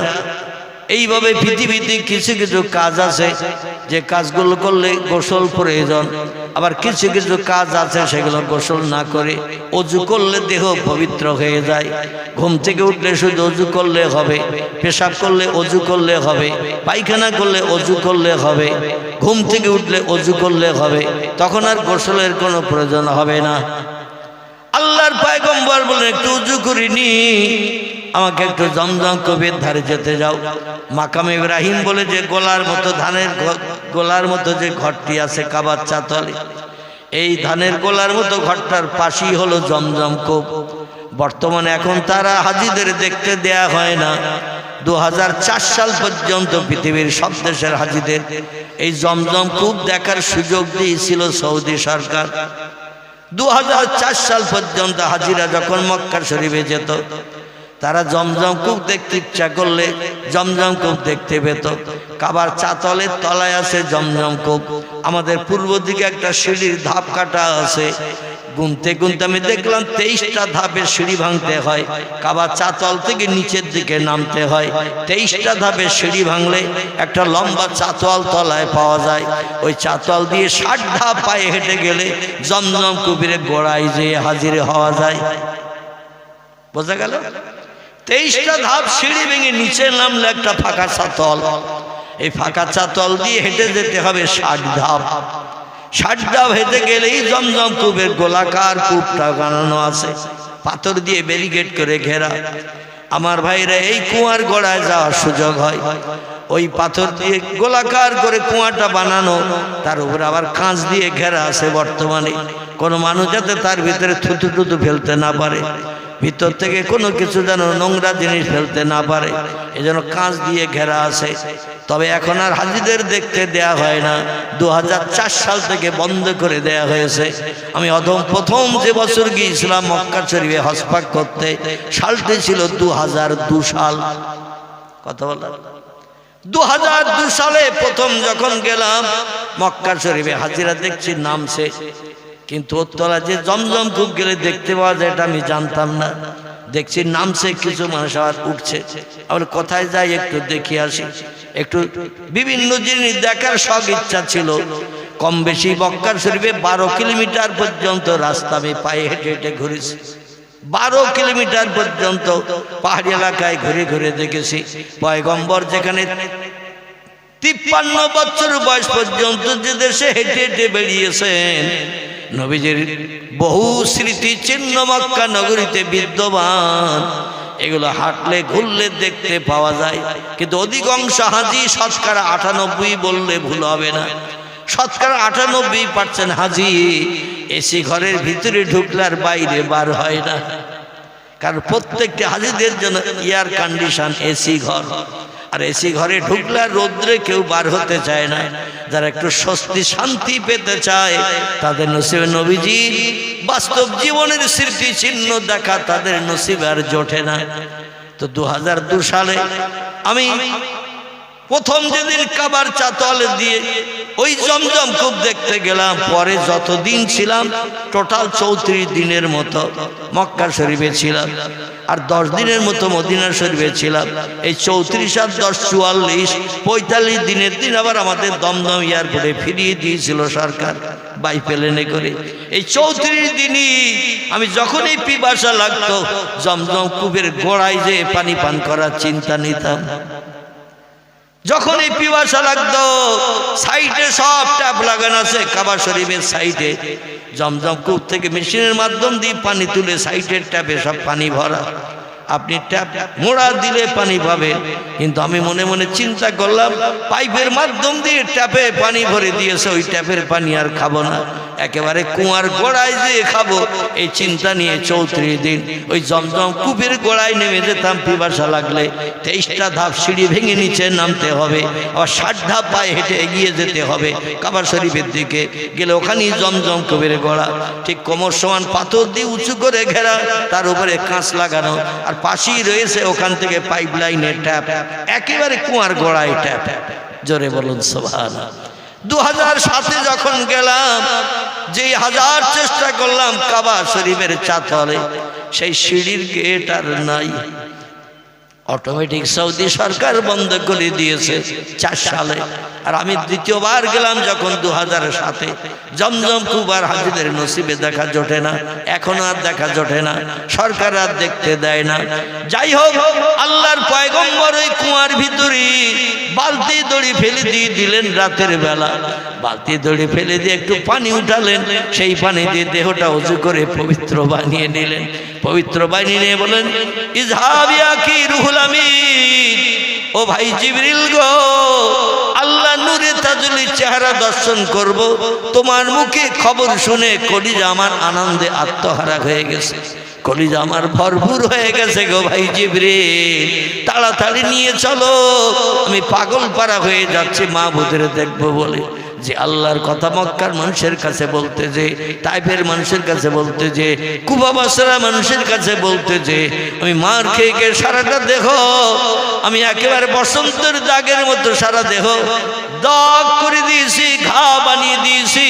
এইভাবে পৃথিবীতে কিছু কিছু কাজ আছে যে কাজগুলো করলে গোসল প্রয়োজন, আবার কিছু কিছু কাজ আছে সেগুলো গোসল না করে অজু করলে দেহ পবিত্র হয়ে যায়। ঘুম থেকে উঠলে শুধু অজু করলে হবে, পেশাব করলে অজু করলে হবে, পায়খানা করলে অজু করলে হবে, ঘুম থেকে উঠলে অজু করলে হবে, তখন আর গোসলের কোনো প্রয়োজন হবে না। আল্লাহর পয়গম্বর বলেন একটু উজু করিনি, আমাকে একটু জমজম কূপের ধারে যেতে যাও। মাকাম ইব্রাহিম বলে যে গোলার মতো ধানের গোলার মতো যে ঘরটি আছে কাবার চাতলে, এই ধানের গোলার মতো ঘরটার পাশেই হলো জমজম কূপ। বর্তমানে এখন তারা হাজিদের দেখতে দেয়া হয় না। 2004 সাল পর্যন্ত পৃথিবীর সব দেশের হাজিদের এই জমজম কূপ দেখার সুযোগ দিয়েছিল সৌদি সরকার। 2004 সাল পর্যন্ত হাজিরা যখন মক্কা শরীফে যেত, তারা জমজম কূপ দেখতে ইচ্ছা করলে জমজম কূপ দেখতে পেত। কাবার চাতলের তলায় আছে জমজম কূপ। আমাদের পূর্ব দিকে একটা সিঁড়ির ধাপ কাটা আছে, গুনতে গুনতে আমি দেখলাম 23টা ধাপের সিঁড়ি ভাঙতে হয়। কাবার চাতল থেকে নিচের দিকে নামতে হয়। 23টা ধাপের সিঁড়ি ভাঙলে একটা লম্বা চাতল তলায় পাওয়া যায়। ওই চাতল দিয়ে 60 ধাপ পায়ে হেঁটে গেলে জমজম কূপের গোড়ায় যেয়ে হাজির হওয়া যায়। বোঝা গেল? 23টা ধাপ সিঁড়ি ভেঙে নিচে নামলে একটা ফাঁকা চাতল, এই ফাঁকা চাতল দিয়ে হেঁটে যেতে হবে 60 ধাপ। 60 ধাপ হেঁটে গেলেই জমজম কূপের গোলাকার কূপটা বানানো আছে, পাথর দিয়ে ব্যারিকেড করে ঘেরা। আমার ভাইরা এই কুয়ার গোড়ায় যাওয়ার সুযোগ হয়। ওই পাথর দিয়ে গোলাকার করে কুয়াটা বানানো, তার উপরে আবার কাঁচ দিয়ে ঘেরা আছে। বর্তমানে কোনো মানুষ যাতে তার ভিতরে থুতু টুতু ফেলতে না পারে, ভিতর থেকে কোনো কিছু যেন নোংরা জিনিস ফেলতে না পারে, এজন্য কাঁচ দিয়ে ঘেরা আছে। তবে এখন আর হাজিদের দেখতে দেয়া হয় না। 2004 সাল থেকে বন্ধ করে দেয়া হয়েছে। আমি প্রথম যে বছর গিয়েছিলাম মক্কা শরীফে হজ পাক করতে, সালটি ছিল 2002 সাল। কথা বললাম 2002 সালে প্রথম যখন গেলাম মক্কা শরীফে, হাজিরা দেখছি নামছে, কিন্তু ওতলা যে জমজম কূপ গেলে দেখতে পাওয়া যায় এটা আমি জানতাম না। দেখছি নামছে, কিছু মানুষ আবার উঠছে। আমরা কোথায় যাই একটু দেখে আসি, একটু বিভিন্ন জিনিস দেখার সব ইচ্ছা ছিল। কম বেশি মক্কা শরীফে 12 কিলোমিটার পর্যন্ত রাস্তা আমি পায়ে হেঁটে হেঁটে ঘুরেছি। 12 কিলোমিটার পর্যন্ত পাহাড়ি এলাকায় ঘুরে ঘুরে দেখেছি। পয়গম্বর যেখানে 53 বছর বয়স পর্যন্ত যে দেশে হেঁটে হেঁটে বেরিয়েছেন, নবীজির বহু স্মৃতি চিহ্ন মক্কা নগরীতে বিদ্যমান। এগুলো হাঁটলে ঘুরলে দেখতে পাওয়া যায়। কিন্তু অধিকাংশ হাজি, শতকরা 98 বললে ভুল হবে না, শতকরা 98% হাজি এসি ঘরের ভিতরে ঢুকলে আর বাইরে বার হয় না। কারণ প্রত্যেকটি হাজিদের জন্য এয়ার কন্ডিশন এসি ঘর, আর এসি ঘরে ঢুকলে রোদ্রে কেউ বার হতে চায় না। যারা একটু স্বস্তি শান্তি পেতে চায় তাদের নসিবে নবীজি বাস্তব জীবনের স্মৃতি চিহ্ন দেখা তাদের নসিবে আর জোটে না। তো 2002 সালে আমি প্রথম যেদিন কাবার চাতল দিয়ে ওই জমজম কূপ দেখতে গেলাম, পরে যতদিন ছিলাম টোটাল 34 দিনের মতো মক্কা শরীফে ছিলাম, আর 10 দিনের মতো মদিনা শরীফে ছিলাম। এই 34 আর 10 44 45 দিনের দিন আবার আমাদের দমদম এয়ারপোর্টে ফিরিয়ে দিয়েছিল সরকার বাই প্লেনে করে। এই 34 দিনই আমি যখনই পিপাসা লাগতো জমজম কূপের গোড়ায় যে পানি পান করার চিন্তা নিতাম। যখন এই পিপাসা লাগতো, সাইডে সব ট্যাপ লাগানো আছে কাবা শরীফের সাইডে, জমজম কূপ থেকে মেশিনের মাধ্যম দিয়ে পানি তুলে সাইডের ট্যাপে সব পানি ভরা। আপনি ট্যাপ মোড়া দিলে পানি পাবেন, কিন্তু আমি মনে মনে চিন্তা করলাম পাইপের মাধ্যম দিয়ে ট্যাপে পানি ভরে দিয়েছে, ওই ট্যাপের পানি আর খাবো না, একেবারে কুয়ার গোড়ায় যেয়ে খাবো। এই চিন্তা নিয়ে 34 দিন ওই জমজম কূপের গোড়ায় নেমে যেতাম পিপাসা লাগলে। 23টা ধাপ সিঁড়ি ভেঙে নিচে নামতে হবে, আবার 60 ধাপ পায়ে হেঁটে এগিয়ে যেতে হবে কাবা শরীফের দিকে গেলে। ওখানেই জমজম কূপের গোড়া, ঠিক কোমর সমান পাথর দিয়ে উঁচু করে ঘেরা, তার উপরে কাঁচ লাগানো, আর পাশেই রয়েছে ওখান থেকে পাইপ লাইনের ট্যাপ, একেবারে কুয়ার গোড়ায় ট্যাপ। জোরে বলুন সুবহানাল্লাহ। 2007 যখন গেলাম, যেই হাজার চেষ্টা করলাম কাবা শরীফের চাতলে, সেই সিঁড়ির গেট আর নাই। অটোমেটিক সৌদি সরকার বন্ধ করে দিয়েছে 4 সালে। আর আমি দ্বিতীয়বার গেলাম যখন 2007-এ। জমজম খুব আর হাজিদের নসিবে দেখা জোটে না, এখন আর দেখা জোটে না, সরকার আর দেখতে দেয় না। যাই হোক, আল্লাহর পয়গম্বর ওই কুয়ার ভিতরে বালতি দড়ি ফেলে দিয়ে দিলেন রাতের বেলা। বালতি দড়ি ফেলে দিয়ে একটু পানি উঠালেন, সেই পানি দিয়ে দেহটা ওযু করে পবিত্র বানিয়ে নিলেন। পবিত্র বানিয়ে নিয়ে বলেন, ইজহাব ইয়া কি রুহুল আমিন, ও ভাই জিবরিল গো, আল্লাহ নূরে তাজুলি চেহারা দর্শন করব, তোমার মুখে খবর শুনে কলিজা আমার আনন্দে আত্মহারা হয়ে গেছে, কলিজা আমার ভরপুর হয়ে গেছে গো ভাই জিবরিল, তাড়াতাড়ি নিয়ে চলো, আমি পাগল পারা হয়ে যাচ্ছি মাহবুদের দেখবো বলে। যে আল্লাহর কথা মক্কার মানুষের কাছে বলতে, যে তাইফের মানুষের কাছে বলতে, যে কুবা বাসরা মানুষের কাছে বলতে, যে আমি মার খেয়ে খেয়ে সারাটা দেহ, আমি একেবারে বসন্তের দাগের মতো সারা দেহ দাগ করে দিয়েছি, ঘা বানিয়ে দিয়েছি।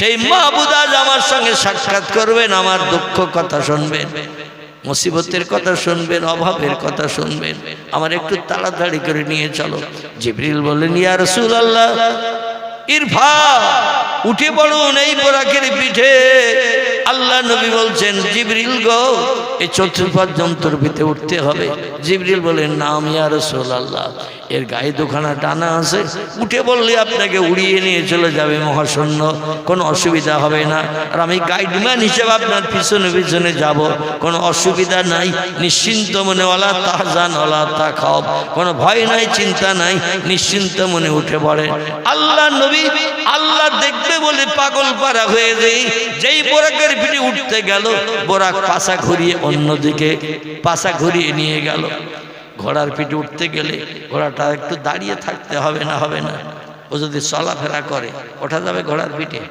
সেই মাহবুদ আজ আমার সঙ্গে সাক্ষাৎ করবেন, আমার দুঃখ কথা শুনবেন, মুসিবতের কথা শুনবেন, অভাবের কথা শুনবেন, আমার একটু তাড়াতাড়ি করে নিয়ে চলো। জিবরিল বললেন, ইয়া রাসূলুল্লাহ, ইরফা, উঠে পড়ুন এই বোরাকের পিঠে। আল্লাহ নবী বলছেন, জিবরিল গো, এই চতুর্পাদ যন্ত্রের ভিতরে উঠতে হবে। জিবরিল বলেন, নাম ইয়া রাসূলুল্লাহ, এর গায়ে দুখানা ডানা আছে, উঠে বললে আপনাকে উড়িয়ে নিয়ে চলে যাবে মহাশূন্য, কোনো অসুবিধা হবে না। আর আমি গাইডম্যান হিসেবে আপনার পিছনে পিছনে যাব, কোনো অসুবিধা নাই, নিশ্চিন্ত মনে, ওয়ালা তাহজান ওয়ালা তাখাফ, কোনো ভয় নাই, চিন্তা নাই, নিশ্চিন্ত মনে উঠে পড়ে। আল্লাহ নবী আল্লাহ দেখবে বলে পাগল পারা হয়ে যায়। যেই বোরাকের পিঠে উঠতে গেল, বোরাক পাছা ঘুরিয়ে অন্যদিকে পাছা ঘুরিয়ে নিয়ে গেল। ঘোড়ার পিঠে উঠতে গেলে ঘোড়াটা একটু দাঁড়িয়ে থাকতে হবে না, হবে না। ও যদি চলাফেরা করে ওঠা যাবে ঘোড়ার পিঠে,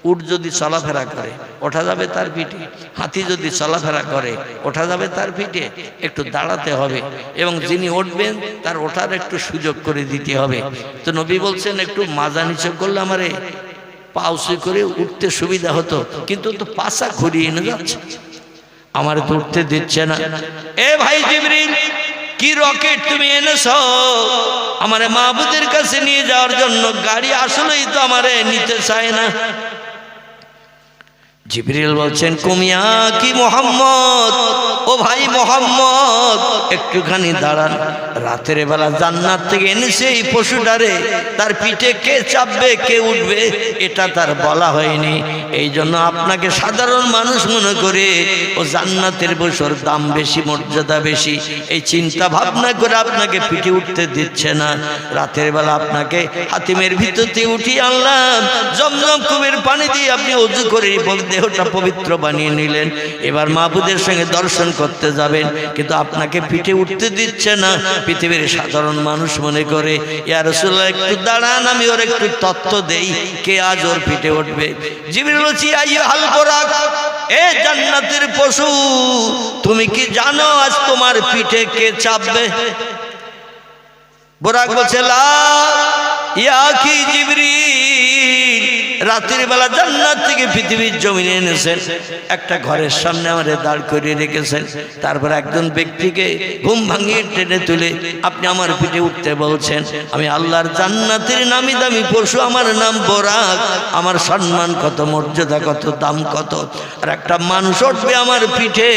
উট যদি চলাফেরা করে ওঠা যাবে তার পিঠে, হাতি যদি চলাফেরা করে ওঠা যাবে তার পিঠে। একটু দাঁড়াতে হবে এবং যিনি উঠবেন তার ওঠার একটু সুযোগ করে দিতে হবে। তো নবী বলছেন, একটু মাজা নিচে করলে আমারে পাউসি করে উঠতে সুবিধা হতো, কিন্তু তো পাছা ঘুরিয়ে নিয়ে যাচ্ছে, আমার তো উঠতে দিচ্ছে না। এ ভাই জিবরিল, কি রকেট তুমি এনেছো আমারে মাহবুদের কাছে নিয়ে যাওয়ার জন্য? গাড়ি আসলেই তো আমারে নিতে চায় না। জিবরিল বলছেন, কুমিয়া কি মোহাম্মদ, ও ভাই মোহাম্মদ, একটুখানি দাঁড়ান। রাতের বেলা জান্নাত থেকে এনেছে এই পশুটারে, তার পিঠে কে চাপবে কে উঠবে এটা তার বলা হয়নি। এই জন্য আপনাকে সাধারণ মানুষ মনে করে ও জান্নাতের পশুর দাম বেশি, মর্যাদা বেশি, এই চিন্তা ভাবনা করে আপনাকে পিঠে উঠতে দিচ্ছে না। রাতের বেলা আপনাকে হাতিমের ভিতরতে উঠিয়ে আনলাম, জমজম কুবের পানি দিয়ে আপনি ওযু করে দেহটা পবিত্র বানিয়ে নিলেন। এবার মাহবুদের সঙ্গে দর্শন করতে যাবেন, কিন্তু আপনাকে পিঠে উঠতে দিচ্ছে না। পৃথিবীর সাধারণ মানুষ মনে করে, ইয়া রাসূলুল্লাহ একটু দাঁড়ান, আমি ওর একটু তত্ত্ব দেই, কে আজ ওর পিঠে উঠবে। জিবরিল বলছি, আইয়ুহাল বুরাক, এ জান্নাতের পশু, তুমি কি জানো আজ তোমার পিঠে কে চাপবে? বুরাক বলছে, লা ইয়া কি জিবরিল, রাতের বেলা জান্নাত থেকে পৃথিবীর জমিনে এনেছেন, একটা ঘরের সামনে আমারে দাঁড় করিয়ে রেখেছেন, তারপর একজন ব্যক্তিকে ঘুম ভাঙিয়ে টেনে তুলে আপনি আমার পিঠে উঠতে বলছেন। আমি আল্লাহর জান্নাতের নামি দামি পশু, আমার নাম বোরাক, আমার সম্মান কত, মর্যাদা কত, দাম কত। আর একটা মানুষ উঠবে আমার পিঠে।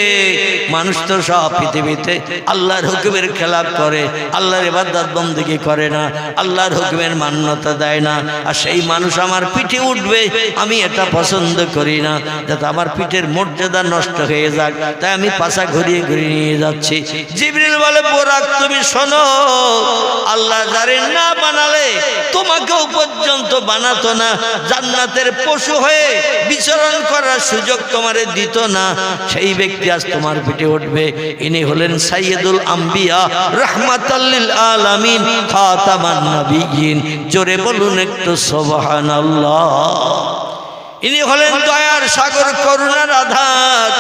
মানুষ তো সব পৃথিবীতে আল্লাহর হুকুমের খেলাফ করে, আল্লাহর ইবাদত বন্দেগী করে না, আল্লাহর হুকুমের মান্যতা দেয় না। আর সেই মানুষ আমার পিঠে উঠবে, আমি এটা পছন্দ করি না, যাতে আমার পিঠের মর্যাদা নষ্ট হয়ে যাক, তাই আমি পাছা ঘুরিয়ে ঘুরিয়ে নিয়ে যাচ্ছি। জিবরিল বলে, বোরাক তুমি শোনো, আল্লাহ যারে না বানালে তোমাকেও পর্যন্ত বানাতো না, জান্নাতের পশু হয়ে বিচরণ করার সুযোগ তোমারে দিত না, সেই ব্যক্তি আজ তোমার পিঠে উঠবে। ইনি হলেন সাইয়্যিদুল আম্বিয়া, রাহমাতাল লিল আলামিন, খাতামান নবিয়্যিন। জোরে বলুন একটু সুবহানাল্লাহ। ইনি হলেন দয়ার সাগর, করুণার আধার,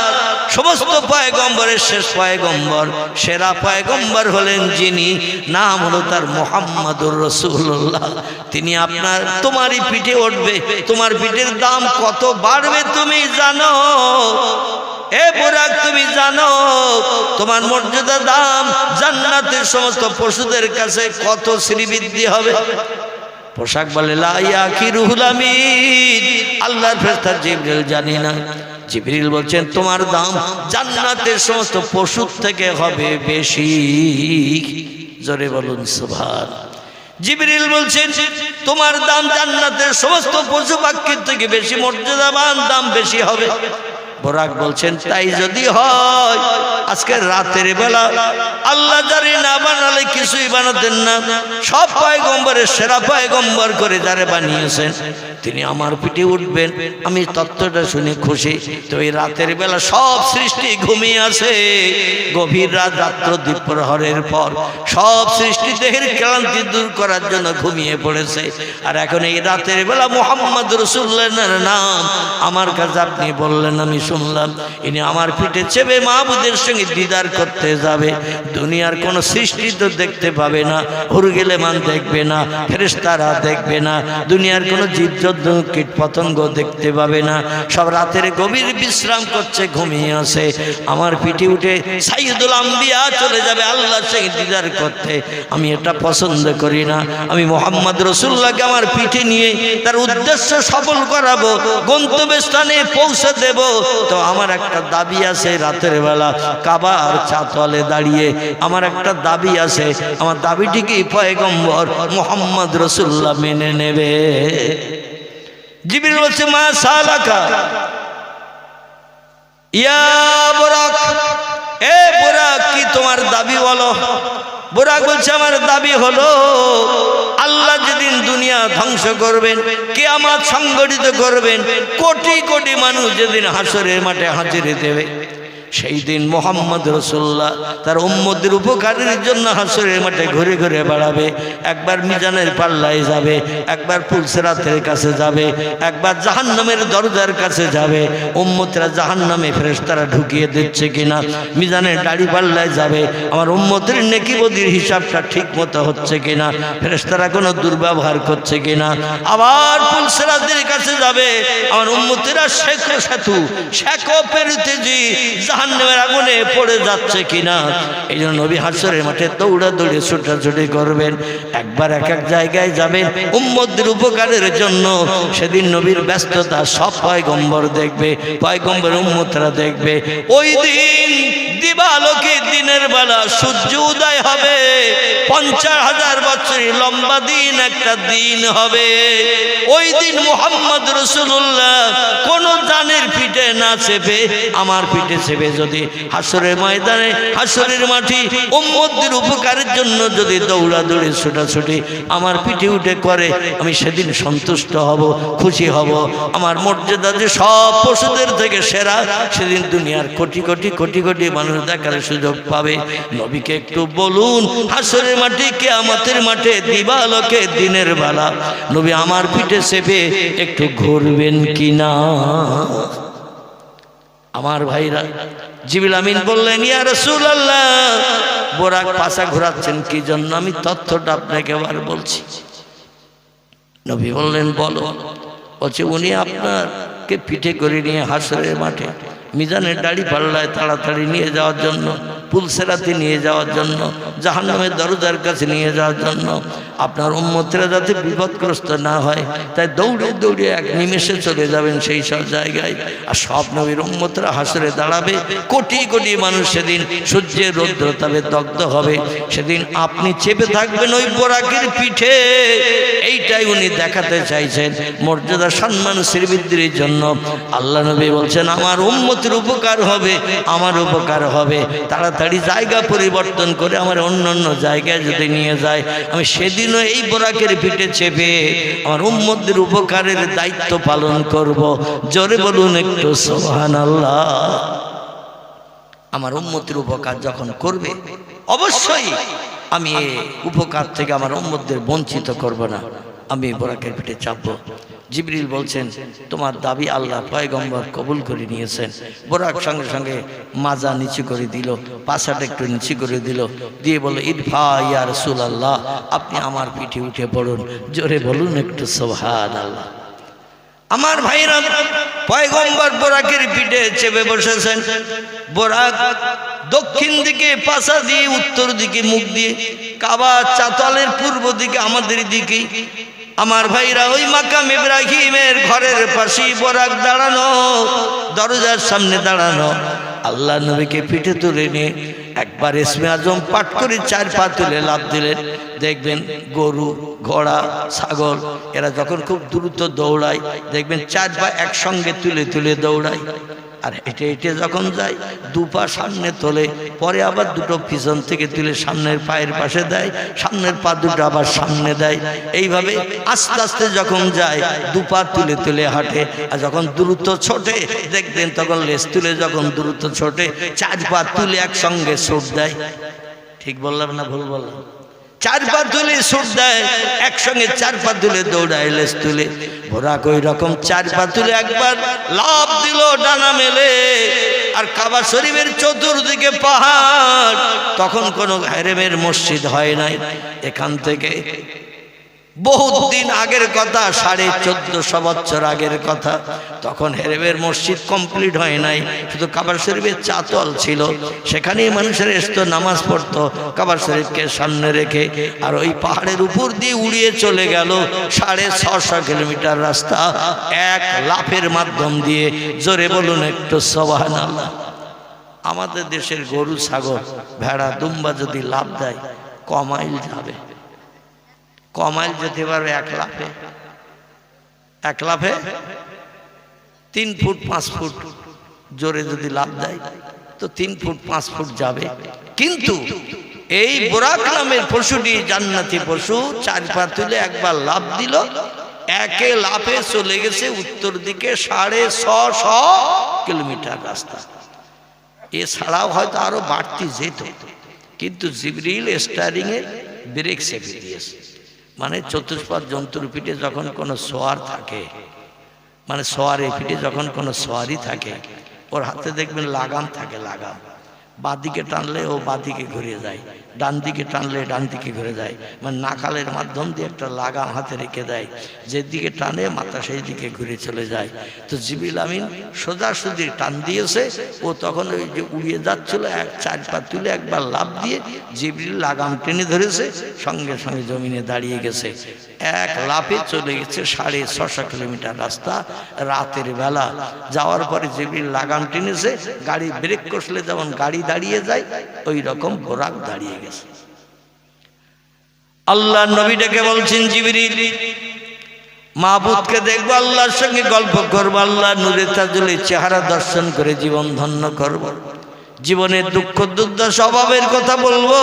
সমস্ত পয়গম্বরের শেষ পয়গম্বর, সেরা পয়গম্বর হলেন যিনি, নাম হলো তার মুহাম্মাদুর রাসূলুল্লাহ। তিনি আপনার তোমারই পিঠে উঠবে, তোমার পিঠের দাম কত বাড়বে তুমি জানো? এ বুরাক তুমি জানো তোমার মর্যাদা দাম জান্নাতের সমস্ত পশুদের কাছে কত শ্রীবৃদ্ধি হবে? পোশাক বলে লা ইয়াকিরুহুল আমিন, আল্লাহর ফেরেশতা জিবরিল জানি না। জিবরিল বলছেন তোমার দাম জান্নাতের সমস্ত পশুর থেকে হবে বেশি। জোরে বলুন সুবহানাল্লাহ। জিবরিল বলছেন তোমার দাম জান্নাতের সমস্ত পশু পাখির থেকে বেশি মর্যাদাবান, দাম বেশি হবে। বুরাক বলছেন তাই যদি হয় আজকে রাতের বেলা আল্লাহ যারে না বানালে কিছুই বানাতেন না, সব পয়গম্বরের সেরা পয়গম্বর করে যারে বানিয়েছেন তিনি আমার পিঠে উঠবেন। আমি তত্ত্বটা শুনে খুশি। তো এই রাতের বেলা সব সৃষ্টি ঘুমিয়ে আছে, গভীর রাত, রাত্র দ্বীপ্রহরের পর সব সৃষ্টি দেহের ক্লান্তি দূর করার জন্য ঘুমিয়ে পড়েছে। আর এখন এই রাতের বেলা মুহাম্মদ রাসূলুল্লাহর নাম আমার কাছে আপনি বললেন, আমি শুনলাম ইনি আমার পিঠে চেপে মাহবুদের সঙ্গে দিদার করতে যাবে। দুনিয়ার কোন সৃষ্টি তো দেখতে পাবে না, হুরগেলেমান দেখবে না, ফেরেশতারা দেখবে না, দুনিয়ার কোন জীবজন্তু কীট পতঙ্গ দেখতে পাবে না, সব রাতের গভীর বিশ্রাম করছে, ঘুমিয়ে আছে। আমার পিঠে উঠে সাইয়্যিদুল আম্বিয়া চলে যাবে আল্লাহর সঙ্গে দিদার করতে। আমি এটা পছন্দ করি না। আমি মুহাম্মদ রাসূলুল্লাহকে আমার পিঠে নিয়ে তার উদ্দেশ্য সফল করাবো, গন্তব্যস্থানে পৌঁছে দেব। তো আমার একটা দাবি আছে, রাতের বেলা কাবার চাতলে দাঁড়িয়ে আমার একটা দাবি আছে। আমার দাবিটি কি পয়গম্বর মুহাম্মদ রাসূলুল্লাহ মেনে নেবে? জিবরিল বলছে মা সালাকা ইয়া বুরাক, এ বুরাক কি তোমার দাবি বলো? বুরাক বলছে আমার দাবি হলো আল্লাহ যেদিন দুনিয়া ধ্বংস করবেন, কিয়ামত সংগঠিত করবেন, কোটি কোটি মানুষ যেদিন হাসরের মাঠে হাজিরি দেবে, সেই দিন মুহাম্মদ রাসূলুল্লাহ তার উম্মতের উপকারের জন্য হাসরের মাঠে ঘুরে ঘুরে বেড়াবে। একবার মিজানের পাল্লায় যাবে, একবার পুলসিরাতের কাছে যাবে, একবার জাহান্নামের দরজার কাছে যাবে। উম্মতরা জাহান্নামে ফেরেশতারা ঢুকিয়ে দিচ্ছে কিনা, মিজানের দাড়ি পাল্লায় যাবে, আমার উম্মতের নেকি বদির হিসাবটা ঠিক মতো হচ্ছে কিনা, ফেরেশতারা কোনো দুর্ব্যবহার করছে কিনা। আবার পুলসিরাতের কাছে যাবে, আমার উম্মতেরা শেখো পেরিতেজি জাহান্নামের আগুনে পড়ে যাচ্ছে কিনা। এই জন্য নবী হাসরের মাঠে দৌড়াদৌড়ি ছুটাছুটি করবেন। একবার এক এক জায়গায় যাবেন উম্মতদের উপকারের জন্য। সেদিন নবীর ব্যস্ততা সব পয়গম্বর দেখবে, পয়গম্বর উম্মতরা দেখবে। ওই দিন দিবালোকে দিনের বেলা সূর্য উদয় হবে, 50,000 বছরের লম্বা দিন একটা দিন হবে। ওই দিন মুহাম্মদ রাসূলুল্লাহ কোন জানের পিঠে না চেপে আমার পিঠে চেপে যদি হাসরের ময়দানে, হাসরের মাঠে উম্মতদের উপকারের জন্য যদি দৌড়াদৌড়ি ছোটাছুটি আমার পিঠে উঠে করে, আমি সেদিন সন্তুষ্ট হব, খুশি হব। আমার মর্যাদা যে সব পশুদের থেকে সেরা, সেদিন দুনিয়ার কোটি কোটি কোটি কোটি মানুষ দেখার সুযোগ পাবে। নবীকে একটু বলুন হাসরের মাঠে, কিয়ামতের মাঠে, দিবালোকে দিনের বেলা নবী আমার পিঠে চেপে একটু ঘুরবেন কিনা? আমার ভাইরা, জিবরিল আমিন বললেন ইয়া রাসূলুল্লাহ বুরাক পাছা ঘোরাচ্ছেন কি জন্য? আমি তথ্যটা আপনাকে আবার বলছি। নবী বললেন বলো। বলছে উনি আপনাকে পিঠে করে নিয়ে হাসরের মাঠে মিজানের দাড়ি পাল্লায় তাড়াতাড়ি নিয়ে যাওয়ার জন্য, পুলসিরাতে নিয়ে যাওয়ার জন্য, জাহান্নামের দরজার কাছে নিয়ে যাওয়ার জন্য, আপনার উম্মতরা যাতে বিপদগ্রস্ত না হয় তাই দৌড়ে দৌড়ে এক নিমেষে চলে যাবেন সেই সব জায়গায়। আর সব নবীর উম্মতরা হাসরে দাঁড়াবে, কোটি কোটি মানুষ সেদিন সূর্যের রৌদ্রতাপে দগ্ধ হবে। সেদিন আপনি চেপে থাকবেন ওই বোরাকের পিঠে। এইটাই উনি দেখাতে চাইছেন, মর্যাদা সম্মান শ্রীবৃদ্ধির জন্য। আল্লাহ নবী বলছেন আমার উম্মতের উপকার হবে, আমার উপকার হবে। তাড়াতাড়ি জায়গা পরিবর্তন করে আমার অন্য অন্য জায়গায় যদি নিয়ে যায়, আমি সেদিনও এই বোরাকের পিঠে চেপে আমার উম্মতদের উপকারের দায়িত্ব পালন করব। জোরে বলুন একটু সুবহানাল্লাহ। আমার উম্মতের উপকার যখন করবে অবশ্যই আমি এই উপকার থেকে আমার উম্মতদের বঞ্চিত করব না, আমি বোরাকের পিঠে চাপবো। জিবরিল বলছেন তোমার দাবি আল্লাহ পয়গম্বর কবুল করে নিয়েছেন। বোরাক সঙ্গে সঙ্গে মাজা নিচু করে দিল, পাছাটা একটু নিচু করে দিল, দিয়ে বলল ইরফা ইয়া রাসূলুল্লাহ, আপনি আমার পিঠে উঠে পড়ুন। জোরে বলুন একটু সুবহানাল্লাহ। আমার ভাইরা, পয়গম্বর বোরাকের পিঠে চেপে বসেছেন। বোরাক দক্ষিণ দিকে পাশা দিয়ে, উত্তর দিকে মুখ দিয়ে, কাবা চাতালের পূর্ব দিকে আমাদের দিকে। আমার ভাইরা, ওই মাকাম ইব্রাহিমের ঘরের পাশেই বোরাক দাঁড়ানো, দরজার সামনে দাঁড়ানো। আল্লাহ নবীকে পিঠে তুলে নিয়ে একবার ইসমে আজম পাঠ করে 4 পা তুলে লাফ দিলেন। দেখবেন গরু, ঘোড়া, ছাগল এরা যখন খুব দ্রুত দৌড়ায়, দেখবেন 4 পা একসঙ্গে তুলে তুলে দৌড়ায়। আর হেঁটে হেঁটে যখন যায় 2 পা সামনে তোলে, পরে আবার 2টো পিছন থেকে তুলে সামনের পায়ের পাশে দেয়, সামনের পা 2টো আবার সামনে দেয়। এইভাবে আস্তে আস্তে যখন যায় 2 পা তুলে তুলে হাঁটে। আর যখন দ্রুত ছোটে দেখবেন তখন লেজ তুলে যখন দ্রুত ছোটে 4 পা তুলে একসঙ্গে ছুট দেয়। ঠিক বললাম না ভুল বললাম? 4 পা তুলে ছুট দেয়, একসঙ্গে 4 পা তুলে দৌড়ায় লেজ তুলে। বোরাক ওই রকম 4 পা তুলে একবার লাফ দিল ডানা মেলে। আর কাবা শরীফের চতুর্দিকে পাহাড়, তখন কোনো হেরেমের মসজিদ হয় নাই। এখান থেকে বহুত দিন আগের কথা, 1450 বছর আগের কথা। তখন হেরেমের মসজিদ কমপ্লিট হয় নাই, শুধু কাবা শরীফের চাতল ছিল। সেখানেই মানুষের এসতো, নামাজ পড়তো কাবা শরীফকে সামনে রেখে। আর ওই পাহাড়ের উপর দিয়ে উড়িয়ে চলে গেল 650 কিলোমিটার রাস্তা এক লাফের মাধ্যম দিয়ে। জোরে বলুন একটু সুবহানাল্লাহ। আমাদের দেশের গরু, ছাগল, ভেড়া, দুম্বা যদি লাফ দেয় কমাইল যাবে, কমাইল যেতে পারবে এক লাফে। 3 ফুট 5 ফুট জোরে যদি লাফ দেয় তো 3 ফুট 5 ফুট যাবে। কিন্তু এই বোরাক নামের পশুটি জান্নাতি পশু, 4 পা তুলে একবার লাফ দিল, একে লাফে চলে গেছে উত্তর দিকে 650 কিলোমিটার রাস্তা। এছাড়াও হয়তো আরো বাড়তি যেত, কিন্তু জিবরিল স্টারিং এ ব্রেক চেপে দিয়েছে। মানে চতুষ্পদ জন্তুর পিঠে যখন কোনো সোয়ার থাকে, মানে সোয়ারের পিঠে যখন কোনো সোয়ারি থাকে, ওর হাতে দেখবেন লাগাম থাকে। লাগাম বাঁদিকে টানলে ও বাঁদিকে ঘুরে যায়, ডান দিকে টানলে ডান দিকে ঘুরে যায়। মানে নাকালের মাধ্যম দিয়ে একটা লাগাম হাতে রেখে দেয়, যেদিকে টানে মাথা সেই দিকে ঘুরে চলে যায়। তো জিবরিল আমিন সোজাসুজি টান দিয়েছে। ও তখন ওই যে উড়িয়ে যাচ্ছিল, 4 পা তুলে একবার লাফ দিয়ে জিবরিল লাগাম টেনে ধরেছে, সঙ্গে সঙ্গে জমিনে দাঁড়িয়ে গেছে। এক লাফে চলে গেছে 650 কিলোমিটার রাস্তা রাতের বেলা। যাওয়ার পরে জিবরিল লাগাম টেনেছে, গাড়ি ব্রেক কষলে যেমন গাড়ি দাঁড়িয়ে যায়, ওই রকম বোরাক দাঁড়িয়ে গেছে। আল্লাহ নবীটাকে বলছেন, জিবরিল মাহবুবকে দেখবো, আল্লাহর সঙ্গে গল্প করবো, আল্লাহ নূরে তাজুলের চেহারা দর্শন করে জীবন ধন্য করব। জীবনের দুঃখ দুর্দশা স্বভাবের কথা বলবো,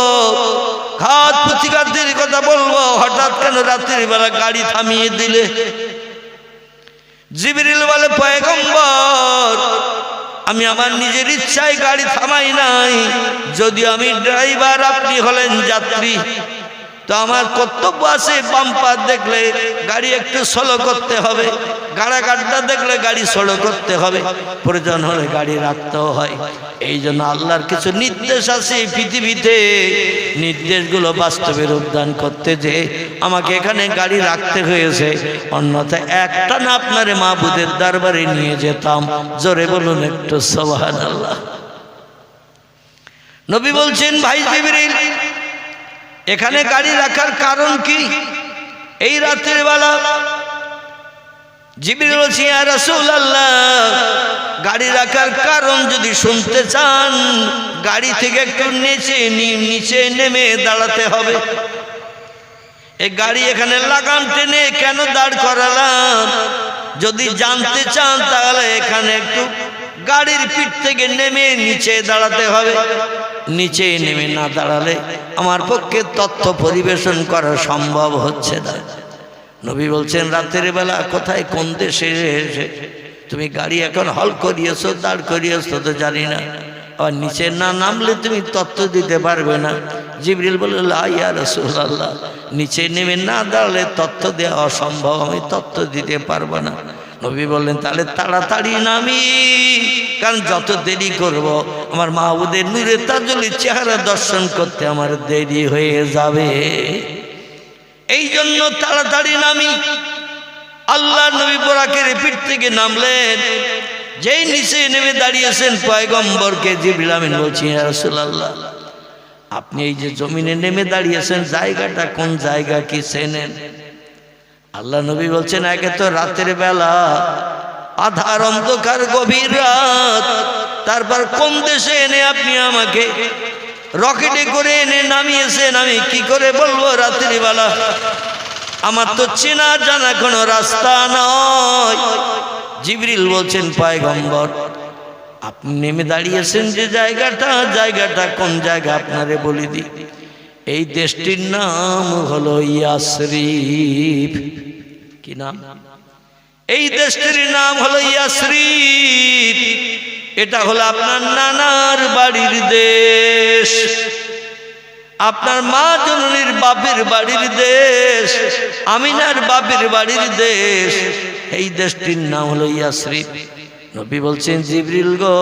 ঘাত প্রতিঘাতের কথা বলবো। হঠাৎ কেন রাতের বেলা গাড়ি থামিয়ে দিলে? জিবরিল বলে, পয়গম্বর আমি আমার নিজের ইচ্ছায় গাড়ি থামাই নাই। যদি আমি ড্রাইভার, আপনি হলেন যাত্রী, তো আমার কর্তব্য আছে বাম্পার দেখলে গাড়ি একটু স্লো করতে হবে, গাড়া গাড্ডা দেখলে গাড়ি স্লো করতে হবে, প্রয়োজন হলে গাড়ি রাখতেও হয়। এই জন্য আল্লাহর কিছু নির্দেশ আছে পৃথিবীতে, নির্দেশগুলো বাস্তবে রূপদান করতে যে আমাকে এখানে গাড়ি রাখতে হয়েছে। অন্যথায় একটা না আপনারে মাহবুদের দরবারে নিয়ে যেতাম। জোরে বলুন একটু সুবহানাল্লাহ। নবী বলছেন, ভাই জিবরিল এখানে গাড়ি রাখার কারণ কি এই রাতের বেলা? জিবরিল বলছে, ইয়া রাসূলুল্লাহ গাড়ি রাখার কারণ যদি শুনতে চান, গাড়ি থেকে একটু নিচে নেমে দাঁড়াতে হবে। এই গাড়ি এখানে লাগাম টেনে কেন দাঁড় করালাম, যদি জানতে চান তাহলে এখানে একটু গাড়ির পিঠ থেকে নেমে নিচে দাঁড়াতে হবে। নিচে নেমে না দাঁড়ালে আমার পক্ষে তথ্য পরিবেশন করা সম্ভব হচ্ছে না। নবী বলছেন, রাতের বেলা কোথায় কোন দেশে এসে তুমি গাড়ি এখন হল করিয়েছো, দাঁড় করিয়েছো তো জানি না, আর নিচে না নামলে তুমি তথ্য দিতে পারবে না। জিবরিল বলল, লা ইয়া রাসূলুল্লাহ নিচে নেমে না দাঁড়ালে তথ্য দেওয়া অসম্ভব, আমি তথ্য দিতে পারবো না। নবী বললেন, তাহলে তাড়াতাড়ি নামি, কারণ যত দেরি করব আমার মাহবুদের নূরে তাজুলের চেহারা দর্শন করতে আমার দেরি হয়ে যাবে। এই জন্য তাড়াতাড়ি নামি। আল্লাহ নবী বোরাকের পিঠ থেকে নামলেন। যেই নিচে নেমে দাঁড়িয়েছেন পয়গম্বরকে জিবরিল আমিন বলছেন, ইয়া রাসূলুল্লাহ, আপনি এই যে জমিনে নেমে দাঁড়িয়েছেন, জায়গাটা কোন জায়গা, কি চেনেন? আল্লাহ নবী বলছেন, একে তো রাতের বেলা, আধার অন্ধকার গভীর রাত, তারপর কোন দেশে এনে আপনি আমাকে রকেটে করে এনে নামিয়েছেন, আমি কি করে বলবো রাতের বেলা? আমার তো চেনা জানা কোনো রাস্তা নয়। জিবরিল বলছেন, পয়গম্বর, আপনি নেমে দাঁড়িয়েছেন যে জায়গাটা কোন জায়গা আপনারে বলে দিই। এই দেশটির নাম হলো ইয়াসরিব। কি নাম? এই দেশটির নাম হলো ইয়াসরিব। এটা হলো আপনার নানার বাড়ির দেশ, আপনার মা জননীর বাপের বাড়ির দেশ, আমিনার বাপের বাড়ির দেশ। এই দেশটির নাম হলো ইয়াসরিব। নবী বলছেন, জিবরিল গো,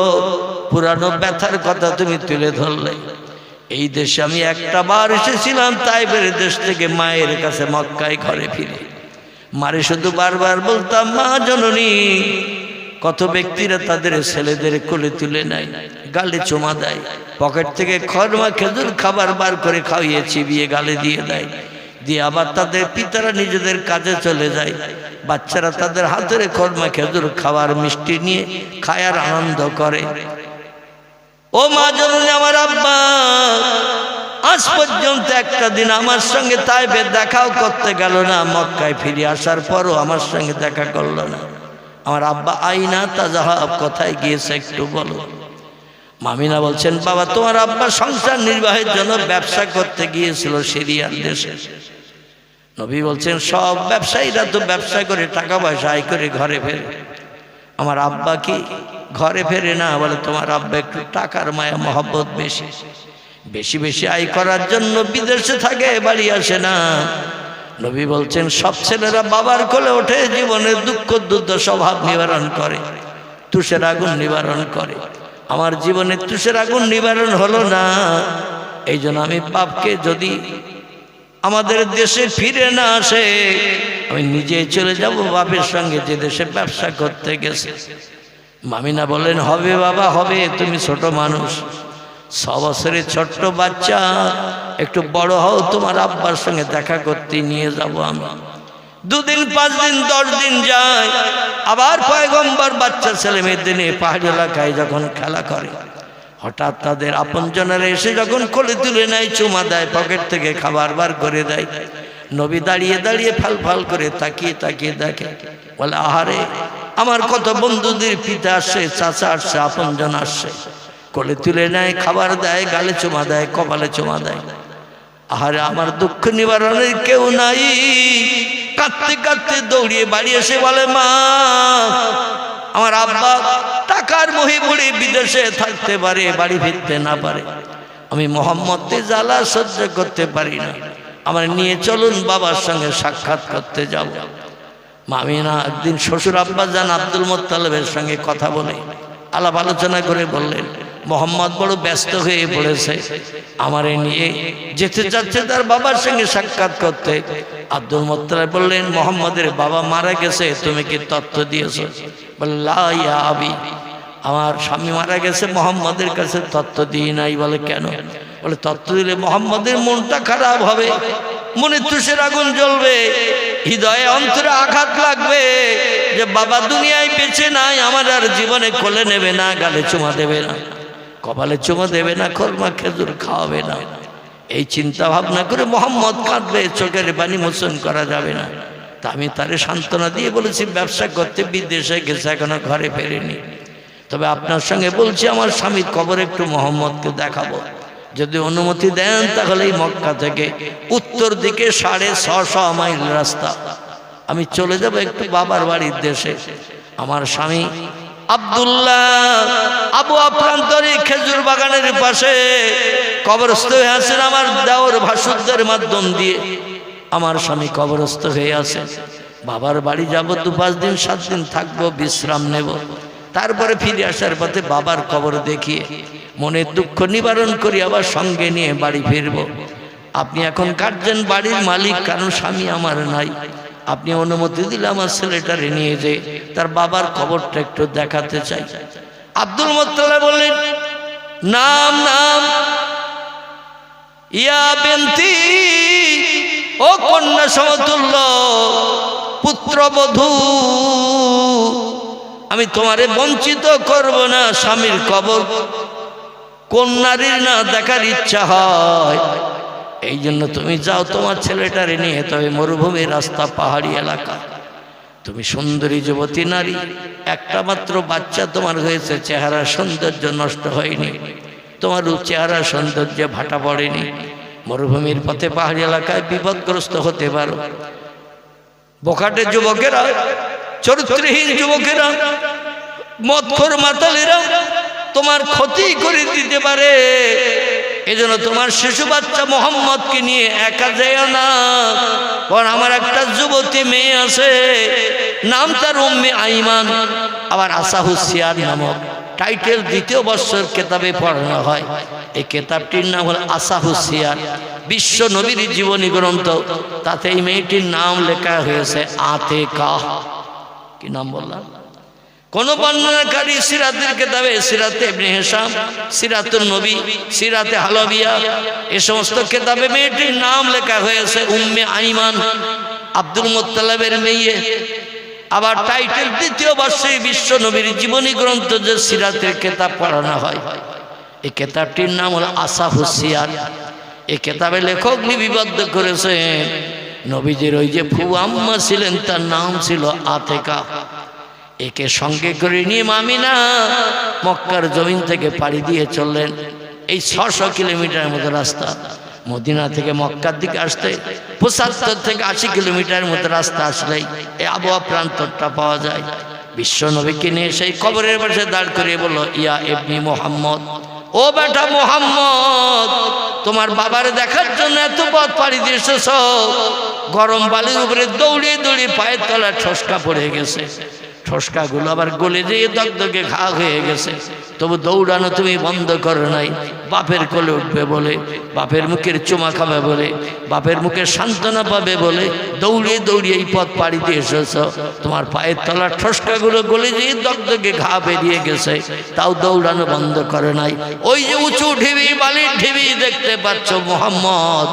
পুরানো ব্যথার কথা তুমি তুলে ধরলে। এই দেশে আমি একটা বার এসেছিলাম তাইফের দেশ থেকে মায়ের কাছে মক্কায় ঘরে ফিরে। মারে শুধু বারবার বলতাম, মা জননী। কত ব্যক্তিরা তাদের ছেলেদের কোলে তুলে নেয়, গালে চুমা দেয়, পকেট থেকে খরমা খেজুর খাবার বার করে খাইয়ে চিবিয়ে গালে দিয়ে দেয়, দিয়ে আবার তাদের পিতারা নিজেদের কাজে চলে যায়। বাচ্চারা তাদের হাতের খরমা খেজুর খাবার মিষ্টি নিয়ে খায় আর আনন্দ করে। ও মা জননী, আমার আব্বা আজ পর্যন্ত একটা দিন আমার সঙ্গে তাইফে দেখাও করতে গেল না। মক্কায় ফিরে আসার পরও আমার সঙ্গে দেখা করলো না। আমার আব্বা আইনা তাজাহাব কোথায় গিয়েছে একটু বলো। মামিনা বলছেন, বাবা, তোমার আব্বা সংসার নির্বাহের জন্য ব্যবসা করতে গিয়েছিল সিরিয়ার দেশে। নবী বলছেন, সব ব্যবসায়ীরা তো ব্যবসা করে টাকা পয়সা আয় করে ঘরে ফেরে, আমার আব্বা কি ঘরে ফেরে না? বলে, তোমার আব্বা একটু টাকার মায়া মহব্বত বেশি, বেশি বেশি আয় করার জন্য বিদেশে থাকে, বাড়ি আসে না। নবী বলছেন, সব ছেলেরা বাবার কোলে ওঠে, জীবনের দুঃখ দুর্দশা স্বভাব নিবারণ করে, তুষের আগুন নিবারণ করে। আমার জীবনে তুষের আগুন নিবারণ হলো না। এই জন্য আমি বাপকে যদি আমাদের দেশে ফিরে না আসে, আমি নিজে চলে যাব বাপের সঙ্গে, যে দেশে ব্যবসা করতে গেছে। মামিনা বলেন, হবে বাবা হবে, তুমি ছোট মানুষ, 6 বছরের ছোট্ট বাচ্চা, একটু বড় হও, তোমার আব্বার সঙ্গে দেখা করতে নিয়ে যাব আমি। 2 দিন 5 দিন 10 দিন যায়, আবার পয়গম্বর বাচ্চা ছেলে মেয়েদের নিয়ে পাহাড়ি এলাকায় যখন খেলা করে, হঠাৎ তাদের আপনজনেরা এসে যখন কোলে তুলে নেয়, চুমা দেয়, পকেট থেকে খাবার বার করে দেয়। নবী দাঁড়িয়ে দাঁড়িয়ে ফাল ফাল করে তাকিয়ে তাকিয়ে দেখে, বলে, আহারে, আমার কত বন্ধুদের পিতা আসছে, চাচা আসছে, আপনজন আসছে, কোলে তুলে নেয়, খাবার দেয়, গালে চুমা দেয়, কপালে চুমা দেয়। আহারে, আমার দুঃখ নিবারণের কেউ নাই। কাঁদতে কাঁদতে দৌড়িয়ে বাড়ি এসে বলে, মা, আমার আব্বা টাকার মোহে পড়ে বিদেশে থাকতে পারে, বাড়ি ফিরতে না পারে, আমি মুহাম্মদকে জ্বালা সহ্য করতে পারি না, আমার নিয়ে চলুন, বাবার সঙ্গে সাক্ষাৎ করতে যাব। মামিনা একদিন শ্বশুর আব্বা জান আব্দুল মুত্তালিবের সঙ্গে কথা বলে আলাপ আলোচনা করে বললেন, মোহাম্মদ বড় ব্যস্ত হয়ে পড়েছে, আমারে নিয়ে যেতে চাচ্ছে তার বাবার সঙ্গে সাক্ষাৎ করতে। আব্দুল মুত্তালিব বললেন, মোহাম্মদের বাবা মারা গেছে, তুমি কি তথ্য দিয়েছ? বলে, লা ইয়া আবি, আমার স্বামী মারা গেছে, মোহাম্মদের কাছে তথ্য দিই নাই। বলে, কেন? বলে, তথ্য দিলে মোহাম্মদের মনটা খারাপ হবে, মনে তুষের আগুন জ্বলবে, হৃদয়ে অন্তরে আঘাত লাগবে যে বাবা দুনিয়ায় বেঁচে নাই, আমার আর জীবনে কোলে নেবে না, গালে চুমা দেবে না, কপালে চুমা দেবে না, খরমা খেজুর খাওয়াবে না। এই চিন্তা ভাবনা করে মোহাম্মদ কাঁদবে, চোখের পানি মোচন করা যাবে না। তা আমি তারে সান্ত্বনা দিয়ে বলেছি, ব্যবসা করতে বিদেশে গেছে, এখনো ঘরে ফেরেনি, তবে আপনার সঙ্গে বলছি, আমার স্বামীর কবর একটু মোহাম্মদকে দেখাবো, যদি অনুমতি দেন তাহলে এই মক্কা থেকে উত্তর দিকে 650 মাইল রাস্তা, আমি চলে যাব একটু বাবার বাড়ির দেশে। আমার স্বামী আব্দুল্লাহ আবু আফরান্তরি খেজুর বাগানের পাশে কবরস্থ হয়ে আছেন, আমার দেওর ভাসুরদের মাধ্যম দিয়ে আমার স্বামী কবরস্থ হয়ে আছে। বাবার বাড়ি যাব, 2-5 দিন 7 দিন থাকবো, বিশ্রাম নেব, তারপরে ফিরে আসার পথে বাবার কবর দেখিয়ে মনের দুঃখ নিবারণ করি, আবার সঙ্গে নিয়ে বাড়ি ফিরব। আপনি এখন কাটছেন বাড়ির মালিক, কারণ স্বামী আমার নাই, আপনি অনুমতি দিলে আমার ছেলেটারে নিয়ে যে তার বাবার খবরটা একটু দেখাতে চাই। আব্দুল মুত্তালিব বললেন, নাম নাম ইয়া বিনতি, ও কন্যা সমতুল্য পুত্রবধূ, আমি তোমারে বঞ্চিত করব না। স্বামীর কবর কোন নারীর না দেখার ইচ্ছা হয়, এই জন্য তুমি যাও তোমার ছেলেটারে নিয়ে। তবে মরুভূমির রাস্তা, পাহাড়ি এলাকা, তুমি সুন্দরী যুবতী নারী, একটা মাত্র বাচ্চা তোমার হয়েছে, চেহারা সৌন্দর্য নষ্ট হয়নি, তোমার চেহারা সৌন্দর্যে ভাটা পড়েনি। মরুভূমির পথে, পাহাড়ি এলাকায় বিপদগ্রস্ত হতে পারো। বোকাটে যুবকেরা, চরিত্রহীন যুবকেরা, মদখোর মাতালেরা তোমার ক্ষতি করে দিতে পারে। এজন্য তোমার শিশু বাচ্চা মোহাম্মদকে নিয়ে একা যেও না, কারণ আমার একটা যুবতী মেয়ে আছে, নাম তার উম্মে আইমান, আবার আসাহুসিয়ার নামক টাইটেল দ্বিতীয় বর্ষের কেতাবে পড়ানো হয়। এই কেতাবটির নাম হল আসাহুসিয়ার, বিশ্ব নবীর জীবনী গ্রন্থ। তাতে এই মেয়েটির নাম লেখা হয়েছে আতেকা। কি নাম বললাম? কোন বর্ণনাকারী সিরাতের কেতাবে, সিরাতে ইবনে হিশাম, সিরাতুন নবী, সিরাতে হালাবিয়া, এই সমস্ত কেতাবে মেয়েটির নাম লেখা হয়েছে উম্মে আইমান, আব্দুল মুত্তালিবের মেয়ে। আবার টাইটেল দ্বিতীয় বর্ষে বিশ্ব নবীর জীবনী গ্রন্থ যে সিরাতের কেতাব পড়ানো হয়, এই কেতাবটির নাম হলো আসাহুসিয়ার। এই কেতাবে লেখক লিপিবদ্ধ করেছেন নবীজির ওই যে ফুফু আম্মা ছিলেন, তার নাম ছিল আতেকা। একে সঙ্গে করে নিয়ে আমিনা মক্কার জমিন থেকে পাড়ি দিয়ে চললেন। এই 600 কিলোমিটারের মতো রাস্তা, মদিনা থেকে মক্কার দিকে আসতে 75 থেকে 80 কিলোমিটারের মতো রাস্তা আসলেই এই আবহাওয়া প্রান্তরটা পাওয়া যায়। বিশ্ব নবীকে নিয়ে সেই কবরের পাশে দাঁড় করিয়ে বলল, ইয়া ইবনি মুহাম্মদ, ও বেটা মুহাম্মদ, তোমার বাবার দেখার জন্য এত পথ পাড়ি দিয়ে এসেছ, গরম বালির উপরে দৌড়িয়ে দৌড়িয়ে পায়ের তলায় ঠসকা পড়ে গেছে, ঠসকাগুলো আবার গলে যেয়ে দগদগে ঘা হয়ে গেছে, তবু দৌড়ানো তুমি বন্ধ করো নাই। বাপের কোলে উঠবে বলে, বাপের মুখের চুমা খাবে বলে, বাপের মুখে সান্ত্বনা পাবে বলে দৌড়িয়ে দৌড়িয়ে এই পথ পাড়ি দিয়ে এসেছ। তোমার পায়ের তলার ঠসকাগুলো গলে যেয়ে দগদগে ঘা বেরিয়ে গেছে, তাও দৌড়ানো বন্ধ করে নাই। ওই যে উঁচু ঢিবি, বালির ঢিবি দেখতে পাচ্ছ মুহাম্মদ,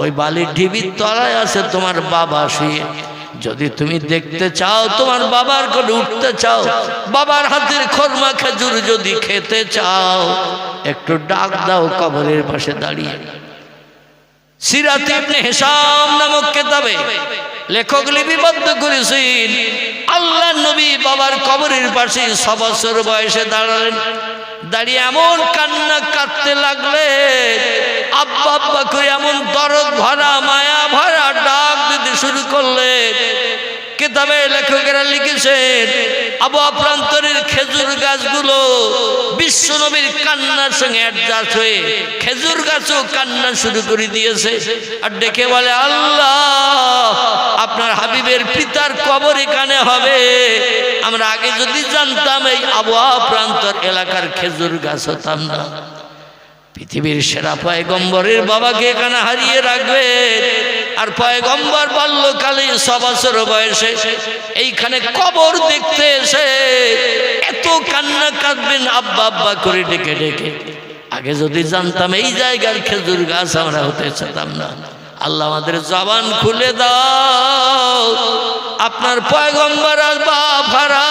ওই বালির ঢিবির তলায় আছে তোমার বাবা শুয়ে। যদি তুমি দেখতে চাও, তোমার বাবার কোলে উঠতে চাও, বাবার হাতের খরমা খেজুর যদি খেতে চাও, একটু ডাক দাও কবরের পাশে দাঁড়িয়ে। সিরাতে ইবনে হিশাম নামক কেতাবে লেখক লিপিবদ্ধ করেছেন, আল্লাহর নবী বাবার কবরের পাশে 6 বছর বয়সে দাঁড়ালেন। দাঁড়িয়ে এমন কান্না কাঁদতে লাগলেন, আব্বা আব্বা করে এমন দরদ ভরা মায়া ভরা ডাক দিতে শুরু করলেন। কিতাবে লেখকেরা লিখেছেন, আবহাওয়া প্রান্তরের খেজুর গাছগুলো বিশ্ব নবীর কান্নার সঙ্গে অ্যাডজাস্ট হয়ে খেজুর গাছও কান্না শুরু করে দিয়েছে, আর ডেকে বলে, আল্লাহ আপনার হাবিবের পিতার কবর এখানে হবে। আমরা আগে যদি জানতাম এই আবহাওয়া প্রান্তর এলাকার খেজুর গাছ হতাম না। পৃথিবীর সেরা পয়গম্বরের বাবাকে এখানে হারিয়ে রাখবে, আর পয়গম্বর বাল্যকালে 6 বছর বয়সে এইখানে কবর দেখতে এসে এত কান্না কাঁদবেন আব্বা আব্বা করে ডেকে ডেকে। আগে যদি জানতাম এই জায়গার খেজুর গাছ আমরা হতে চাইতাম না। আল্লাহ আমাদের জবান খুলে দাও, আপনার পয়গম্বর আর বাপ হারা,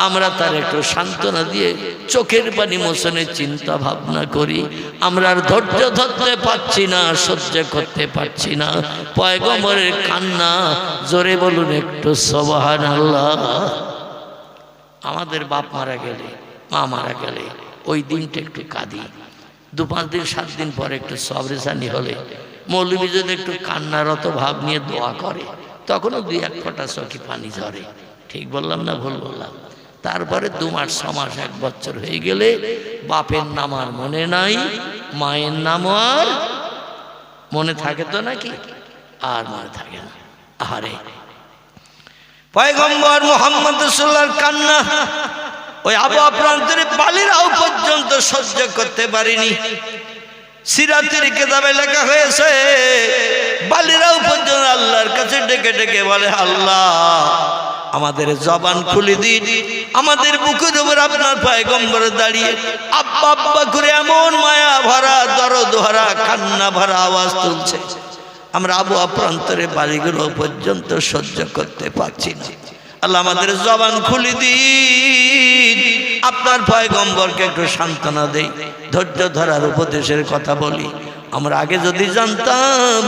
আমরা তার একটু সান্ত্বনা দিয়ে চোখের পানি মোছনের চিন্তা ভাবনা করি। আমরা আর ধৈর্য ধরতে পারছি না, সহ্য করতে পারছি না পয়গম্বরের কান্না। জোরে বলুন একটু সুবহানাল্লাহ। আমাদের বাপ মারা গেলে, মা মারা গেলে ওই দিনটা একটু কাঁদি। 2-5 দিন 7 দিন পরে একটু সবরেশানি হলে মৌলবী যদি একটু কান্নারত ভাব নিয়ে দোয়া করে, তখনও 2-1 ফোঁটা চোখে পানি ঝরে। ঠিক বললাম না ভুল বললাম? তারপরে 2 মাস 6 মাস 1 বছর হয়ে গেলে বাপের নাম আর মনে নাই, মায়ের নাম আর মনে থাকে তো নাকি? আর মনে থাকে না। আরে পয়গম্বর মুহাম্মদ রাসূলুল্লাহর কান্না ওই আবহাওয়া প্রান্তরে বালিরাও পর্যন্ত সহ্য করতে পারিনি। সিরাতের কিতাবে লেখা হয়েছে, বালিরাও পর্যন্ত আল্লাহর কাছে ডেকে ডেকে বলে, আল্লাহ আমাদের জবান খুলে দিন। আমাদের বুকের উপর আপনার পয়গম্বর দাঁড়িয়ে আব্বা আব্বা করে এমন মায়া ভরা দরদ ভরা কান্না ভরা আওয়াজ তুলছে, আমরা আবহাওয়া প্রান্তরে বাড়িগুলো পর্যন্ত সহ্য করতে পারছি না। আল্লাহ আমাদের জবান খুলে দিন, আপনার পয়গম্বরকে একটু সান্ত্বনা দেই, ধৈর্য ধরার উপদেশের কথা বলি। আমরা আগে যদি জানতাম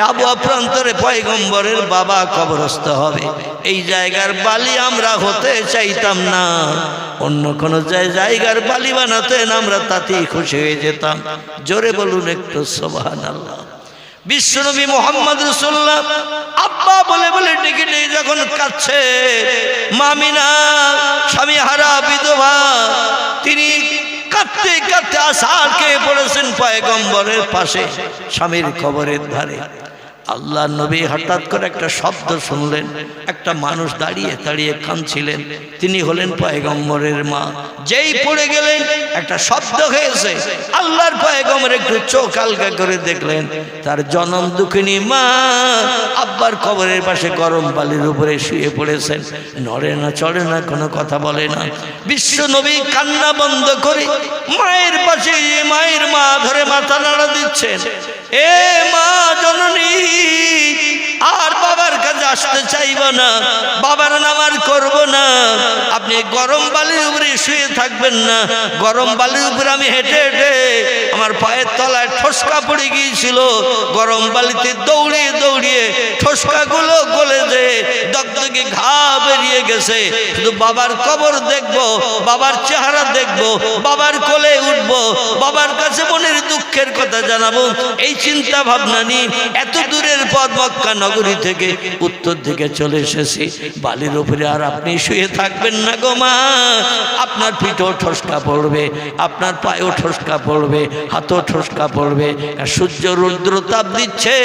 আবহাওয়া প্রান্তরে পয়গম্বরের বাবা কবরস্থ হবে, এই জায়গার বালি আমরা হতে চাইতাম না, অন্য কোন জায়গার বালি বানাতেন, আমরা তাতেই খুশি হয়ে যেতাম। জোরে বলুন একটু সুবহানাল্লাহ। বিশ্বনবী মুহাম্মদ রাসূলুল্লাহ আব্বা বলে বলে ডেকে ডেকে যখন কাঁদছে, মামিনা স্বামী হারা বিধবা, তিনি কাঁদতে কাঁদতে আসারকে পড়েছেন পয়গম্বরের পাশে স্বামীর কবরের ধারে। আল্লাহ নবী হঠাৎ করে একটা শব্দ শুনলেন, একটা মানুষ দাঁড়িয়ে দাঁড়িয়ে কাঁদছিলেন, তিনি হলেন পয়গম্বরের মা। যেই পড়ে গেলেন একটা শব্দ হয়েছে, আল্লাহর পয়গম্বর একটু চোখ হালকা করে দেখলেন, তার জনম দুঃখিনী মা আব্বার কবরের পাশে গরম বালির উপরে শুয়ে পড়েছেন, নড়ে না চড়ে না, কোনো কথা বলে না। বিশ্ব নবী কান্না বন্ধ করে মায়ের পাশে, মায়ের মা ধরে মাথা নাড়া দিচ্ছেন, এ মা জননী আর বাবার কাছে আসতে চাইব না, বাবার নাম আর করব না, আপনি গরম বালির উপরে শুয়ে থাকবেন না। গরম বালির উপরে আমি হেঁটে হেঁটে আমার পায়ের তলায় ঠোসকা পড়ে গিয়েছিল, গরম বালিতে দৌড়িয়ে দৌড়িয়ে ঠোসকাগুলো গলে যে দগদগে ঘা বেরিয়ে গেছে, শুধু বাবার কবর দেখব, বাবার চেহারা দেখব, বাবার কোলে উঠব, বাবার কাছে মনের দুঃখের কথা জানাবো, এই চিন্তা ভাবনা নিয়ে এত দূরের পথ মক্কা নগরী থেকে উত্তর দিকে চলে এসেছি। বালির উপরে আর আপনি শুয়ে থাকবেন না গো মা, আপনার পিঠেও ঠোসকা পড়বে, আপনার পায়েও ঠোসকা পড়বে, হাতও ঠোসকা পড়বে। সূর্য রৌদ্র তাপ দিচ্ছে,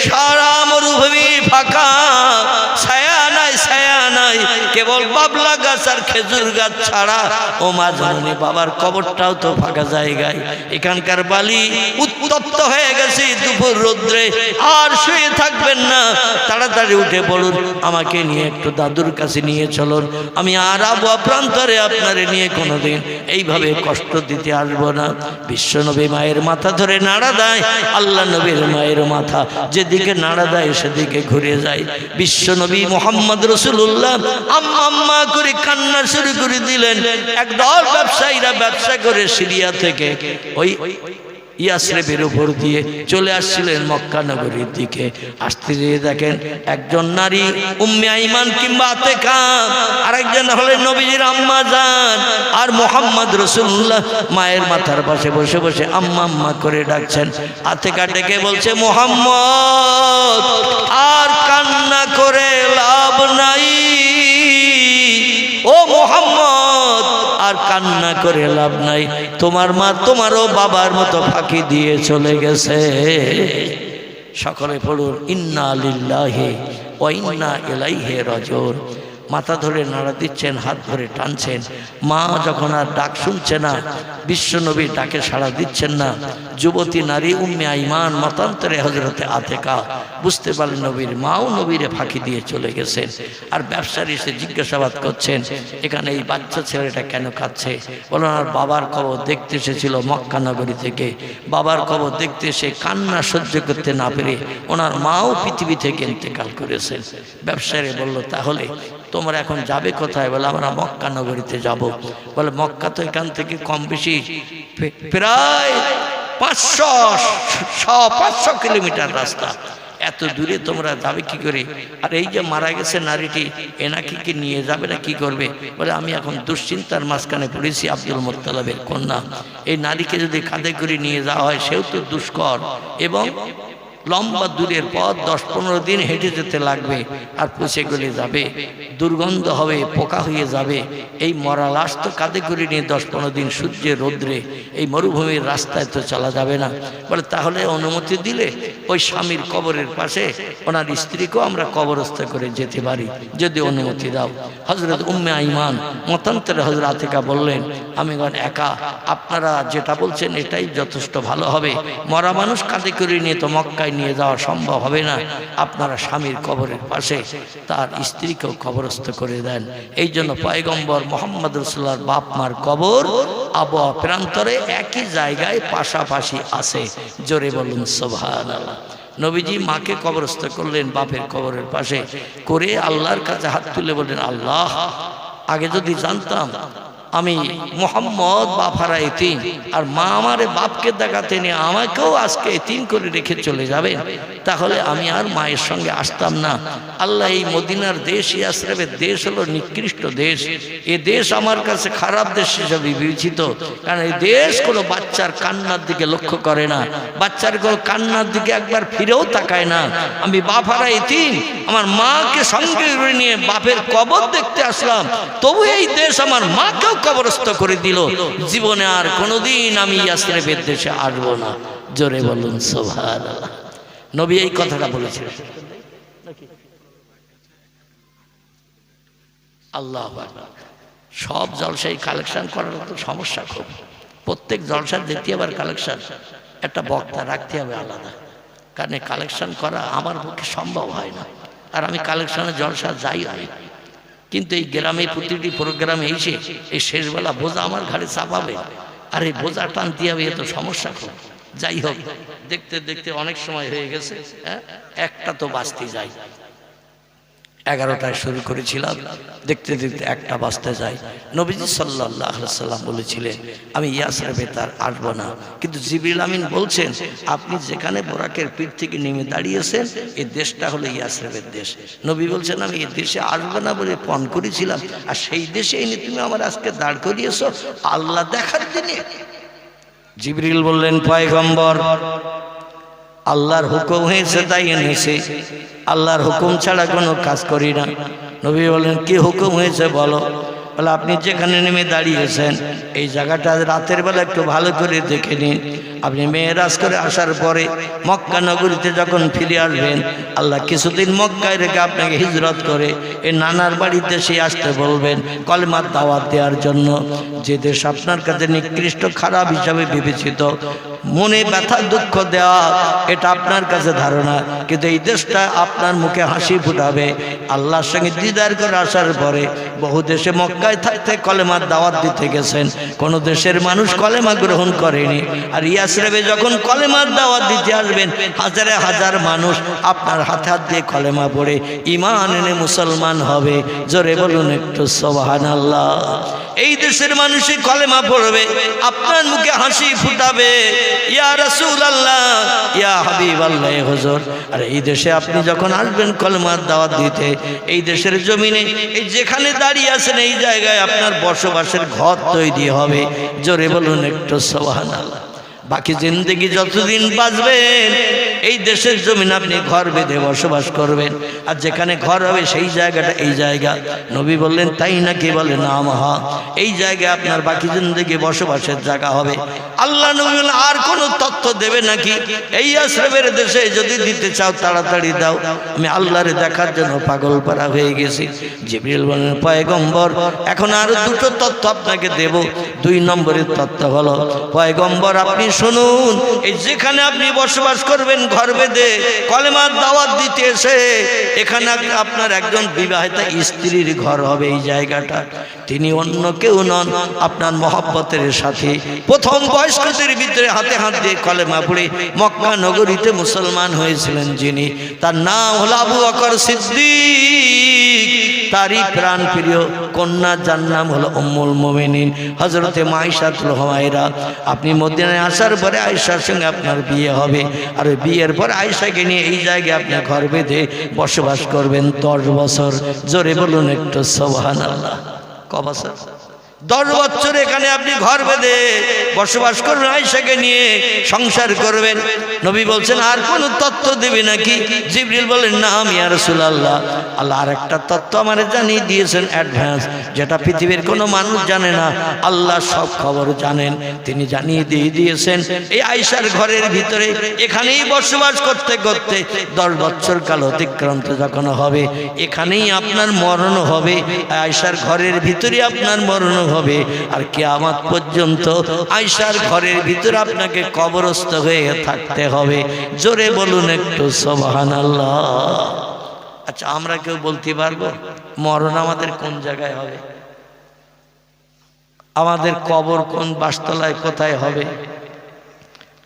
সারা মরুভূমি ফাঁকা, ছায়া নাই ছায়া নাই, কেবল বাবলা গাছ আর খেজুর গাছ ছাড়া। ও মা জননী, বাবার কবরটাও তো ফাঁকা জায়গায়, এখানকার বালি উত্তপ্ত হয়ে গেছে দুপুর রৌদ্রে, আর শুয়ে থাকবেন না, তাড়াতাড়ি উঠে পড়ুন, আমাকে নিয়ে একটু দাদুর কাছে নিয়ে চলুন, আমি আর আবহাওয়া প্রান্তরে আপনারে নিয়ে কোনোদিন এইভাবে কষ্ট দিতে আসবো না। বিশ্বনবী মায়ের মাথা ধরে নাড়া দেয়, আল্লাহ নবীর মায়ের মাথা যেদিকে নাড়া দেয় সেদিকে ঘুরে যায়। বিশ্বনবী মুহাম্মদ রাসূলুল্লাহ আম্মা আম্মা করে কান্না শুরু করে দিলেন। একদল ব্যবসায়ীরা ব্যবসা করে সিরিয়া থেকে ওই ইয়াসরিবের উপর দিয়ে চলে আসছিলেন মক্কা নগরীর দিকে। আসতে গিয়ে দেখেন একজন নারী উম্মে আইমান কিংবা আতেকা, আরেকজন হলেন নবীজির আম্মা জান, আর মুহাম্মদ রাসূলুল্লাহ মায়ের মাথার পাশে বসে বসে আম্মা আম্মা করে ডাকছেন। আতেকা ডেকে বলছে, মুহাম্মদ আর কান্না করে লাভ নাই, ও মুহাম্মদ আর কান্না করে লাভ নাই, তোমার মা তোমারও বাবার মতো ফাঁকি দিয়ে চলে গেছে। সকলে পড়ুন ইন্না লিল্লাহি ওয়া ইন্না ইলাইহি রাজিউন। মাথা ধরে নাড়া দিচ্ছেন, হাত ধরে টানছেন। মা যখন আর ডাক শুনছে না, বিশ্বনবী ডাকে সাড়া দিচ্ছেন না, যুবতী নারী উম্মে আইমান মতান্তরে হযরতে আতেকা বুঝতে পারলেন নবীর মাও নবীরে ফাঁকি দিয়ে চলে গেছেন। আর ব্যবসায়ী এসে জিজ্ঞাসাবাদ করছেন, এখানে এই বাচ্চা ছেলেটা কেন কাঁদছে? বলেন আর বাবার কবর দেখতে এসেছিল মক্কা নগরী থেকে, বাবার কবর দেখতে এসে কান্না সহ্য করতে না পেরে ওনার মাও পৃথিবী থেকে ইন্তেকাল করেছেন। ব্যবসায়ী বলল, তাহলে তোমরা এখন যাবে কোথায়? বলে আমরা মক্কা নগরীতে যাব। বলে মক্কা তো এখান থেকে কম বেশি প্রায় 500 কিলোমিটার রাস্তা, এত দূরে তোমরা যাবে কি করে? আর এই যে মারা গেছে নারীটি, এনাকে কি নিয়ে যাবে না কি করবে? বলে আমি এখন দুশ্চিন্তার মাঝখানে পড়েছি, আব্দুল মুত্তালিবের কন্যা, এই নারীকে যদি কাঁধে করে নিয়ে যাওয়া হয় সেও তো দুষ্কর এবং লম্বা দূরের পথ, 10-15 দিন হেঁটে যেতে লাগবে, আর পচে গলে যাবে, দুর্গন্ধ হবে, পোকা হয়ে যাবে। এই মরা লাশ তো কাঁধে করে নিয়ে 10-15 দিন সূর্যের রৌদ্রে এই মরুভূমির রাস্তায় তো চলা যাবে না। বলে তাহলে অনুমতি দিলে ওই স্বামীর কবরের পাশে ওনার স্ত্রীকেও আমরা কবরস্থ করে যেতে পারি, যদি অনুমতি দাও। হযরত উম্মে আইমান মতান্তরে হযরত আতিকা বললেন, আমি একা, আপনারা যেটা বলছেন এটাই যথেষ্ট ভালো হবে। মরা মানুষ কাঁধে করে নিয়ে তো মক্কায় মক্কায় নিয়ে যাওয়া সম্ভব হবে না, আপনারা স্বামীর কবরের পাশে তার স্ত্রীকেও কবরস্থ করে দেন। এই জন্য পয়গম্বর মোহাম্মদ রাসূলুল্লাহর বাপ মার কবর আবহাওয়া প্রান্তরে একই জায়গায় পাশাপাশি আছে। জোরে বলুন সুবহানাল্লাহ। নবীজি মাকে কবরস্থ করলেন বাপের কবরের পাশে করে আল্লাহর কাছে হাত তুলে বললেন, আল্লাহ, আগে যদি জানতাম আমি মোহাম্মদ বাপারা এতিম, আর মা আমারে বাপকে দেখাতে নিয়ে আমাকেও আজকে এতিম করে রেখে চলে যাবে, তাহলে আমি আর মায়ের সঙ্গে আসতাম না। আল্লাহ, এই মদিনার দেশ, ইয়াসরিবের দেশ হলো নিকৃষ্ট দেশ। এ দেশ আমার কাছে খারাপ দেশ হিসেবে বিবেচিত, কারণ এই দেশ কোনো বাচ্চার কান্নার দিকে লক্ষ্য করে না, বাচ্চার কোনো কান্নার দিকে একবার ফিরেও তাকায় না। আমি বাপারা এতিম, আমার মাকে সঙ্গে নিয়ে বাপের কবর দেখতে আসলাম, তবু এই দেশ আমার মাকেও কবরস্থ করে দিল। জীবনে আর কোনোদিন আমি ইয়াসরিবের দেশে আসবো না। জোরে বলুন সুবহানাল্লাহ। নবী এই কথাটা বলেছিলেন। আল্লাহু আকবার। সব জলসায় কালেকশন করার তো সমস্যা খুব। প্রত্যেক জলসার দ্বিতীয়বার কালেকশন, একটা বক্তা রাখতে হবে আলাদা, কারণ কালেকশন করা আমার পক্ষে সম্ভব হয় না। আর আমি কালেকশনে জলসা যাই হয়, কিন্তু এই গ্রামে প্রতিটি প্রোগ্রামে এসে এই শেষবেলা বোঝা আমার ঘাড়ে চাপাবে, আর এই বোঝা টানতে হবে, এ তো সমস্যা খুব। যাই হোক, দেখতে দেখতে অনেক সময় হয়ে গেছে, একটা তো বাঁচতে যাই। 11টায় শুরু করেছিলাম, দেখতে দেখতে একটা বাজতে যায়। নবীজি সাল্লাল্লাহু আলাইহি সাল্লাম বলেছিলেন, আমি ইয়াসরিবে তার আসবো না, কিন্তু জিবরিল আমিন বলছেন, আপনি যেখানে বোরাকের পিঠ থেকে নেমে দাঁড়িয়েছেন এই দেশটা হলো ইয়াসরিবের দেশ। নবী বলছেন, আমি এই দেশে আসবো না বলে পণ করেছিলাম, আর সেই দেশে এনে তুমি আমার আজকে দাঁড় করিয়েছো আল্লাহ দেখার দিনে। জিবরিল বললেন, পয়গম্বর, আল্লাহর হুকুম হয়েছে তাই এনেছে, আল্লাহর হুকুম ছাড়া কোনো কাজ করি না। নবী বলেন, কি হুকুম হয়েছে বলো? বলে, আপনি যেখানে নেমে দাঁড়িয়েছেন এই জায়গাটা রাতের বেলা একটু ভালো করে দেখে নিন। আপনি মেরাজ করে আসার পরে মক্কা নগরীতে যখন ফিরে আসবেন, আল্লাহ কিছুদিন মক্কায় রেখে আপনাকে হিজরত করে এই নানার বাড়িতে সে আসতে বলবেন কলেমার দাওয়াত দেওয়ার জন্য। যে দেশ আপনার কাছে নিকৃষ্ট খারাপ হিসাবে বিবেচিত, মনে ব্যথা দুঃখ দেওয়া, এটা আপনার কাছে ধারণা, কিন্তু এই দেশটা আপনার মুখে হাসি ফুটাবে। আল্লাহর সঙ্গে দিদার করে আসার পরে বহু দেশে মক্কায় থাকতে কলেমার দাওয়াত দিতে গেছেন, কোন দেশের মানুষ কলেমা গ্রহণ করেনি। আর ইয়াসরিবে যখন কলেমার দাওয়াত দিতে আসবেন, হাজারে হাজার মানুষ আপনার হাতে হাত দিয়ে কলেমা পড়ে ঈমান এনে মুসলমান হবে। জোরে বলুন একটু সুবহানাল্লাহ। এই দেশের মানুষই কলেমা পড়বে, আপনার মুখে হাসি ফুটাবে, ইয়া রাসূলুল্লাহ, ইয়া হাবিবাল্লাহ, হুজুর। আর এই দেশে আপনি যখন আসবেন কলেমার দাওয়াত দিতে, এই দেশের জমিনে এই যেখানে দাঁড়িয়ে আছেন এই জায়গায় আপনার বসবাসের ঘর তৈরি হবে। জোরে বলুন একটু সুবহানাল্লাহ। বাকি জিন্দেগি যতদিন বাঁচবেন এই দেশের জমিন আপনি ঘর বেঁধে বসবাস করবেন, আর যেখানে ঘর হবে সেই জায়গাটা এই জায়গা। নবী বললেন, তাই নাকি? বলে, না মহা, এই জায়গায় আপনার বাকি জিন্দেগি বসবাসের জায়গা হবে। আল্লাহ নবী বললেন, আর কোনো তথ্য দেবে নাকি? এই ইয়াসরিবের দেশে যদি দিতে চাও তাড়াতাড়ি দাও, আমি আল্লাহরে দেখার জন্য পাগল পারা হয়ে গেছি। জিবরিল বললেন, পয়গম্বর, এখন আরো দুটো তথ্য আপনাকে দেব। 2 নম্বরের তথ্য হলো, পয়গম্বর আপনি শুনুন, এই যেখানে আপনি বসবাস করবেন ঘর বেঁধে কলেমার দাওয়াত দিতে এসে, এখানে আপনার একজন বিবাহিতা স্ত্রীর ঘর হবে। এই জায়গাটা তিনি অন্য কেউ নন, আপনার মহব্বতের সাথে প্রথম বয়স্কদের ভিতরে হাতে হাত দিয়ে কলেমা পড়ে মক্কা নগরীতে মুসলমান হয়েছিলেন যিনি, তার নাম হলো আবু বকর সিদ্দিক। তারই প্রাণ প্রিয় কন্যা যার নাম হলো উম্মুল মুমিনিন হযরতে আয়েশাতুল হুমায়রা। আপনি মদিনায় আসার পরে আয়েশার সঙ্গে আপনার বিয়ে হবে, আর ওই বিয়ের পর আয়েশাকে নিয়ে এই জায়গায় আপনি ঘর বেঁধে বসবাস করবেন 10 বছর। জোরে বলুন একটু সুবহানাল্লাহ। ক বছর? 10 বছর এখানে আপনি ঘর বেঁধে বসবাস করবেন, আয়েশাকে নিয়ে সংসার করবেন। নবী বলছেন, আর কোন তথ্য দেবে নাকি? জিবরিল বলেন, না ইয়া রাসূলুল্লাহ, আল্লাহ আরেকটা তথ্য আমারে জানিয়ে দিয়েছেন অ্যাডভান্স, যেটা পৃথিবীর কোনো মানুষ জানে না। আল্লাহ সব খবর জানেন, তিনি জানিয়ে দিয়েছেন এই আয়েশার ঘরের ভিতরে এখানেই বসবাস করতে করতে 10 বছর কাল অতিক্রান্ত যখন হবে, এখানেই আপনার মরণ হবে। আয়েশার ঘরের ভিতরে আপনার মরণ হবে, আর কিয়ামত পর্যন্ত আয়েশার ঘরের ভিতরে আপনাকে কবরস্থ হয়ে থাকতে হবে। জোরে বলুন একটু সুবহানাল্লাহ। আচ্ছা, আমরা কেউ বলতে পারবো মরণ আমাদের কোন জায়গায় হবে? আমাদের কবর কোন বাসতলায় কোথায় হবে?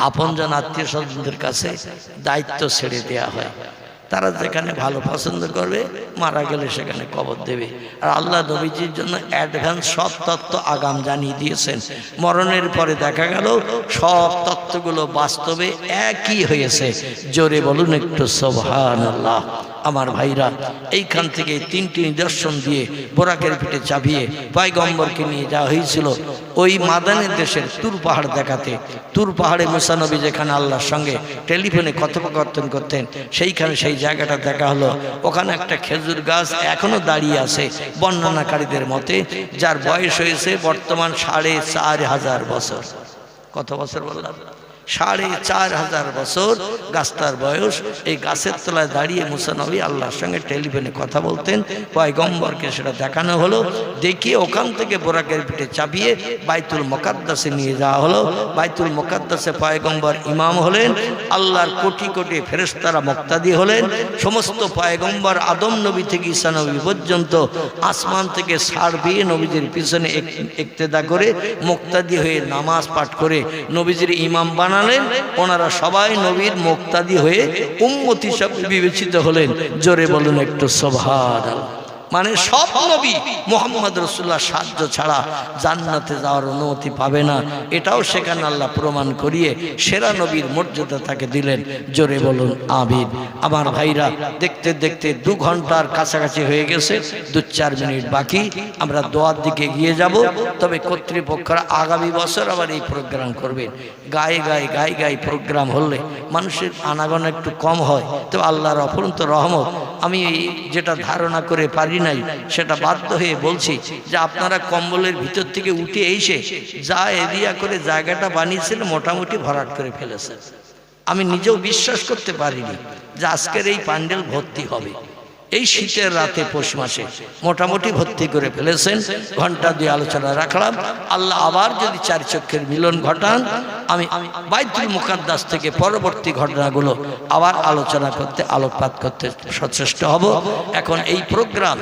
আপনজন আত্মীয় স্বজনদের কাছে দায়িত্ব ছেড়ে দেয়া হয়। তারা যেখানে ভালো পছন্দ করবে, মারা গেলে সেখানে কবর দেবে। আর আল্লাহ নবীজির জন্য অ্যাডভান্স সব তত্ত্ব আগাম জানিয়ে দিয়েছেন। মরণের পরে দেখা গেল সব তত্ত্বগুলো বাস্তবে একই হয়েছে। জোরে বলুন একটু সুবহানাল্লাহ। আমার ভাইরা, এইখান থেকে তিনটি নিদর্শন দিয়ে বোরাকের পিঠে চাপিয়ে পয়গম্বরকে নিয়ে যাওয়া হয়েছিল ওই মাদানের দেশের তুর পাহাড় দেখাতে। তুর পাহাড়ে মুসা নবী যেখানে আল্লাহর সঙ্গে টেলিফোনে কথোপকথন করতেন, সেইখানে সেই জায়গাটা দেখা হলো। ওখানে একটা খেজুর গাছ এখনো দাঁড়িয়ে আছে বর্ণনাকারীদের মতে, যার বয়স হয়েছে বর্তমান ৪,৫০০ বছর। কত বছর বললাম? ৪,৫০০ বছর গাছটার বয়স। এই গাছের তলায় দাঁড়িয়ে মুসা নবী আল্লাহর সঙ্গে টেলিফোনে কথা বলতেন। পয়গম্বরকে সেটা দেখানো হলো। দেখিয়ে ওখান থেকে বোরাকের পিঠে চাপিয়ে বাইতুল মুকাদ্দাসে নিয়ে যাওয়া হলো। বাইতুল মুকাদ্দাসে পয়গম্বর ইমাম হলেন। আল্লাহর কোটি কোটি ফেরেশতারা মুক্তাদি হলেন। সমস্ত পয়গম্বর আদম নবী থেকে ঈসা নবী পর্যন্ত আসমান থেকে ছাড় দিয়ে নবীজির পিছনে ইক্তেদা করে মুক্তাদি হয়ে নামাজ পাঠ করে নবীজির ইমাম বানালেন। ওনারা সবাই নবীর মুক্তাদি হয়ে উম্মত হিসাবে বিবেচিত হলেন। জোরে বলুন একটু সুবহানাল্লাহ। মানে সব নবী মুহাম্মদ রাসূলুল্লাহ সাহায্য ছাড়া জান্নাতে যাওয়ার অনুমতি পাবে না। এটাও সেখানে আল্লাহ প্রমাণ করিয়ে সেরা নবীর মর্যাদা তাকে দিলেন। জোরে বলুন আমিন। আমার ভাইরা, দেখতে দেখতে 2 ঘন্টার কাছাকাছি হয়ে গেছে। 2-4 মিনিট বাকি, আমরা দোয়ার দিকে গিয়ে যাব। তবে কর্তৃপক্ষরা আগামী বছর আবার এই প্রোগ্রাম করবেন। গায়ে প্রোগ্রাম হলে মানুষের আনাগোনা একটু কম হয়। তো আল্লাহর অফুরন্ত রহমত। আমি যেটা ধারণা করে পারি নাই, সেটা বাধ্য হয়ে বলছি যে আপনারা কম্বলের ভিতর থেকে উঠে এসে যা এরিয়া করে জায়গাটা বানিয়েছিল মোটামুটি ভরাট করে ফেলেছে। আমি নিজেও বিশ্বাস করতে পারিনি যে আজকের এই প্যান্ডেল ভর্তি হবে। এই শীতের রাতে পৌষ মাসে মোটামুটি ভর্তি করে ফেলেছেন। ঘন্টা 2 আলোচনা রাখলাম। আল্লাহ আবার যদি 4 চক্ষের মিলন ঘটান, আমি বাইতুল মুকাদ্দাস থেকে পরবর্তী ঘটনাগুলো আবার আলোচনা করতে, আলোকপাত করতে সচেষ্ট হব। এখন এই প্রোগ্রাম